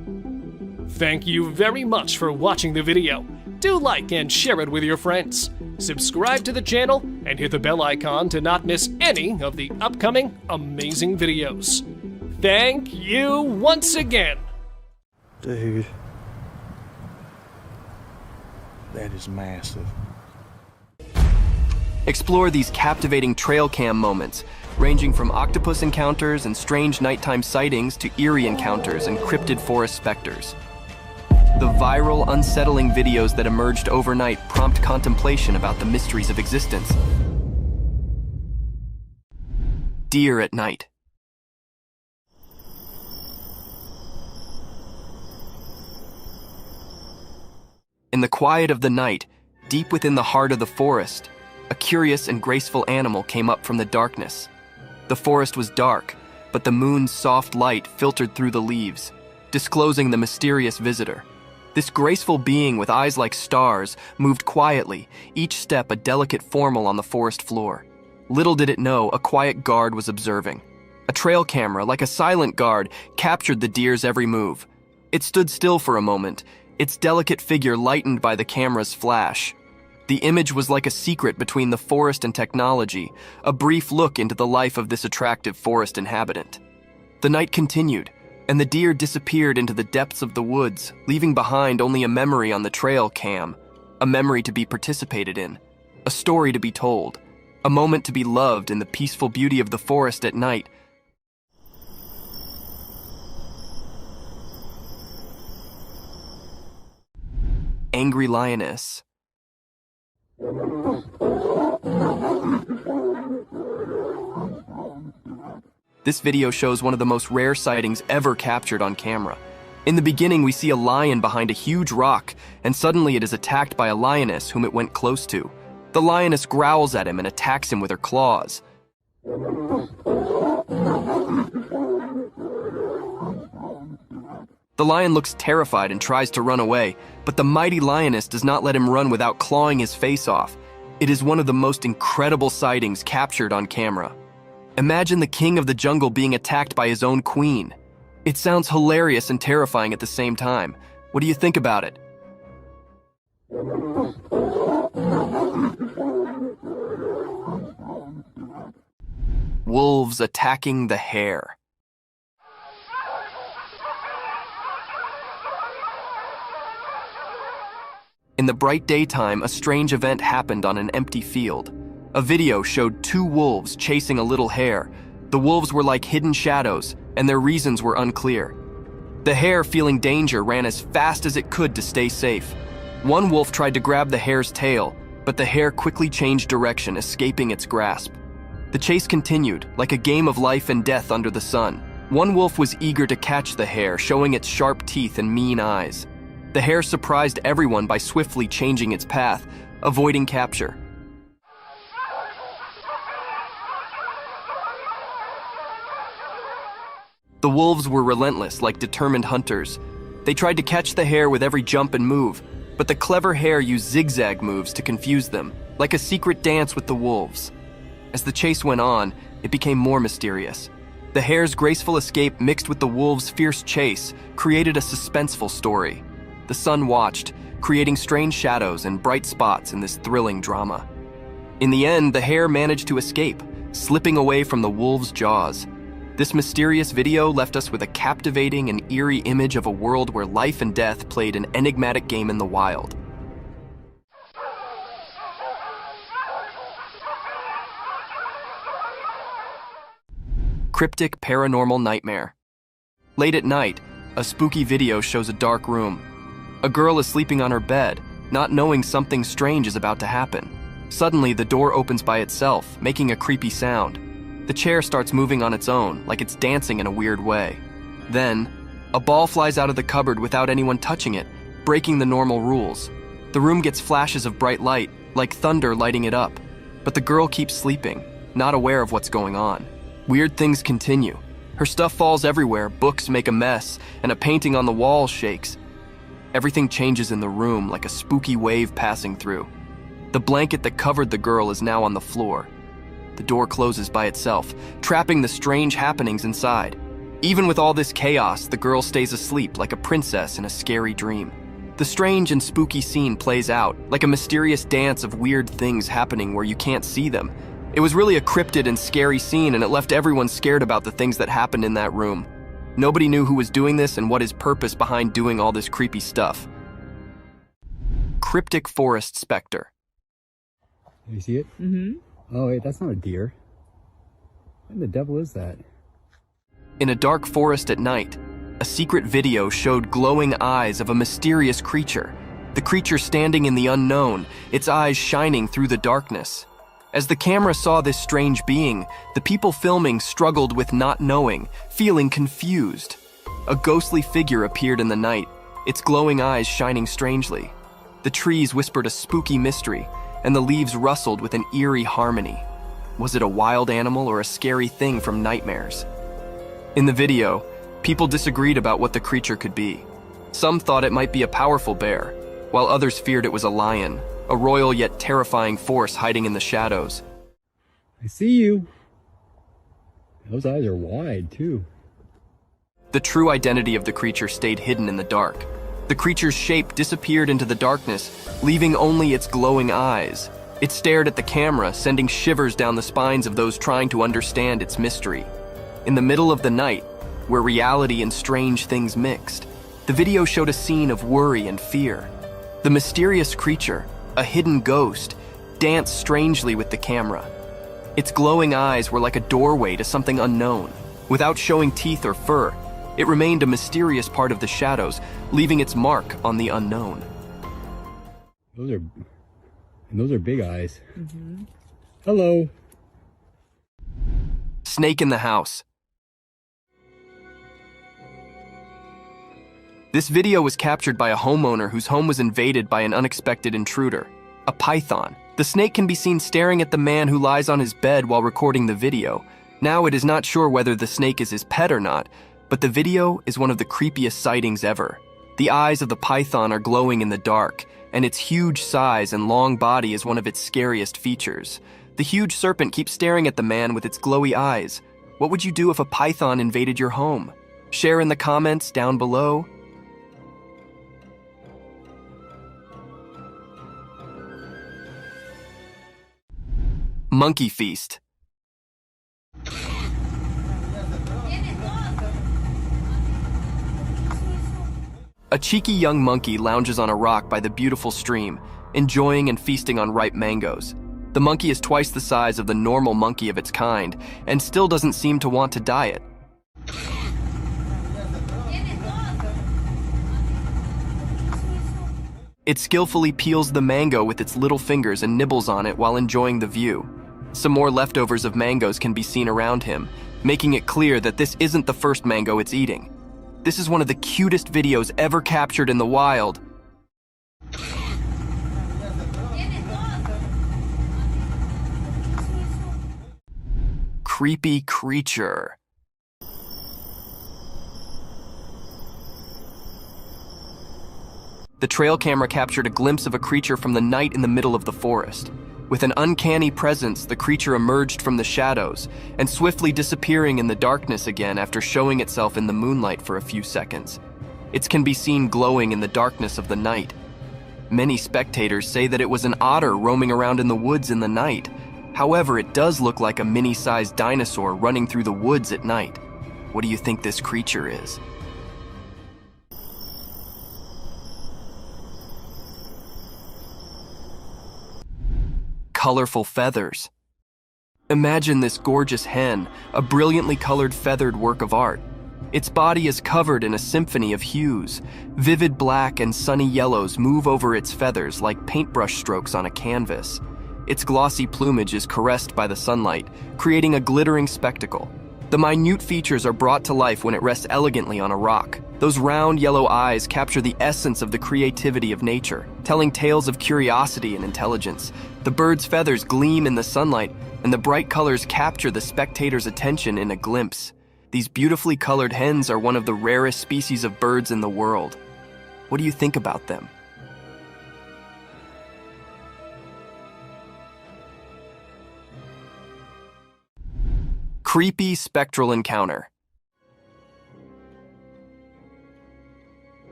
Thank you very much for watching the video. Do like and share it with your friends. Subscribe to the channel and hit the bell icon to not miss any of the upcoming amazing videos. Thank you once again. Dude. That is massive. Explore these captivating trail cam moments, ranging from octopus encounters and strange nighttime sightings to eerie encounters and cryptid forest specters. The viral, unsettling videos that emerged overnight prompt contemplation about the mysteries of existence. Deer at night. In the quiet of the night, deep within the heart of the forest, a curious and graceful animal came up from the darkness. The forest was dark, but the moon's soft light filtered through the leaves, disclosing the mysterious visitor. This graceful being with eyes like stars moved quietly, each step a delicate formel on the forest floor. Little did it know, a quiet guard was observing. A trail camera, like a silent guard, captured the deer's every move. It stood still for a moment, its delicate figure lightened by the camera's flash. The image was like a secret between the forest and technology, a brief look into the life of this attractive forest inhabitant. The night continued, and the deer disappeared into the depths of the woods, leaving behind only a memory on the trail cam, a memory to be participated in, a story to be told, a moment to be loved in the peaceful beauty of the forest at night. Angry lioness. This video shows one of the most rare sightings ever captured on camera. In the beginning, we see a lion behind a huge rock, and suddenly it is attacked by a lioness whom it went close to. The lioness growls at him and attacks him with her claws. The lion looks terrified and tries to run away, but the mighty lioness does not let him run without clawing his face off. It is one of the most incredible sightings captured on camera. Imagine the king of the jungle being attacked by his own queen. It sounds hilarious and terrifying at the same time. What do you think about it? Wolves attacking the hare. In the bright daytime, a strange event happened on an empty field. A video showed 2 wolves chasing a little hare. The wolves were like hidden shadows, and their reasons were unclear. The hare, feeling danger, ran as fast as it could to stay safe. One wolf tried to grab the hare's tail, but the hare quickly changed direction, escaping its grasp. The chase continued, like a game of life and death under the sun. One wolf was eager to catch the hare, showing its sharp teeth and mean eyes. The hare surprised everyone by swiftly changing its path, avoiding capture. The wolves were relentless, like determined hunters. They tried to catch the hare with every jump and move, but the clever hare used zigzag moves to confuse them, like a secret dance with the wolves. As the chase went on, it became more mysterious. The hare's graceful escape mixed with the wolves' fierce chase created a suspenseful story. The sun watched, creating strange shadows and bright spots in this thrilling drama. In the end, the hare managed to escape, slipping away from the wolf's jaws. This mysterious video left us with a captivating and eerie image of a world where life and death played an enigmatic game in the wild. Cryptic paranormal nightmare. Late at night, a spooky video shows a dark room. A girl is sleeping on her bed, not knowing something strange is about to happen. Suddenly, the door opens by itself, making a creepy sound. The chair starts moving on its own, like it's dancing in a weird way. Then, a ball flies out of the cupboard without anyone touching it, breaking the normal rules. The room gets flashes of bright light, like thunder lighting it up. But the girl keeps sleeping, not aware of what's going on. Weird things continue. Her stuff falls everywhere, books make a mess, and a painting on the wall shakes. Everything changes in the room like a spooky wave passing through. The blanket that covered the girl is now on the floor. The door closes by itself, trapping the strange happenings inside. Even with all this chaos, the girl stays asleep like a princess in a scary dream. The strange and spooky scene plays out, like a mysterious dance of weird things happening where you can't see them. It was really a cryptid and scary scene, and it left everyone scared about the things that happened in that room. Nobody knew who was doing this and what his purpose behind doing all this creepy stuff. Cryptic forest specter. You see it? Mm-hmm. Oh, wait, that's not a deer. What the devil is that? In a dark forest at night, a secret video showed glowing eyes of a mysterious creature. The creature standing in the unknown, its eyes shining through the darkness. As the camera saw this strange being, the people filming struggled with not knowing, feeling confused. A ghostly figure appeared in the night, its glowing eyes shining strangely. The trees whispered a spooky mystery, and the leaves rustled with an eerie harmony. Was it a wild animal or a scary thing from nightmares? In the video, people disagreed about what the creature could be. Some thought it might be a powerful bear, while others feared it was a lion, a royal yet terrifying force hiding in the shadows. I see you. Those eyes are wide, too. The true identity of the creature stayed hidden in the dark. The creature's shape disappeared into the darkness, leaving only its glowing eyes. It stared at the camera, sending shivers down the spines of those trying to understand its mystery. In the middle of the night, where reality and strange things mixed, the video showed a scene of worry and fear. The mysterious creature, a hidden ghost, danced strangely with the camera. Its glowing eyes were like a doorway to something unknown. Without showing teeth or fur, it remained a mysterious part of the shadows, leaving its mark on the unknown. Those are big eyes. Mm-hmm. Hello. Snake in the house. This video was captured by a homeowner whose home was invaded by an unexpected intruder, a python. The snake can be seen staring at the man who lies on his bed while recording the video. Now it is not sure whether the snake is his pet or not, but the video is one of the creepiest sightings ever. The eyes of the python are glowing in the dark, and its huge size and long body is one of its scariest features. The huge serpent keeps staring at the man with its glowy eyes. What would you do if a python invaded your home? Share in the comments down below. Monkey feast. A cheeky young monkey lounges on a rock by the beautiful stream, enjoying and feasting on ripe mangoes. The monkey is twice the size of the normal monkey of its kind, and still doesn't seem to want to diet. It skillfully peels the mango with its little fingers and nibbles on it while enjoying the view. Some more leftovers of mangoes can be seen around him, making it clear that this isn't the first mango it's eating. This is one of the cutest videos ever captured in the wild. Creepy creature. The trail camera captured a glimpse of a creature from the night in the middle of the forest. With an uncanny presence, the creature emerged from the shadows and swiftly disappearing in the darkness again after showing itself in the moonlight for a few seconds. It can be seen glowing in the darkness of the night. Many spectators say that it was an otter roaming around in the woods in the night. However, it does look like a mini-sized dinosaur running through the woods at night. What do you think this creature is? Colorful feathers. Imagine this gorgeous hen, a brilliantly colored feathered work of art. Its body is covered in a symphony of hues. Vivid black and sunny yellows move over its feathers like paintbrush strokes on a canvas. Its glossy plumage is caressed by the sunlight, creating a glittering spectacle. The minute features are brought to life when it rests elegantly on a rock. Those round yellow eyes capture the essence of the creativity of nature, telling tales of curiosity and intelligence. The bird's feathers gleam in the sunlight, and the bright colors capture the spectator's attention in a glimpse. These beautifully colored hens are one of the rarest species of birds in the world. What do you think about them? Creepy spectral encounter.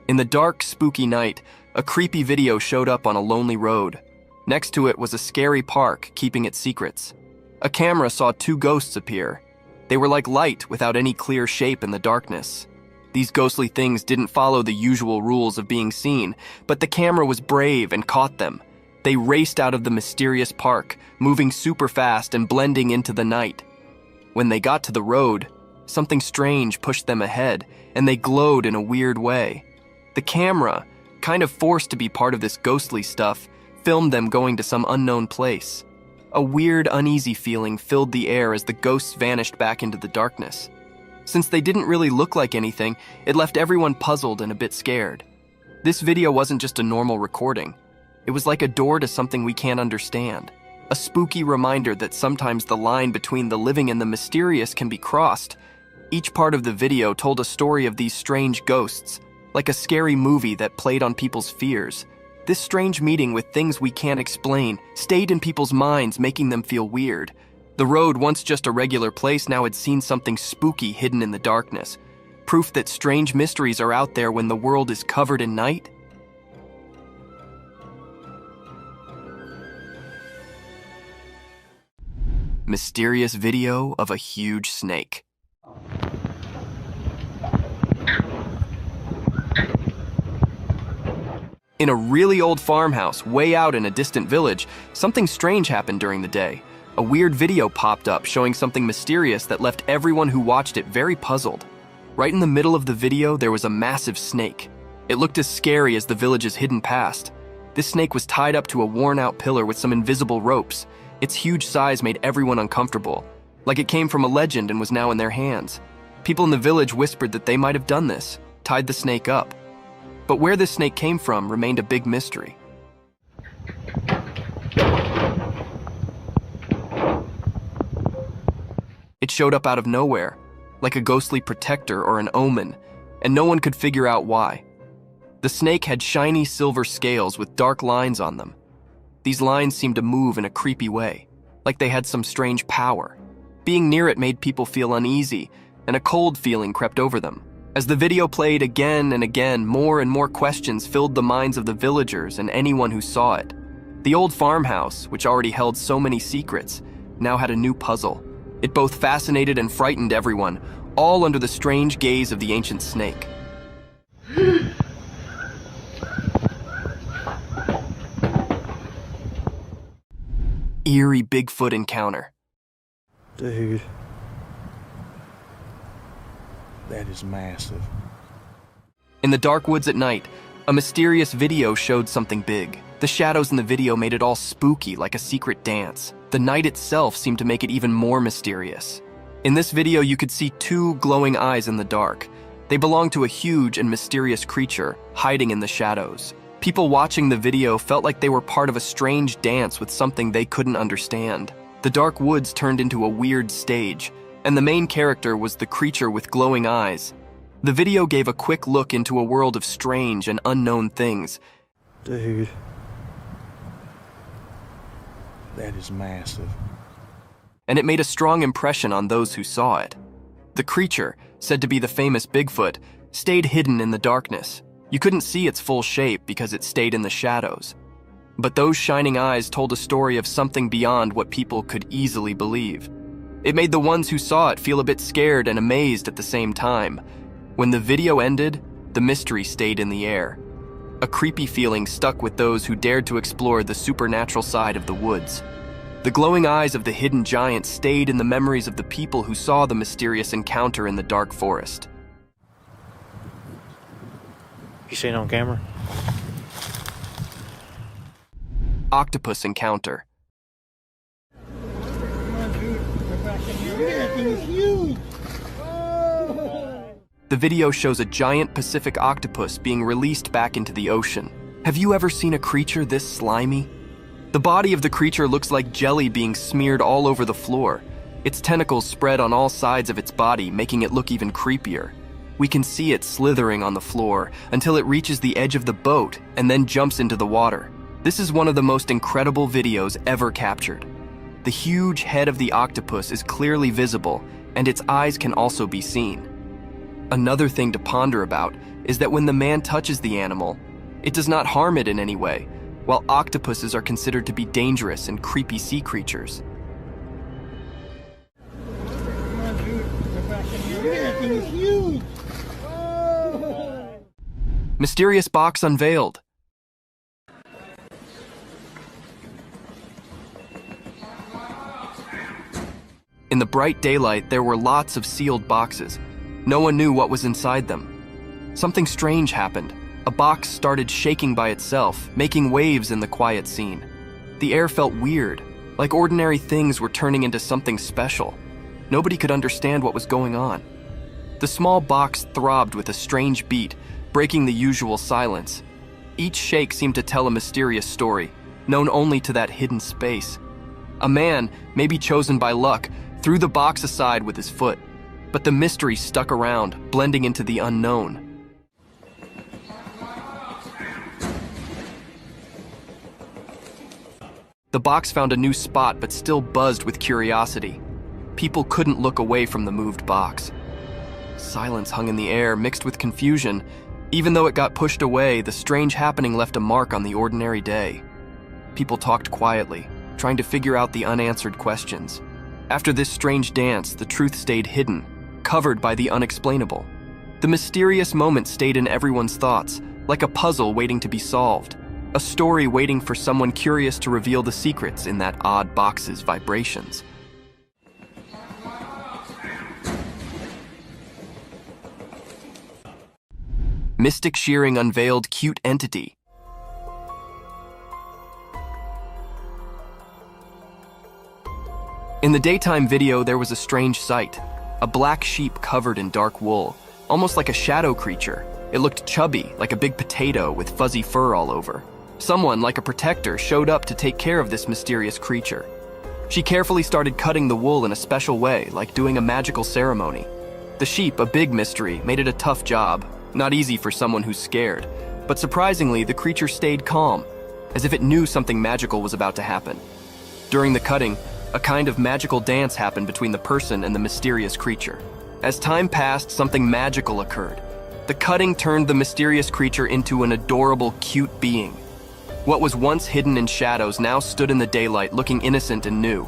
In the dark, spooky night, a creepy video showed up on a lonely road. Next to it was a scary park keeping its secrets. A camera saw two ghosts appear. They were like light without any clear shape in the darkness. These ghostly things didn't follow the usual rules of being seen, but the camera was brave and caught them. They raced out of the mysterious park, moving super fast and blending into the night. When they got to the road, something strange pushed them ahead, and they glowed in a weird way. The camera, kind of forced to be part of this ghostly stuff, filmed them going to some unknown place. A weird, uneasy feeling filled the air as the ghosts vanished back into the darkness. Since they didn't really look like anything, it left everyone puzzled and a bit scared. This video wasn't just a normal recording. It was like a door to something we can't understand. A spooky reminder that sometimes the line between the living and the mysterious can be crossed. Each part of the video told a story of these strange ghosts, like a scary movie that played on people's fears. This strange meeting with things we can't explain stayed in people's minds, making them feel weird. The road, once just a regular place, now had seen something spooky hidden in the darkness. Proof that strange mysteries are out there when the world is covered in night. Mysterious video of a huge snake. In a really old farmhouse, way out in a distant village, something strange happened during the day. A weird video popped up showing something mysterious that left everyone who watched it very puzzled. Right in the middle of the video, there was a massive snake. It looked as scary as the village's hidden past. This snake was tied up to a worn-out pillar with some invisible ropes. Its huge size made everyone uncomfortable, like it came from a legend and was now in their hands. People in the village whispered that they might have done this, tied the snake up. But where this snake came from remained a big mystery. It showed up out of nowhere, like a ghostly protector or an omen, and no one could figure out why. The snake had shiny silver scales with dark lines on them. These lines seemed to move in a creepy way, like they had some strange power. Being near it made people feel uneasy, and a cold feeling crept over them. As the video played again and again, more and more questions filled the minds of the villagers and anyone who saw it. The old farmhouse, which already held so many secrets, now had a new puzzle. It both fascinated and frightened everyone, all under the strange gaze of the ancient snake. Eerie Bigfoot encounter. Dude. That is massive. In the dark woods at night, a mysterious video showed something big. The shadows in the video made it all spooky, like a secret dance. The night itself seemed to make it even more mysterious. In this video, you could see two glowing eyes in the dark. They belonged to a huge and mysterious creature, hiding in the shadows. People watching the video felt like they were part of a strange dance with something they couldn't understand. The dark woods turned into a weird stage, and the main character was the creature with glowing eyes. The video gave a quick look into a world of strange and unknown things. Dude. That is massive. And it made a strong impression on those who saw it. The creature, said to be the famous Bigfoot, stayed hidden in the darkness. You couldn't see its full shape because it stayed in the shadows. But those shining eyes told a story of something beyond what people could easily believe. It made the ones who saw it feel a bit scared and amazed at the same time. When the video ended, the mystery stayed in the air. A creepy feeling stuck with those who dared to explore the supernatural side of the woods. The glowing eyes of the hidden giant stayed in the memories of the people who saw the mysterious encounter in the dark forest. You seen it on camera? Octopus encounter. The video shows a giant Pacific octopus being released back into the ocean. Have you ever seen a creature this slimy? The body of the creature looks like jelly being smeared all over the floor. Its tentacles spread on all sides of its body, making it look even creepier. We can see it slithering on the floor until it reaches the edge of the boat and then jumps into the water. This is one of the most incredible videos ever captured. The huge head of the octopus is clearly visible, and its eyes can also be seen. Another thing to ponder about is that when the man touches the animal, it does not harm it in any way, while octopuses are considered to be dangerous and creepy sea creatures. Mysterious box unveiled. In the bright daylight, there were lots of sealed boxes. No one knew what was inside them. Something strange happened. A box started shaking by itself, making waves in the quiet scene. The air felt weird, like ordinary things were turning into something special. Nobody could understand what was going on. The small box throbbed with a strange beat, breaking the usual silence. Each shake seemed to tell a mysterious story, known only to that hidden space. A man, maybe chosen by luck, threw the box aside with his foot, but the mystery stuck around, blending into the unknown. The box found a new spot but still buzzed with curiosity. People couldn't look away from the moved box. Silence hung in the air, mixed with confusion. Even though it got pushed away, the strange happening left a mark on the ordinary day. People talked quietly, trying to figure out the unanswered questions. After this strange dance, the truth stayed hidden, covered by the unexplainable. The mysterious moment stayed in everyone's thoughts, like a puzzle waiting to be solved, a story waiting for someone curious to reveal the secrets in that odd box's vibrations. Mystic Shearing unveiled cute entity. In the daytime video, there was a strange sight. A black sheep covered in dark wool, almost like a shadow creature. It looked chubby, like a big potato with fuzzy fur all over. Someone, like a protector, showed up to take care of this mysterious creature. She carefully started cutting the wool in a special way, like doing a magical ceremony. The sheep, a big mystery, made it a tough job. Not easy for someone who's scared. But surprisingly, the creature stayed calm, as if it knew something magical was about to happen. During the cutting, a kind of magical dance happened between the person and the mysterious creature. As time passed, something magical occurred. The cutting turned the mysterious creature into an adorable, cute being. What was once hidden in shadows now stood in the daylight, looking innocent and new.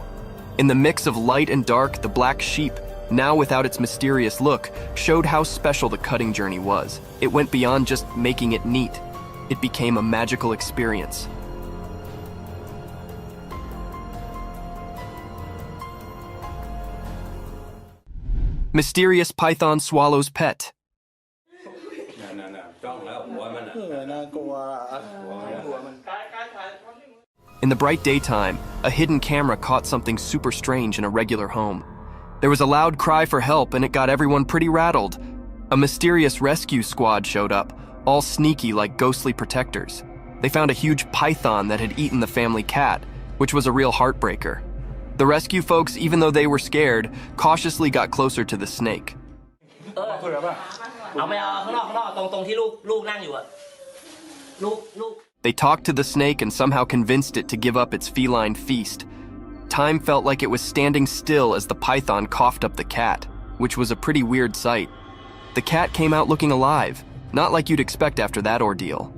In the mix of light and dark, the black sheep, now without its mysterious look, showed how special the cutting journey was. It went beyond just making it neat. It became a magical experience. Mysterious python swallows pet. In the bright daytime, a hidden camera caught something super strange in a regular home. There was a loud cry for help, and it got everyone pretty rattled. A mysterious rescue squad showed up, all sneaky like ghostly protectors. They found a huge python that had eaten the family cat, which was a real heartbreaker. The rescue folks, even though they were scared, cautiously got closer to the snake. They talked to the snake and somehow convinced it to give up its feline feast. Time felt like it was standing still as the python coughed up the cat, which was a pretty weird sight. The cat came out looking alive. Not like you'd expect after that ordeal.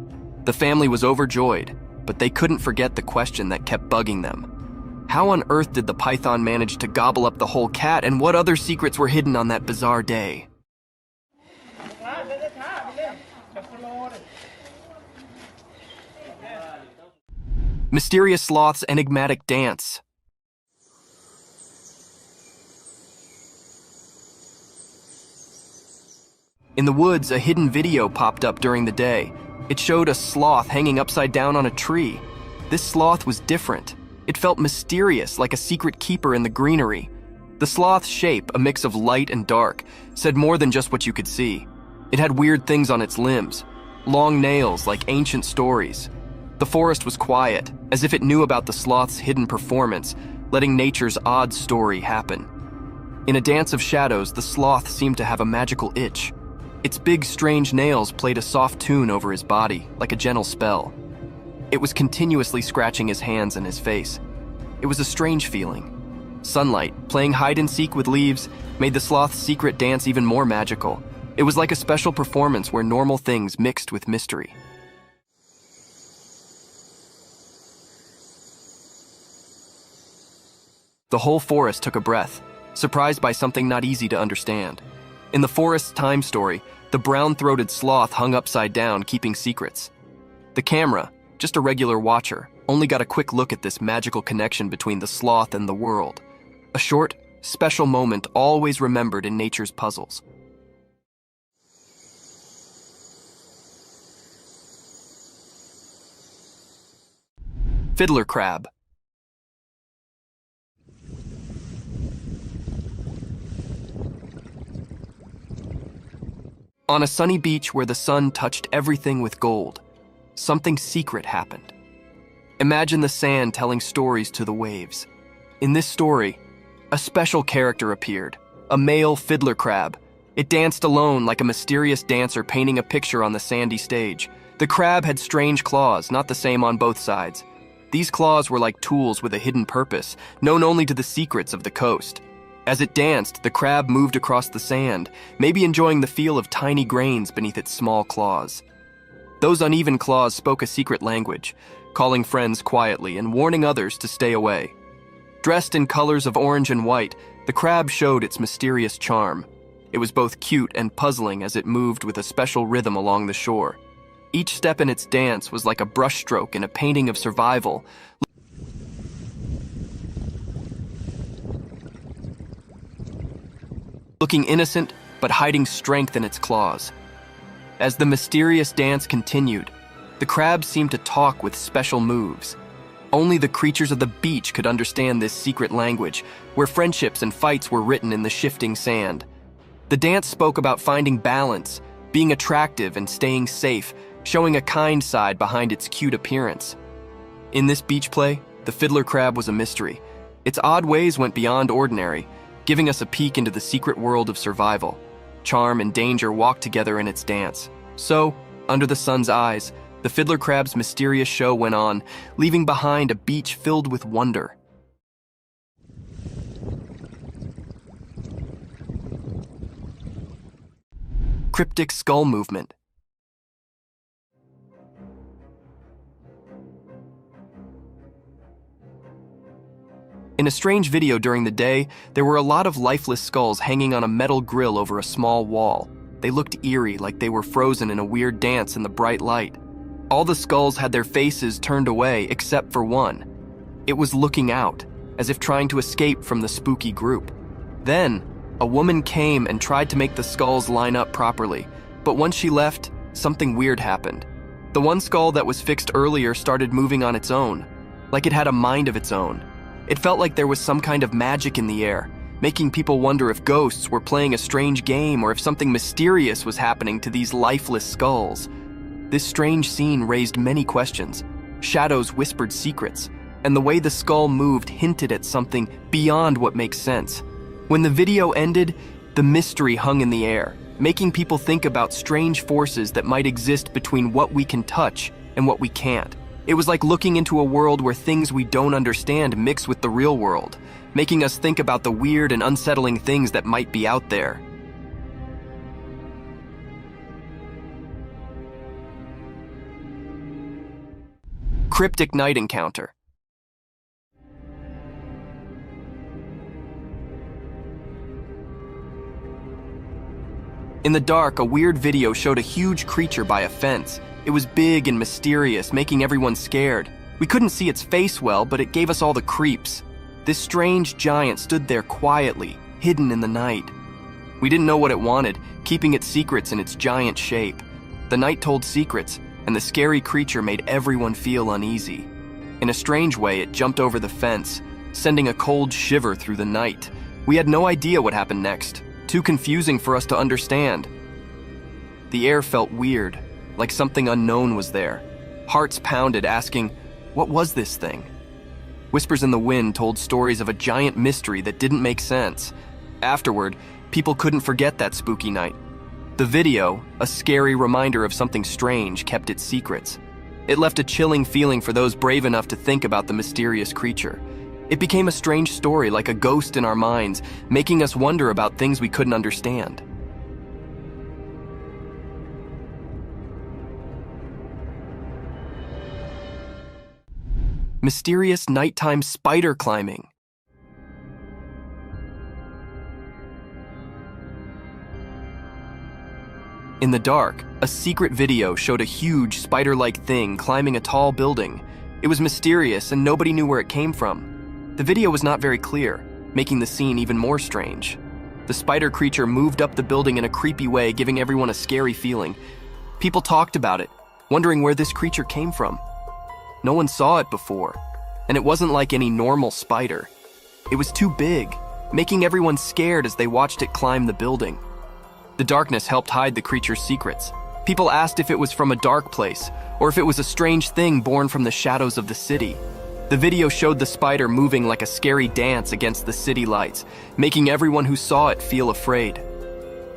The family was overjoyed, but they couldn't forget the question that kept bugging them. How on earth did the python manage to gobble up the whole cat, and what other secrets were hidden on that bizarre day? Mysterious sloth's enigmatic dance. In the woods, a hidden video popped up during the day. It showed a sloth hanging upside down on a tree. This sloth was different. It felt mysterious, like a secret keeper in the greenery. The sloth's shape, a mix of light and dark, said more than just what you could see. It had weird things on its limbs, long nails like ancient stories. The forest was quiet, as if it knew about the sloth's hidden performance, letting nature's odd story happen. In a dance of shadows, the sloth seemed to have a magical itch. Its big, strange nails played a soft tune over his body, like a gentle spell. It was continuously scratching his hands and his face. It was a strange feeling. Sunlight, playing hide-and-seek with leaves, made the sloth's secret dance even more magical. It was like a special performance where normal things mixed with mystery. The whole forest took a breath, surprised by something not easy to understand. In the forest's time story, the brown-throated sloth hung upside down, keeping secrets. The camera, just a regular watcher, only got a quick look at this magical connection between the sloth and the world. A short, special moment always remembered in nature's puzzles. Fiddler crab. On a sunny beach where the sun touched everything with gold, something secret happened. Imagine the sand telling stories to the waves. In this story, a special character appeared, a male fiddler crab. It danced alone like a mysterious dancer painting a picture on the sandy stage. The crab had strange claws, not the same on both sides. These claws were like tools with a hidden purpose, known only to the secrets of the coast. As it danced, the crab moved across the sand, maybe enjoying the feel of tiny grains beneath its small claws. Those uneven claws spoke a secret language, calling friends quietly and warning others to stay away. Dressed in colors of orange and white, the crab showed its mysterious charm. It was both cute and puzzling as it moved with a special rhythm along the shore. Each step in its dance was like a brushstroke in a painting of survival, looking innocent, but hiding strength in its claws. As the mysterious dance continued, the crab seemed to talk with special moves. Only the creatures of the beach could understand this secret language, where friendships and fights were written in the shifting sand. The dance spoke about finding balance, being attractive and staying safe, showing a kind side behind its cute appearance. In this beach play, the fiddler crab was a mystery. Its odd ways went beyond ordinary, giving us a peek into the secret world of survival. Charm and danger walked together in its dance. So, under the sun's eyes, the fiddler crab's mysterious show went on, leaving behind a beach filled with wonder. Cryptic skull movement. In a strange video during the day, there were a lot of lifeless skulls hanging on a metal grill over a small wall. They looked eerie, like they were frozen in a weird dance in the bright light. All the skulls had their faces turned away except for one. It was looking out, as if trying to escape from the spooky group. Then, a woman came and tried to make the skulls line up properly, but once she left, something weird happened. The one skull that was fixed earlier started moving on its own, like it had a mind of its own. It felt like there was some kind of magic in the air, making people wonder if ghosts were playing a strange game or if something mysterious was happening to these lifeless skulls. This strange scene raised many questions. Shadows whispered secrets, and the way the skull moved hinted at something beyond what makes sense. When the video ended, the mystery hung in the air, making people think about strange forces that might exist between what we can touch and what we can't. It was like looking into a world where things we don't understand mix with the real world, making us think about the weird and unsettling things that might be out there. Cryptic night encounter. In the dark, a weird video showed a huge creature by a fence. It was big and mysterious, making everyone scared. We couldn't see its face well, but it gave us all the creeps. This strange giant stood there quietly, hidden in the night. We didn't know what it wanted, keeping its secrets in its giant shape. The night told secrets, and the scary creature made everyone feel uneasy. In a strange way, it jumped over the fence, sending a cold shiver through the night. We had no idea what happened next. Too confusing for us to understand. The air felt weird, like something unknown was there. Hearts pounded, asking, what was this thing? Whispers in the wind told stories of a giant mystery that didn't make sense. Afterward, people couldn't forget that spooky night. The video, a scary reminder of something strange, kept its secrets. It left a chilling feeling for those brave enough to think about the mysterious creature. It became a strange story, like a ghost in our minds, making us wonder about things we couldn't understand. Mysterious nighttime spider climbing. In the dark, a secret video showed a huge spider-like thing climbing a tall building. It was mysterious and nobody knew where it came from. The video was not very clear, making the scene even more strange. The spider creature moved up the building in a creepy way, giving everyone a scary feeling. People talked about it, wondering where this creature came from. No one saw it before, and it wasn't like any normal spider. It was too big, making everyone scared as they watched it climb the building. The darkness helped hide the creature's secrets. People asked if it was from a dark place, or if it was a strange thing born from the shadows of the city. The video showed the spider moving like a scary dance against the city lights, making everyone who saw it feel afraid.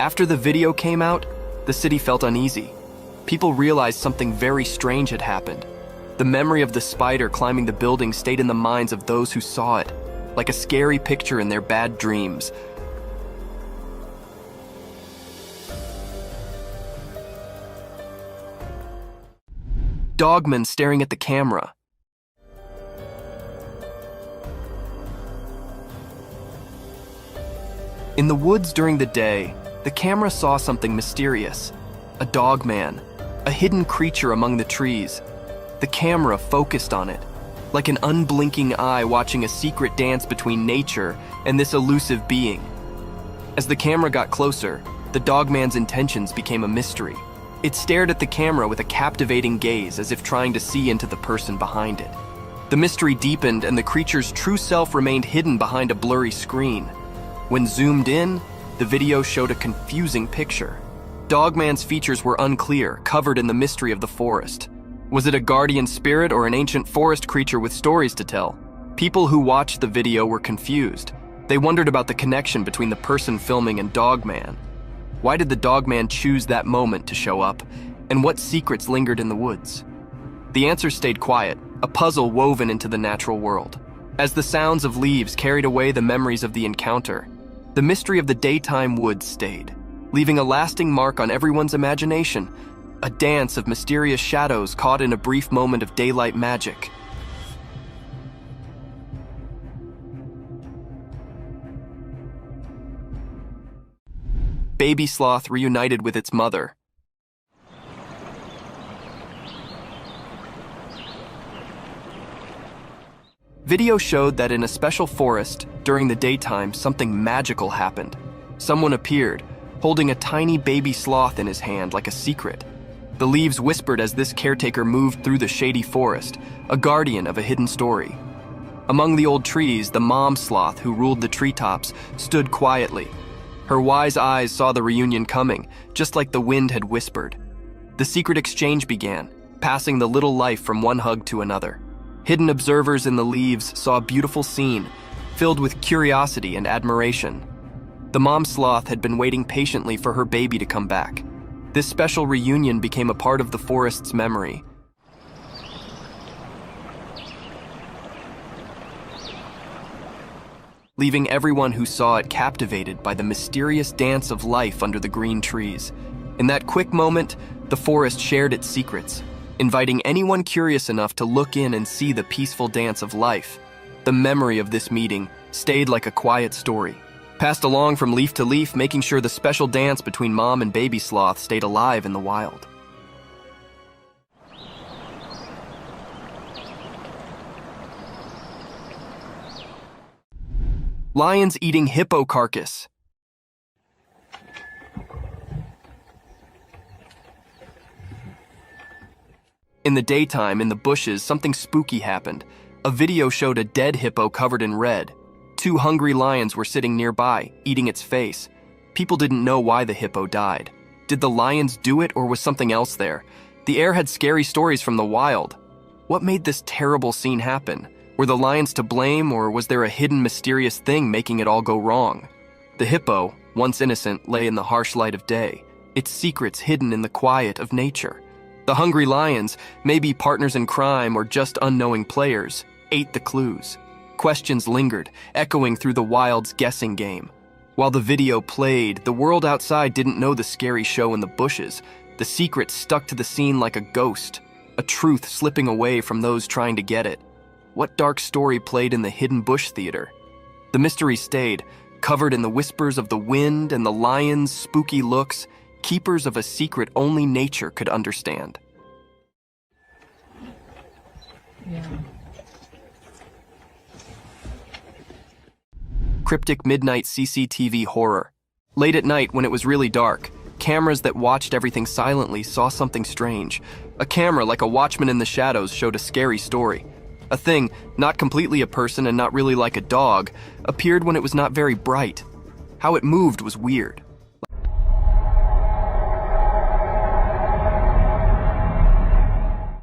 After the video came out, the city felt uneasy. People realized something very strange had happened. The memory of the spider climbing the building stayed in the minds of those who saw it, like a scary picture in their bad dreams. Dogman staring at the camera. In the woods during the day, the camera saw something mysterious. A dogman, a hidden creature among the trees. The camera focused on it, like an unblinking eye watching a secret dance between nature and this elusive being. As the camera got closer, the dogman's intentions became a mystery. It stared at the camera with a captivating gaze, as if trying to see into the person behind it. The mystery deepened and the creature's true self remained hidden behind a blurry screen. When zoomed in, the video showed a confusing picture. Dogman's features were unclear, covered in the mystery of the forest. Was it a guardian spirit or an ancient forest creature with stories to tell? People who watched the video were confused. They wondered about the connection between the person filming and Dogman. Why did the Dogman choose that moment to show up? And what secrets lingered in the woods? The answer stayed quiet, a puzzle woven into the natural world. As the sounds of leaves carried away the memories of the encounter, the mystery of the daytime woods stayed, leaving a lasting mark on everyone's imagination, a dance of mysterious shadows caught in a brief moment of daylight magic. Baby sloth reunited with its mother. Video showed that in a special forest, during the daytime, something magical happened. Someone appeared, holding a tiny baby sloth in his hand like a secret. The leaves whispered as this caretaker moved through the shady forest, a guardian of a hidden story. Among the old trees, the mom sloth who ruled the treetops stood quietly. Her wise eyes saw the reunion coming, just like the wind had whispered. The secret exchange began, passing the little life from one hug to another. Hidden observers in the leaves saw a beautiful scene, filled with curiosity and admiration. The mom sloth had been waiting patiently for her baby to come back. This special reunion became a part of the forest's memory. Leaving everyone who saw it captivated by the mysterious dance of life under the green trees. In that quick moment, the forest shared its secrets. inviting anyone curious enough to look in and see the peaceful dance of life. The memory of this meeting stayed like a quiet story, passed along from leaf to leaf, making sure the special dance between mom and baby sloth stayed alive in the wild. Lions eating hippo carcass. In the daytime, in the bushes, something spooky happened. A video showed a dead hippo covered in red. 2 hungry lions were sitting nearby, eating its face. People didn't know why the hippo died. Did the lions do it, or was something else there? The air had scary stories from the wild. What made this terrible scene happen? Were the lions to blame, or was there a hidden mysterious thing making it all go wrong? The hippo, once innocent, lay in the harsh light of day, its secrets hidden in the quiet of nature. The hungry lions, maybe partners in crime or just unknowing players, ate the clues. Questions lingered, echoing through the wild's guessing game. While the video played, the world outside didn't know the scary show in the bushes. The secret stuck to the scene like a ghost, a truth slipping away from those trying to get it. What dark story played in the hidden bush theater? The mystery stayed, covered in the whispers of the wind and the lions' spooky looks, keepers of a secret only nature could understand. Yeah. Cryptic midnight CCTV horror. Late at night, when it was really dark, cameras that watched everything silently saw something strange. A camera, like a watchman in the shadows, showed a scary story. A thing, not completely a person and not really like a dog, appeared when it was not very bright. How it moved was weird.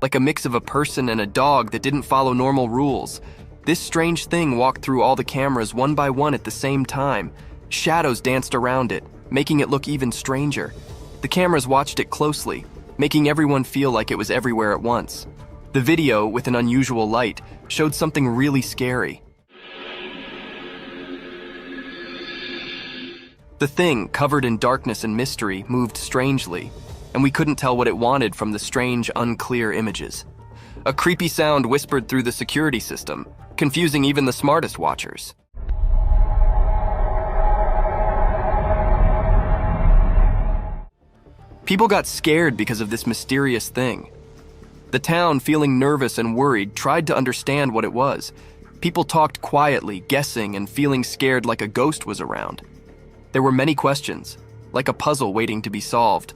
Like a mix of a person and a dog that didn't follow normal rules. This strange thing walked through all the cameras one by one at the same time. Shadows danced around it, making it look even stranger. The cameras watched it closely, making everyone feel like it was everywhere at once. The video, with an unusual light, showed something really scary. The thing, covered in darkness and mystery, moved strangely, and we couldn't tell what it wanted from the strange, unclear images. A creepy sound whispered through the security system, confusing even the smartest watchers. People got scared because of this mysterious thing. The town, feeling nervous and worried, tried to understand what it was. People talked quietly, guessing and feeling scared like a ghost was around. There were many questions, like a puzzle waiting to be solved.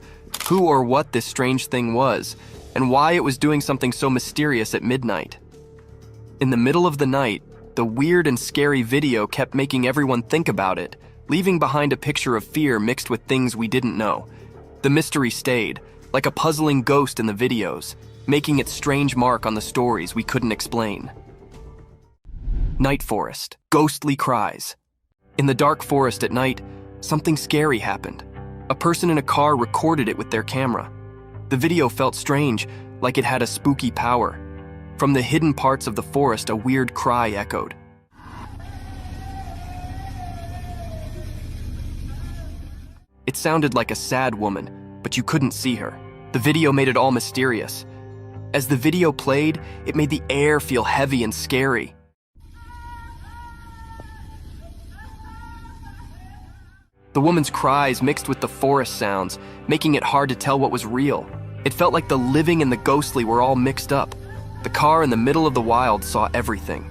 Who or what this strange thing was, and why it was doing something so mysterious at midnight. In the middle of the night, the weird and scary video kept making everyone think about it, leaving behind a picture of fear mixed with things we didn't know. The mystery stayed, like a puzzling ghost in the videos, making its strange mark on the stories we couldn't explain. Night forest, ghostly cries. In the dark forest at night, something scary happened. A person in a car recorded it with their camera. The video felt strange, like it had a spooky power. From the hidden parts of the forest, a weird cry echoed. It sounded like a sad woman, but you couldn't see her. The video made it all mysterious. As the video played, it made the air feel heavy and scary. The woman's cries mixed with the forest sounds, making it hard to tell what was real. It felt like the living and the ghostly were all mixed up. The car in the middle of the wild saw everything.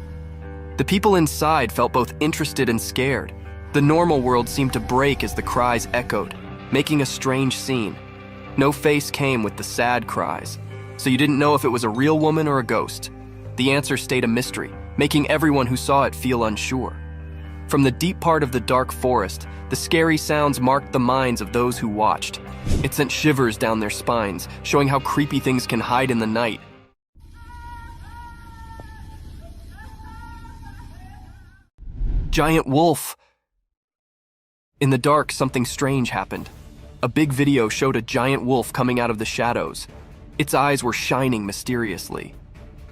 The people inside felt both interested and scared. The normal world seemed to break as the cries echoed, making a strange scene. No face came with the sad cries, so you didn't know if it was a real woman or a ghost. The answer stayed a mystery, making everyone who saw it feel unsure. From the deep part of the dark forest, the scary sounds marked the minds of those who watched. It sent shivers down their spines, showing how creepy things can hide in the night. Giant wolf! In the dark, something strange happened. A big video showed a giant wolf coming out of the shadows. Its eyes were shining mysteriously.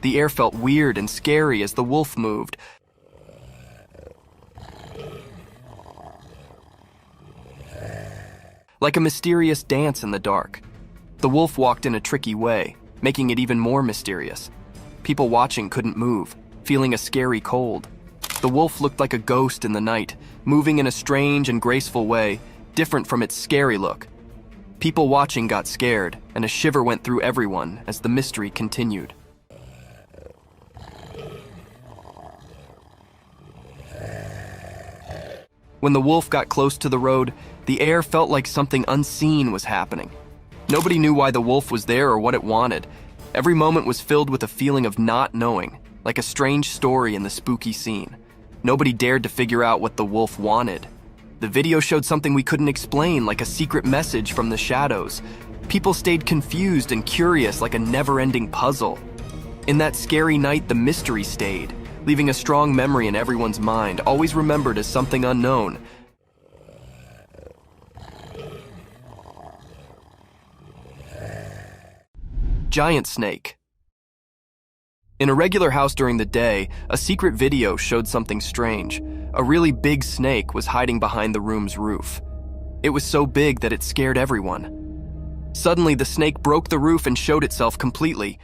The air felt weird and scary as the wolf moved. Like a mysterious dance in the dark. The wolf walked in a tricky way, making it even more mysterious. People watching couldn't move, feeling a scary cold. The wolf looked like a ghost in the night, moving in a strange and graceful way, different from its scary look. People watching got scared, and a shiver went through everyone as the mystery continued. When the wolf got close to the road, the air felt like something unseen was happening. Nobody knew why the wolf was there or what it wanted. Every moment was filled with a feeling of not knowing, like a strange story in the spooky scene. Nobody dared to figure out what the wolf wanted. The video showed something we couldn't explain, like a secret message from the shadows. People stayed confused and curious, like a never-ending puzzle. In that scary night, the mystery stayed, leaving a strong memory in everyone's mind, always remembered as something unknown. Giant snake. In a regular house during the day, a secret video showed something strange. A really big snake was hiding behind the room's roof. It was so big that it scared everyone. Suddenly, the snake broke the roof and showed itself completely.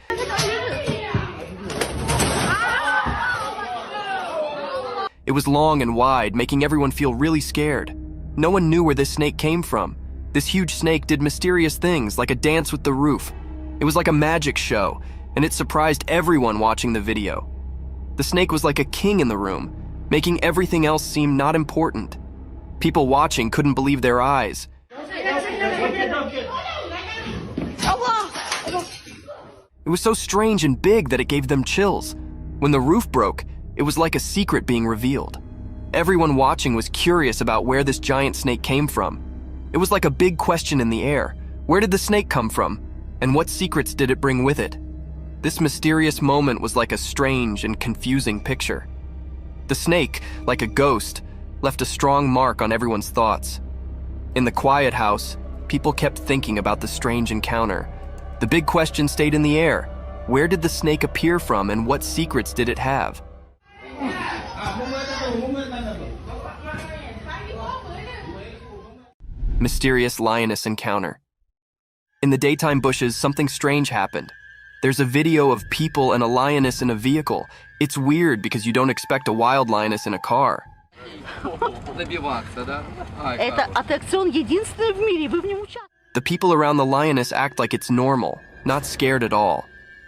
It was long and wide, making everyone feel really scared. No one knew where this snake came from. This huge snake did mysterious things, like a dance with the roof. It was like a magic show, and it surprised everyone watching the video. The snake was like a king in the room, making everything else seem not important. People watching couldn't believe their eyes. It was so strange and big that it gave them chills. When the roof broke, it was like a secret being revealed. Everyone watching was curious about where this giant snake came from. It was like a big question in the air. Where did the snake come from? And what secrets did it bring with it? This mysterious moment was like a strange and confusing picture. The snake, like a ghost, left a strong mark on everyone's thoughts. In the quiet house, people kept thinking about the strange encounter. The big question stayed in the air. Where did the snake appear from, and what secrets did it have? Mysterious lioness encounter. In the daytime bushes, something strange happened. There's a video of people and a lioness in a vehicle. It's weird because you don't expect a wild lioness in a car. The people around the lioness act like it's normal, not scared at all.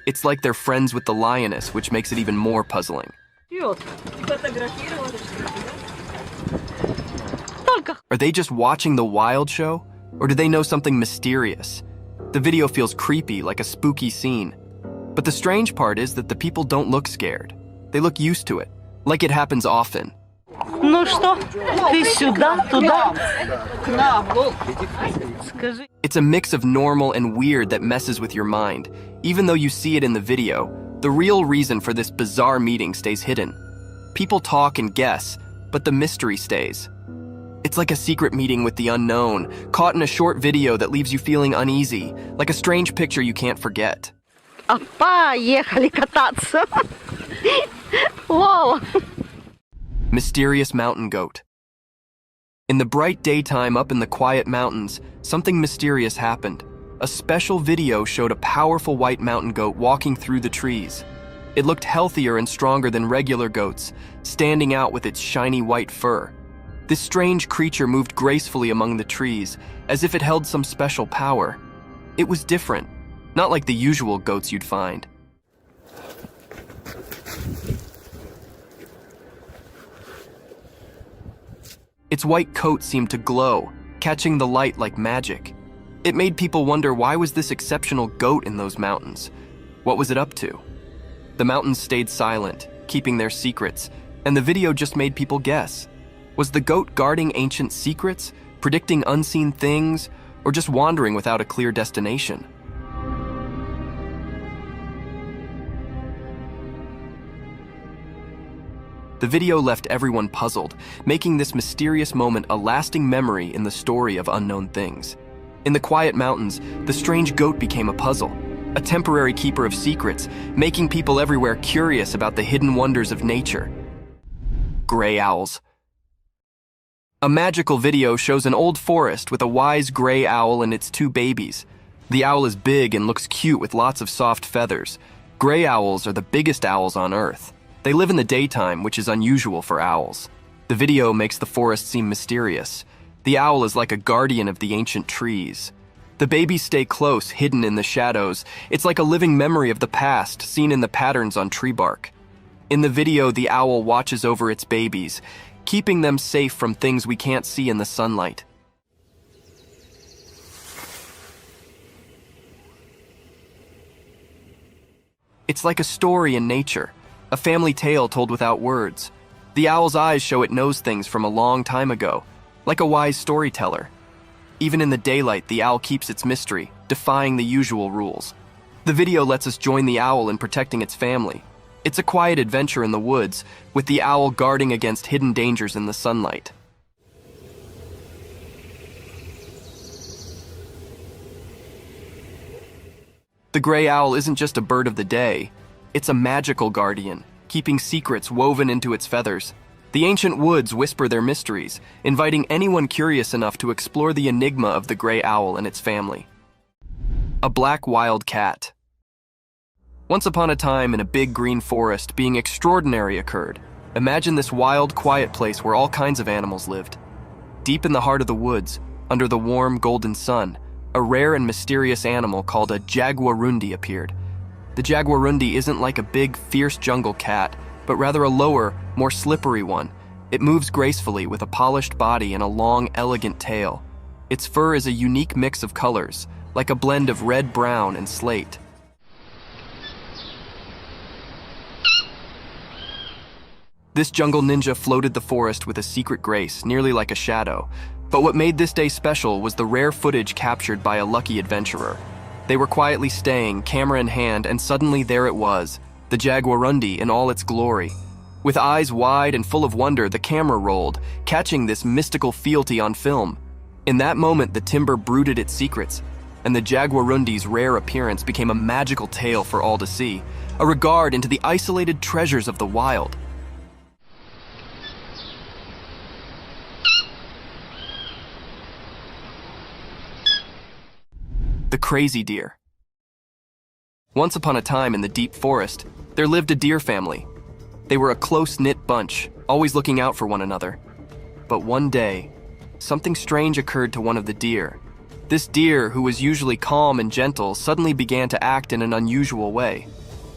It's like they're friends with the lioness, which makes it even more puzzling. Are they just watching the wild show? Or do they know something mysterious? The video feels creepy, like a spooky scene. But the strange part is that the people don't look scared. They look used to it, like it happens often. It's a mix of normal and weird that messes with your mind. Even though you see it in the video, the real reason for this bizarre meeting stays hidden. People talk and guess, but the mystery stays. It's like a secret meeting with the unknown, caught in a short video that leaves you feeling uneasy, like a strange picture you can't forget. Mysterious mountain goat. In the bright daytime up in the quiet mountains, something mysterious happened. A special video showed a powerful white mountain goat walking through the trees. It looked healthier and stronger than regular goats, standing out with its shiny white fur. This strange creature moved gracefully among the trees, as if it held some special power. It was different, not like the usual goats you'd find. Its white coat seemed to glow, catching the light like magic. It made people wonder, why was this exceptional goat in those mountains? What was it up to? The mountains stayed silent, keeping their secrets, and the video just made people guess. Was the goat guarding ancient secrets, predicting unseen things, or just wandering without a clear destination? The video left everyone puzzled, making this mysterious moment a lasting memory in the story of unknown things. In the quiet mountains, the strange goat became a puzzle, a temporary keeper of secrets, making people everywhere curious about the hidden wonders of nature. Gray owls. A magical video shows an old forest with a wise gray owl and its two babies. The owl is big and looks cute with lots of soft feathers. Gray owls are the biggest owls on Earth. They live in the daytime, which is unusual for owls. The video makes the forest seem mysterious. The owl is like a guardian of the ancient trees. The babies stay close, hidden in the shadows. It's like a living memory of the past, seen in the patterns on tree bark. In the video, the owl watches over its babies, keeping them safe from things we can't see in the sunlight. It's like a story in nature, a family tale told without words. The owl's eyes show it knows things from a long time ago, like a wise storyteller. Even in the daylight, the owl keeps its mystery, defying the usual rules. The video lets us join the owl in protecting its family. It's a quiet adventure in the woods, with the owl guarding against hidden dangers in the sunlight. The gray owl isn't just a bird of the day. It's a magical guardian, keeping secrets woven into its feathers. The ancient woods whisper their mysteries, inviting anyone curious enough to explore the enigma of the gray owl and its family. A black wild cat. Once upon a time in a big green forest, being extraordinary occurred. Imagine this wild, quiet place where all kinds of animals lived. Deep in the heart of the woods, under the warm, golden sun, a rare and mysterious animal called a jaguarundi appeared. The jaguarundi isn't like a big, fierce jungle cat, but rather a lower, more slippery one. It moves gracefully with a polished body and a long, elegant tail. Its fur is a unique mix of colors, like a blend of red, brown, and slate. This jungle ninja floated the forest with a secret grace, nearly like a shadow. But what made this day special was the rare footage captured by a lucky adventurer. They were quietly staying, camera in hand, and suddenly there it was, the jaguarundi in all its glory. With eyes wide and full of wonder, the camera rolled, catching this mystical fealty on film. In that moment, the timber brooded its secrets, and the jaguarundi's rare appearance became a magical tale for all to see, a regard into the isolated treasures of the wild. The crazy deer. Once upon a time in the deep forest, there lived a deer family. They were a close-knit bunch, always looking out for one another. But one day, something strange occurred to one of the deer. This deer, who was usually calm and gentle, suddenly began to act in an unusual way.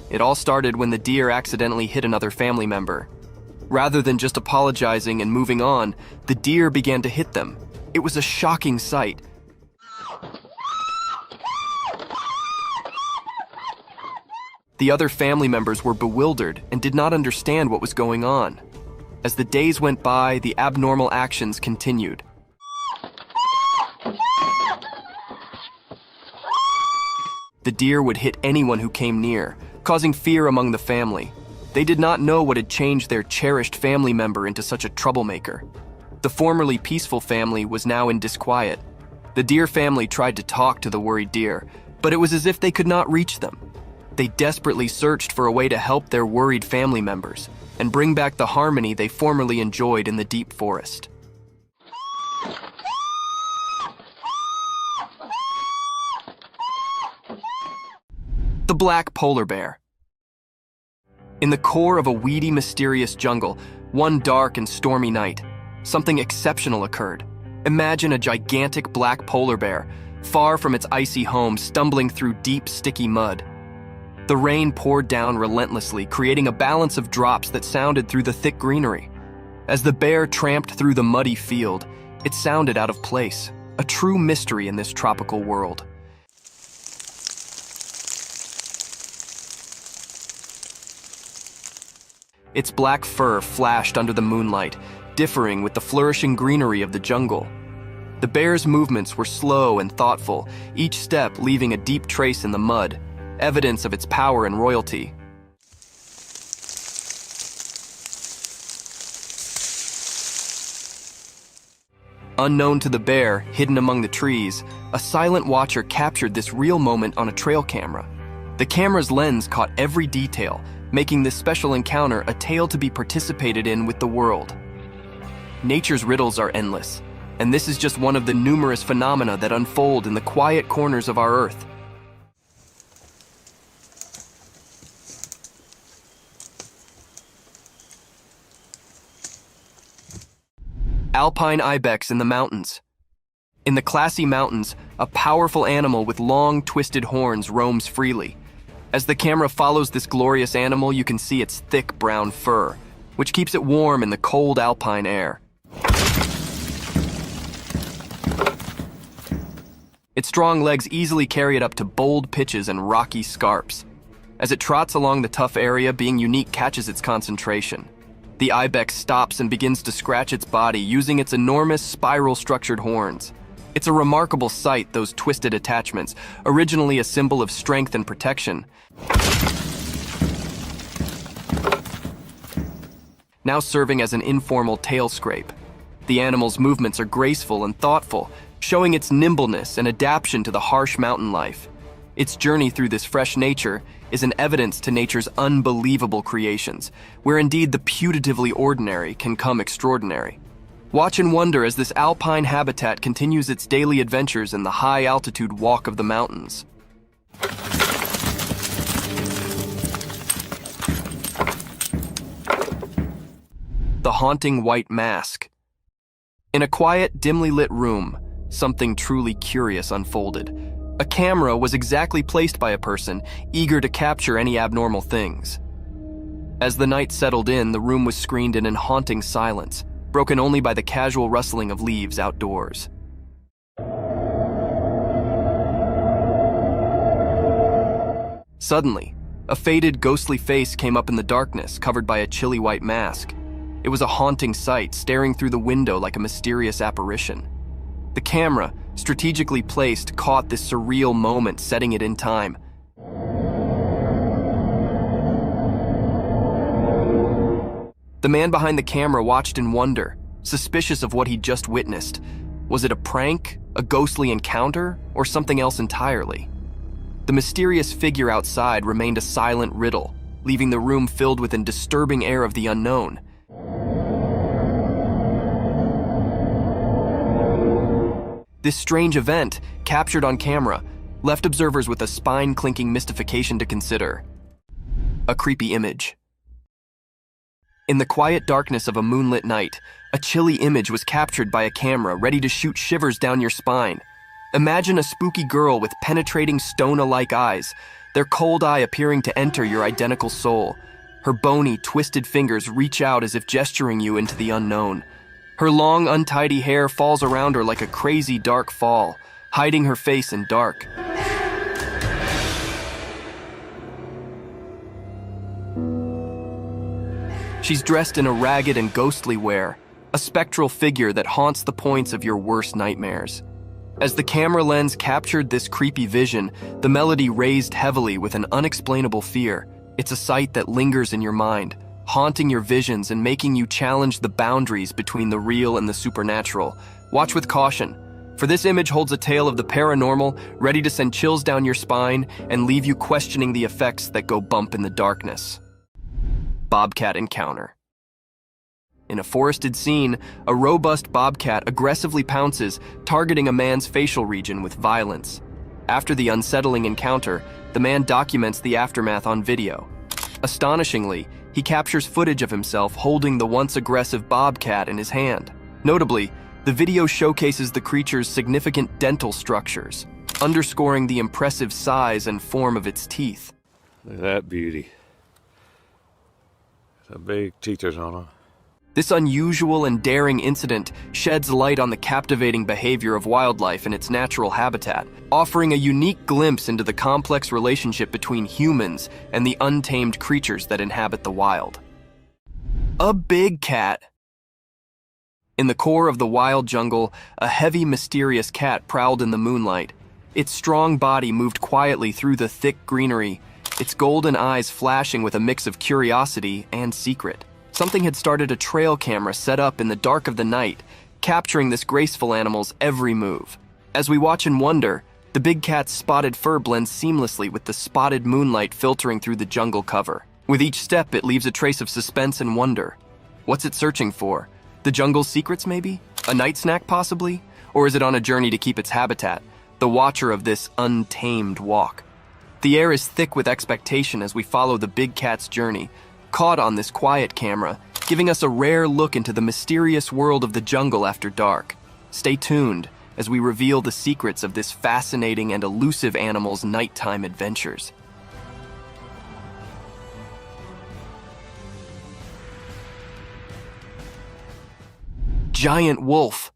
It all started when the deer accidentally hit another family member. Rather than just apologizing and moving on, the deer began to hit them. It was a shocking sight. The other family members were bewildered and did not understand what was going on. As the days went by, the abnormal actions continued. The deer would hit anyone who came near, causing fear among the family. They did not know what had changed their cherished family member into such a troublemaker. The formerly peaceful family was now in disquiet. The deer family tried to talk to the worried deer, but it was as if they could not reach them. They desperately searched for a way to help their worried family members and bring back the harmony they formerly enjoyed in the deep forest. The black polar bear. In the core of a weedy, mysterious jungle, one dark and stormy night, something exceptional occurred. Imagine a gigantic black polar bear, far from its icy home, stumbling through deep, sticky mud. The rain poured down relentlessly, creating a balance of drops that sounded through the thick greenery. As the bear tramped through the muddy field, it sounded out of place, a true mystery in this tropical world. Its black fur flashed under the moonlight, differing with the flourishing greenery of the jungle. The bear's movements were slow and thoughtful, each step leaving a deep trace in the mud, evidence of its power and royalty. Unknown to the bear, hidden among the trees, a silent watcher captured this real moment on a trail camera. The camera's lens caught every detail, making this special encounter a tale to be participated in with the world. Nature's riddles are endless. And this is just one of the numerous phenomena that unfold in the quiet corners of our Earth. Alpine ibex in the mountains. In the Classy Mountains, a powerful animal with long, twisted horns roams freely. As the camera follows this glorious animal, you can see its thick brown fur, which keeps it warm in the cold alpine air. Its strong legs easily carry it up to bold pitches and rocky scarps. As it trots along the tough area, being unique catches its concentration. The ibex stops and begins to scratch its body using its enormous spiral-structured horns. It's a remarkable sight, those twisted attachments, originally a symbol of strength and protection, now serving as an informal tail scrape. The animal's movements are graceful and thoughtful, showing its nimbleness and adaptation to the harsh mountain life. Its journey through this fresh nature is an evidence to nature's unbelievable creations, where indeed the putatively ordinary can come extraordinary. Watch and wonder as this alpine habitat continues its daily adventures in the high-altitude walk of the mountains. The haunting white mask. In a quiet, dimly lit room, something truly curious unfolded. A camera was exactly placed by a person, eager to capture any abnormal things. As the night settled in, the room was screened in haunting silence, broken only by the casual rustling of leaves outdoors. Suddenly, a faded, ghostly face came up in the darkness, covered by a chilly white mask. It was a haunting sight, staring through the window like a mysterious apparition. The camera, strategically placed, caught this surreal moment, setting it in time. The man behind the camera watched in wonder, suspicious of what he'd just witnessed. Was it a prank, a ghostly encounter, or something else entirely? The mysterious figure outside remained a silent riddle, leaving the room filled with a disturbing air of the unknown. This strange event, captured on camera, left observers with a spine-clinking mystification to consider. A creepy image. In the quiet darkness of a moonlit night, a chilly image was captured by a camera ready to shoot shivers down your spine. Imagine a spooky girl with penetrating stone-alike eyes, their cold eye appearing to enter your identical soul. Her bony, twisted fingers reach out as if gesturing you into the unknown. Her long, untidy hair falls around her like a crazy dark fall, hiding her face in dark. She's dressed in a ragged and ghostly wear, a spectral figure that haunts the points of your worst nightmares. As the camera lens captured this creepy vision, the melody raised heavily with an unexplainable fear. It's a sight that lingers in your mind, haunting your visions and making you challenge the boundaries between the real and the supernatural. Watch with caution, for this image holds a tale of the paranormal, ready to send chills down your spine and leave you questioning the effects that go bump in the darkness. Bobcat encounter. In a forested scene, a robust bobcat aggressively pounces, targeting a man's facial region with violence. After the unsettling encounter, the man documents the aftermath on video. Astonishingly, he captures footage of himself holding the once aggressive bobcat in his hand. Notably, the video showcases the creature's significant dental structures, underscoring the impressive size and form of its teeth. Look at that beauty. The big teeth on her. This unusual and daring incident sheds light on the captivating behavior of wildlife in its natural habitat, offering a unique glimpse into the complex relationship between humans and the untamed creatures that inhabit the wild. A big cat. In the core of the wild jungle, a heavy, mysterious cat prowled in the moonlight. Its strong body moved quietly through the thick greenery, its golden eyes flashing with a mix of curiosity and secret. Something had started a trail camera set up in the dark of the night, capturing this graceful animal's every move. As we watch and wonder, the big cat's spotted fur blends seamlessly with the spotted moonlight filtering through the jungle cover. With each step, it leaves a trace of suspense and wonder. What's it searching for? The jungle's secrets, maybe? A night snack, possibly? Or is it on a journey to keep its habitat, the watcher of this untamed walk? The air is thick with expectation as we follow the big cat's journey, caught on this quiet camera, giving us a rare look into the mysterious world of the jungle after dark. Stay tuned as we reveal the secrets of this fascinating and elusive animal's nighttime adventures. Giant wolf.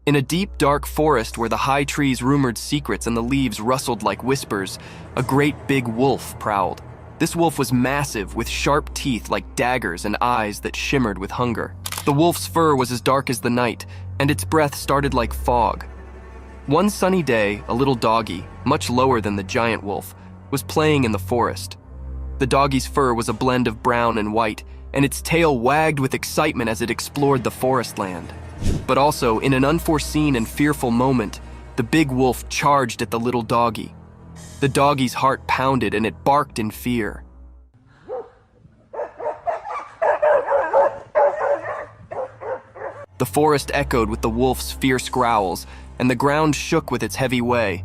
In a deep, dark forest where the high trees rumored secrets and the leaves rustled like whispers, a great big wolf prowled. This wolf was massive, with sharp teeth like daggers and eyes that shimmered with hunger. The wolf's fur was as dark as the night, and its breath started like fog. One sunny day, a little doggy, much lower than the giant wolf, was playing in the forest. The doggy's fur was a blend of brown and white, and its tail wagged with excitement as it explored the forest land. But also, in an unforeseen and fearful moment, the big wolf charged at the little doggy. The doggy's heart pounded and it barked in fear. The forest echoed with the wolf's fierce growls, and the ground shook with its heavy way.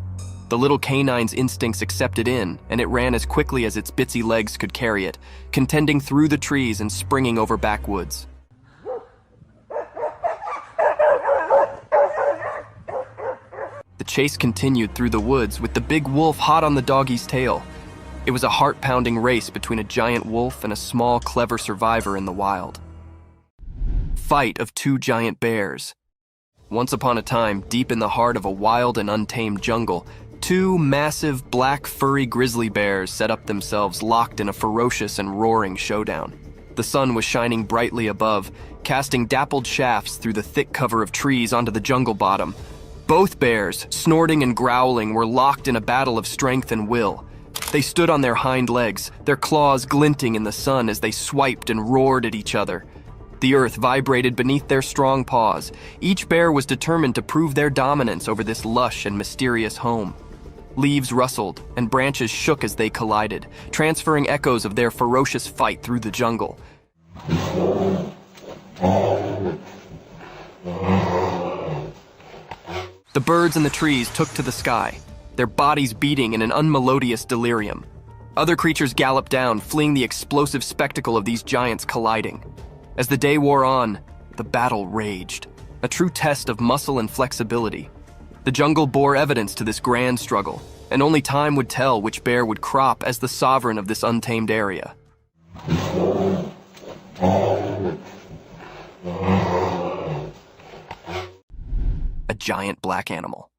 The little canine's instincts accepted in, and it ran as quickly as its bitsy legs could carry it, contending through the trees and springing over backwoods. The chase continued through the woods with the big wolf hot on the doggy's tail. It was a heart-pounding race between a giant wolf and a small, clever survivor in the wild. Fight of two giant bears. Once upon a time, deep in the heart of a wild and untamed jungle, two massive, black, furry grizzly bears set up themselves locked in a ferocious and roaring showdown. The sun was shining brightly above, casting dappled shafts through the thick cover of trees onto the jungle bottom. Both bears, snorting and growling, were locked in a battle of strength and will. They stood on their hind legs, their claws glinting in the sun as they swiped and roared at each other. The earth vibrated beneath their strong paws. Each bear was determined to prove their dominance over this lush and mysterious home. Leaves rustled, and branches shook as they collided, transferring echoes of their ferocious fight through the jungle. The birds in the trees took to the sky, their bodies beating in an unmelodious delirium. Other creatures galloped down, fleeing the explosive spectacle of these giants colliding. As the day wore on, the battle raged, a true test of muscle and flexibility. The jungle bore evidence to this grand struggle, and only time would tell which bear would crop as the sovereign of this untamed area. A giant black animal.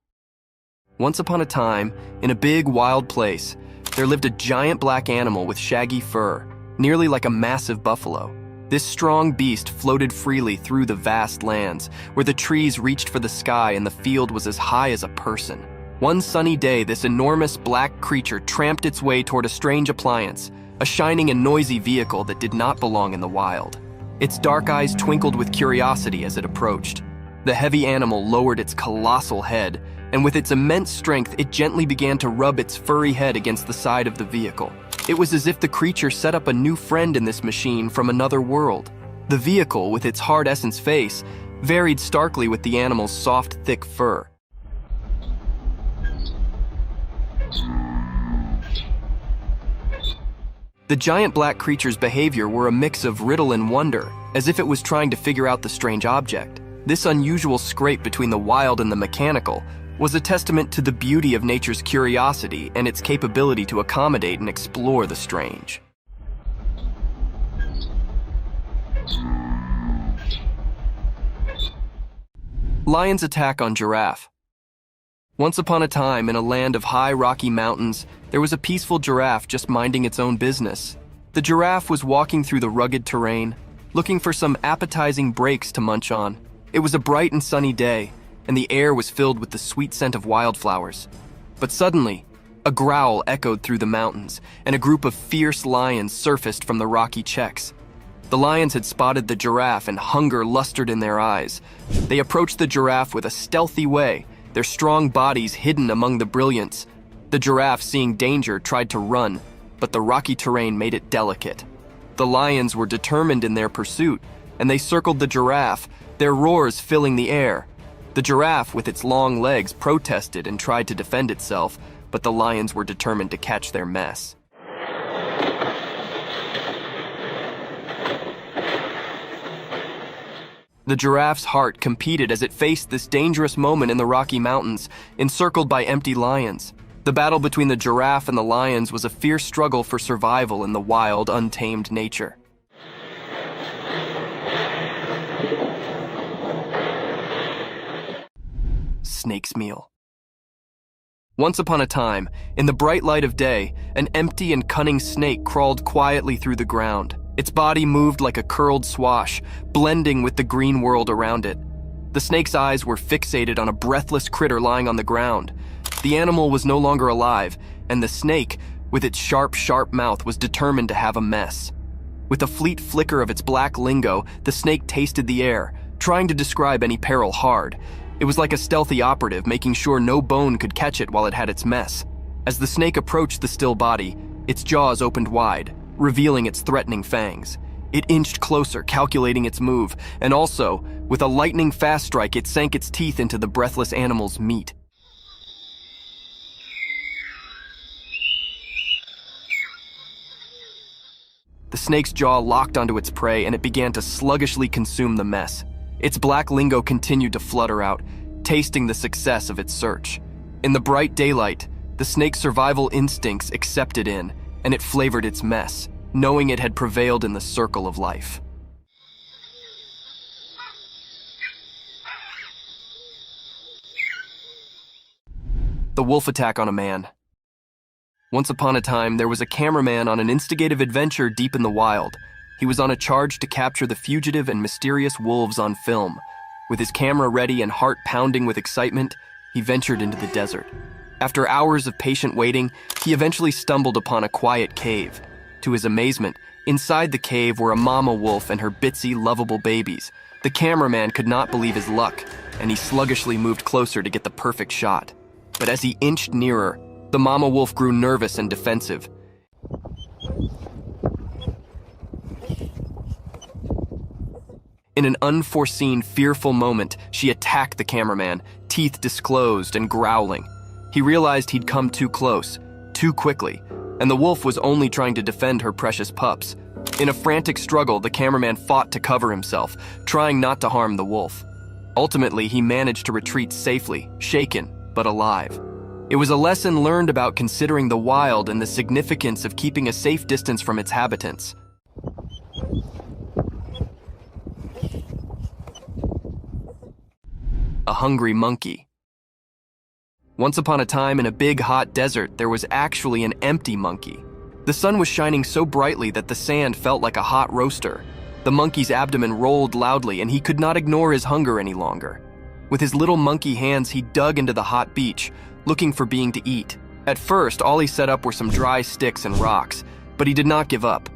Once upon a time, in a big wild place, there lived a giant black animal with shaggy fur, nearly like a massive buffalo. This strong beast floated freely through the vast lands, where the trees reached for the sky and the field was as high as a person. One sunny day, this enormous black creature tramped its way toward a strange appliance, a shining and noisy vehicle that did not belong in the wild. Its dark eyes twinkled with curiosity as it approached. The heavy animal lowered its colossal head, and with its immense strength, it gently began to rub its furry head against the side of the vehicle. It was as if the creature set up a new friend in this machine from another world. The vehicle, with its hard essence face, varied starkly with the animal's soft, thick fur. The giant black creature's behavior were a mix of riddle and wonder, as if it was trying to figure out the strange object. This unusual scrape between the wild and the mechanical was a testament to the beauty of nature's curiosity and its capability to accommodate and explore the strange. Lion's attack on giraffe. Once upon a time, in a land of high rocky mountains, there was a peaceful giraffe just minding its own business. The giraffe was walking through the rugged terrain, looking for some appetizing breaks to munch on. It was a bright and sunny day, and the air was filled with the sweet scent of wildflowers. But suddenly, a growl echoed through the mountains, and a group of fierce lions surfaced from the rocky checks. The lions had spotted the giraffe, and hunger lustered in their eyes. They approached the giraffe with a stealthy way, their strong bodies hidden among the brilliance. The giraffe, seeing danger, tried to run, but the rocky terrain made it delicate. The lions were determined in their pursuit, and they circled the giraffe, their roars filling the air. The giraffe, with its long legs, protested and tried to defend itself, but the lions were determined to catch their mess. The giraffe's heart competed as it faced this dangerous moment in the Rocky Mountains, encircled by empty lions. The battle between the giraffe and the lions was a fierce struggle for survival in the wild, untamed nature. Snake's meal. Once upon a time, in the bright light of day, an empty and cunning snake crawled quietly through the ground. Its body moved like a curled swash, blending with the green world around it. The snake's eyes were fixated on a breathless critter lying on the ground. The animal was no longer alive, and the snake, with its sharp, sharp mouth, was determined to have a mess. With a fleet flicker of its black lingo, the snake tasted the air, trying to describe any peril hard. It was like a stealthy operative, making sure no bone could catch it while it had its mess. As the snake approached the still body, its jaws opened wide, revealing its threatening fangs. It inched closer, calculating its move, and also, with a lightning-fast strike, it sank its teeth into the breathless animal's meat. The snake's jaw locked onto its prey, and it began to sluggishly consume the mess. Its black lingo continued to flutter out, tasting the success of its search. In the bright daylight, the snake's survival instincts accepted in, and it flavored its mess, knowing it had prevailed in the circle of life. The wolf attack on a man. Once upon a time, there was a cameraman on an instigative adventure deep in the wild. He was on a charge to capture the fugitive and mysterious wolves on film. With his camera ready and heart pounding with excitement, he ventured into the desert. After hours of patient waiting, he eventually stumbled upon a quiet cave. To his amazement, inside the cave were a mama wolf and her bitsy, lovable babies. The cameraman could not believe his luck, and he sluggishly moved closer to get the perfect shot. But as he inched nearer, the mama wolf grew nervous and defensive. In an unforeseen, fearful moment, she attacked the cameraman, teeth disclosed and growling. He realized he'd come too close, too quickly, and the wolf was only trying to defend her precious pups. In a frantic struggle, the cameraman fought to cover himself, trying not to harm the wolf. Ultimately, he managed to retreat safely, shaken, but alive. It was a lesson learned about considering the wild and the significance of keeping a safe distance from its habitants. A hungry monkey. Once upon a time, in a big hot desert, there was actually an empty monkey. The sun was shining so brightly that the sand felt like a hot roaster. The monkey's abdomen rolled loudly, and he could not ignore his hunger any longer. With his little monkey hands, he dug into the hot beach, looking for being to eat. At first, all he set up were some dry sticks and rocks, but he did not give up.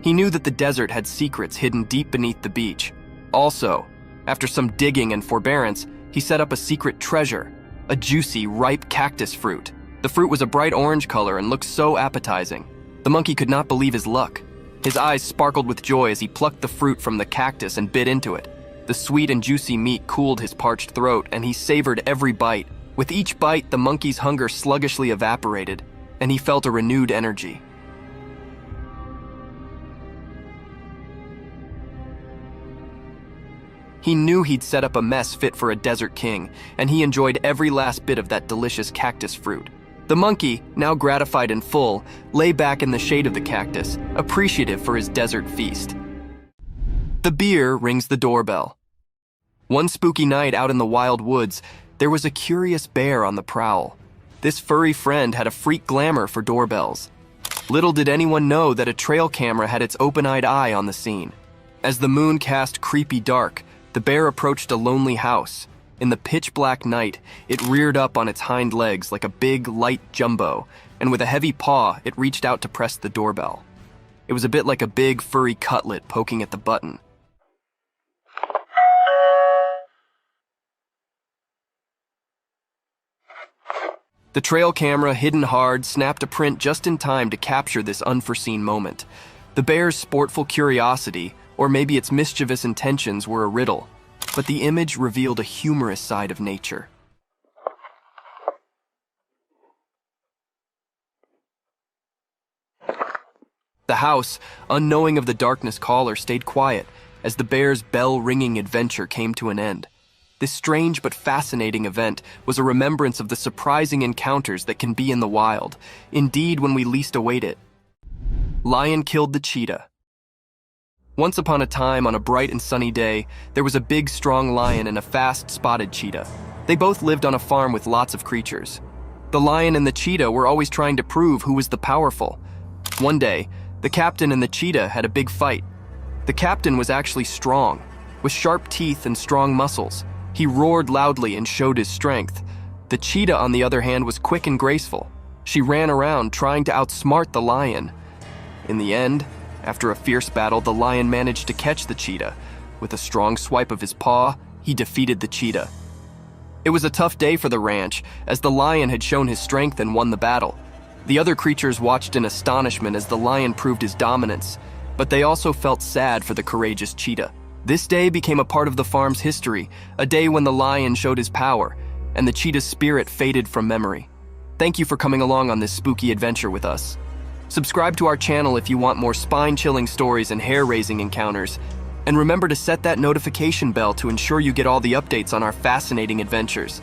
He knew that the desert had secrets hidden deep beneath the beach. Also, after some digging and forbearance, he set up a secret treasure, a juicy, ripe cactus fruit. The fruit was a bright orange color and looked so appetizing. The monkey could not believe his luck. His eyes sparkled with joy as he plucked the fruit from the cactus and bit into it. The sweet and juicy meat cooled his parched throat, and he savored every bite. With each bite, the monkey's hunger sluggishly evaporated, and he felt a renewed energy. He knew he'd set up a mess fit for a desert king, and he enjoyed every last bit of that delicious cactus fruit. The monkey, now gratified and full, lay back in the shade of the cactus, appreciative for his desert feast. The beer rings the doorbell. One spooky night out in the wild woods, there was a curious bear on the prowl. This furry friend had a freak glamour for doorbells. Little did anyone know that a trail camera had its open-eyed eye on the scene. As the moon cast creepy dark, the bear approached a lonely house. In the pitch-black night, it reared up on its hind legs like a big, light jumbo, and with a heavy paw, it reached out to press the doorbell. It was a bit like a big, furry cutlet poking at the button. The trail camera, hidden hard, snapped a print just in time to capture this unforeseen moment. The bear's sportful curiosity, or maybe its mischievous intentions, were a riddle, but the image revealed a humorous side of nature. The house, unknowing of the darkness caller, stayed quiet as the bear's bell-ringing adventure came to an end. This strange but fascinating event was a remembrance of the surprising encounters that can be in the wild, indeed when we least await it. Lion killed the cheetah. Once upon a time, on a bright and sunny day, there was a big, strong lion and a fast, spotted cheetah. They both lived on a farm with lots of creatures. The lion and the cheetah were always trying to prove who was the powerful. One day, the captain and the cheetah had a big fight. The captain was actually strong, with sharp teeth and strong muscles. He roared loudly and showed his strength. The cheetah, on the other hand, was quick and graceful. She ran around trying to outsmart the lion. In the end, after a fierce battle, the lion managed to catch the cheetah. With a strong swipe of his paw, he defeated the cheetah. It was a tough day for the ranch, as the lion had shown his strength and won the battle. The other creatures watched in astonishment as the lion proved his dominance, but they also felt sad for the courageous cheetah. This day became a part of the farm's history, a day when the lion showed his power, and the cheetah's spirit faded from memory. Thank you for coming along on this spooky adventure with us. Subscribe to our channel if you want more spine-chilling stories and hair-raising encounters, and remember to set that notification bell to ensure you get all the updates on our fascinating adventures.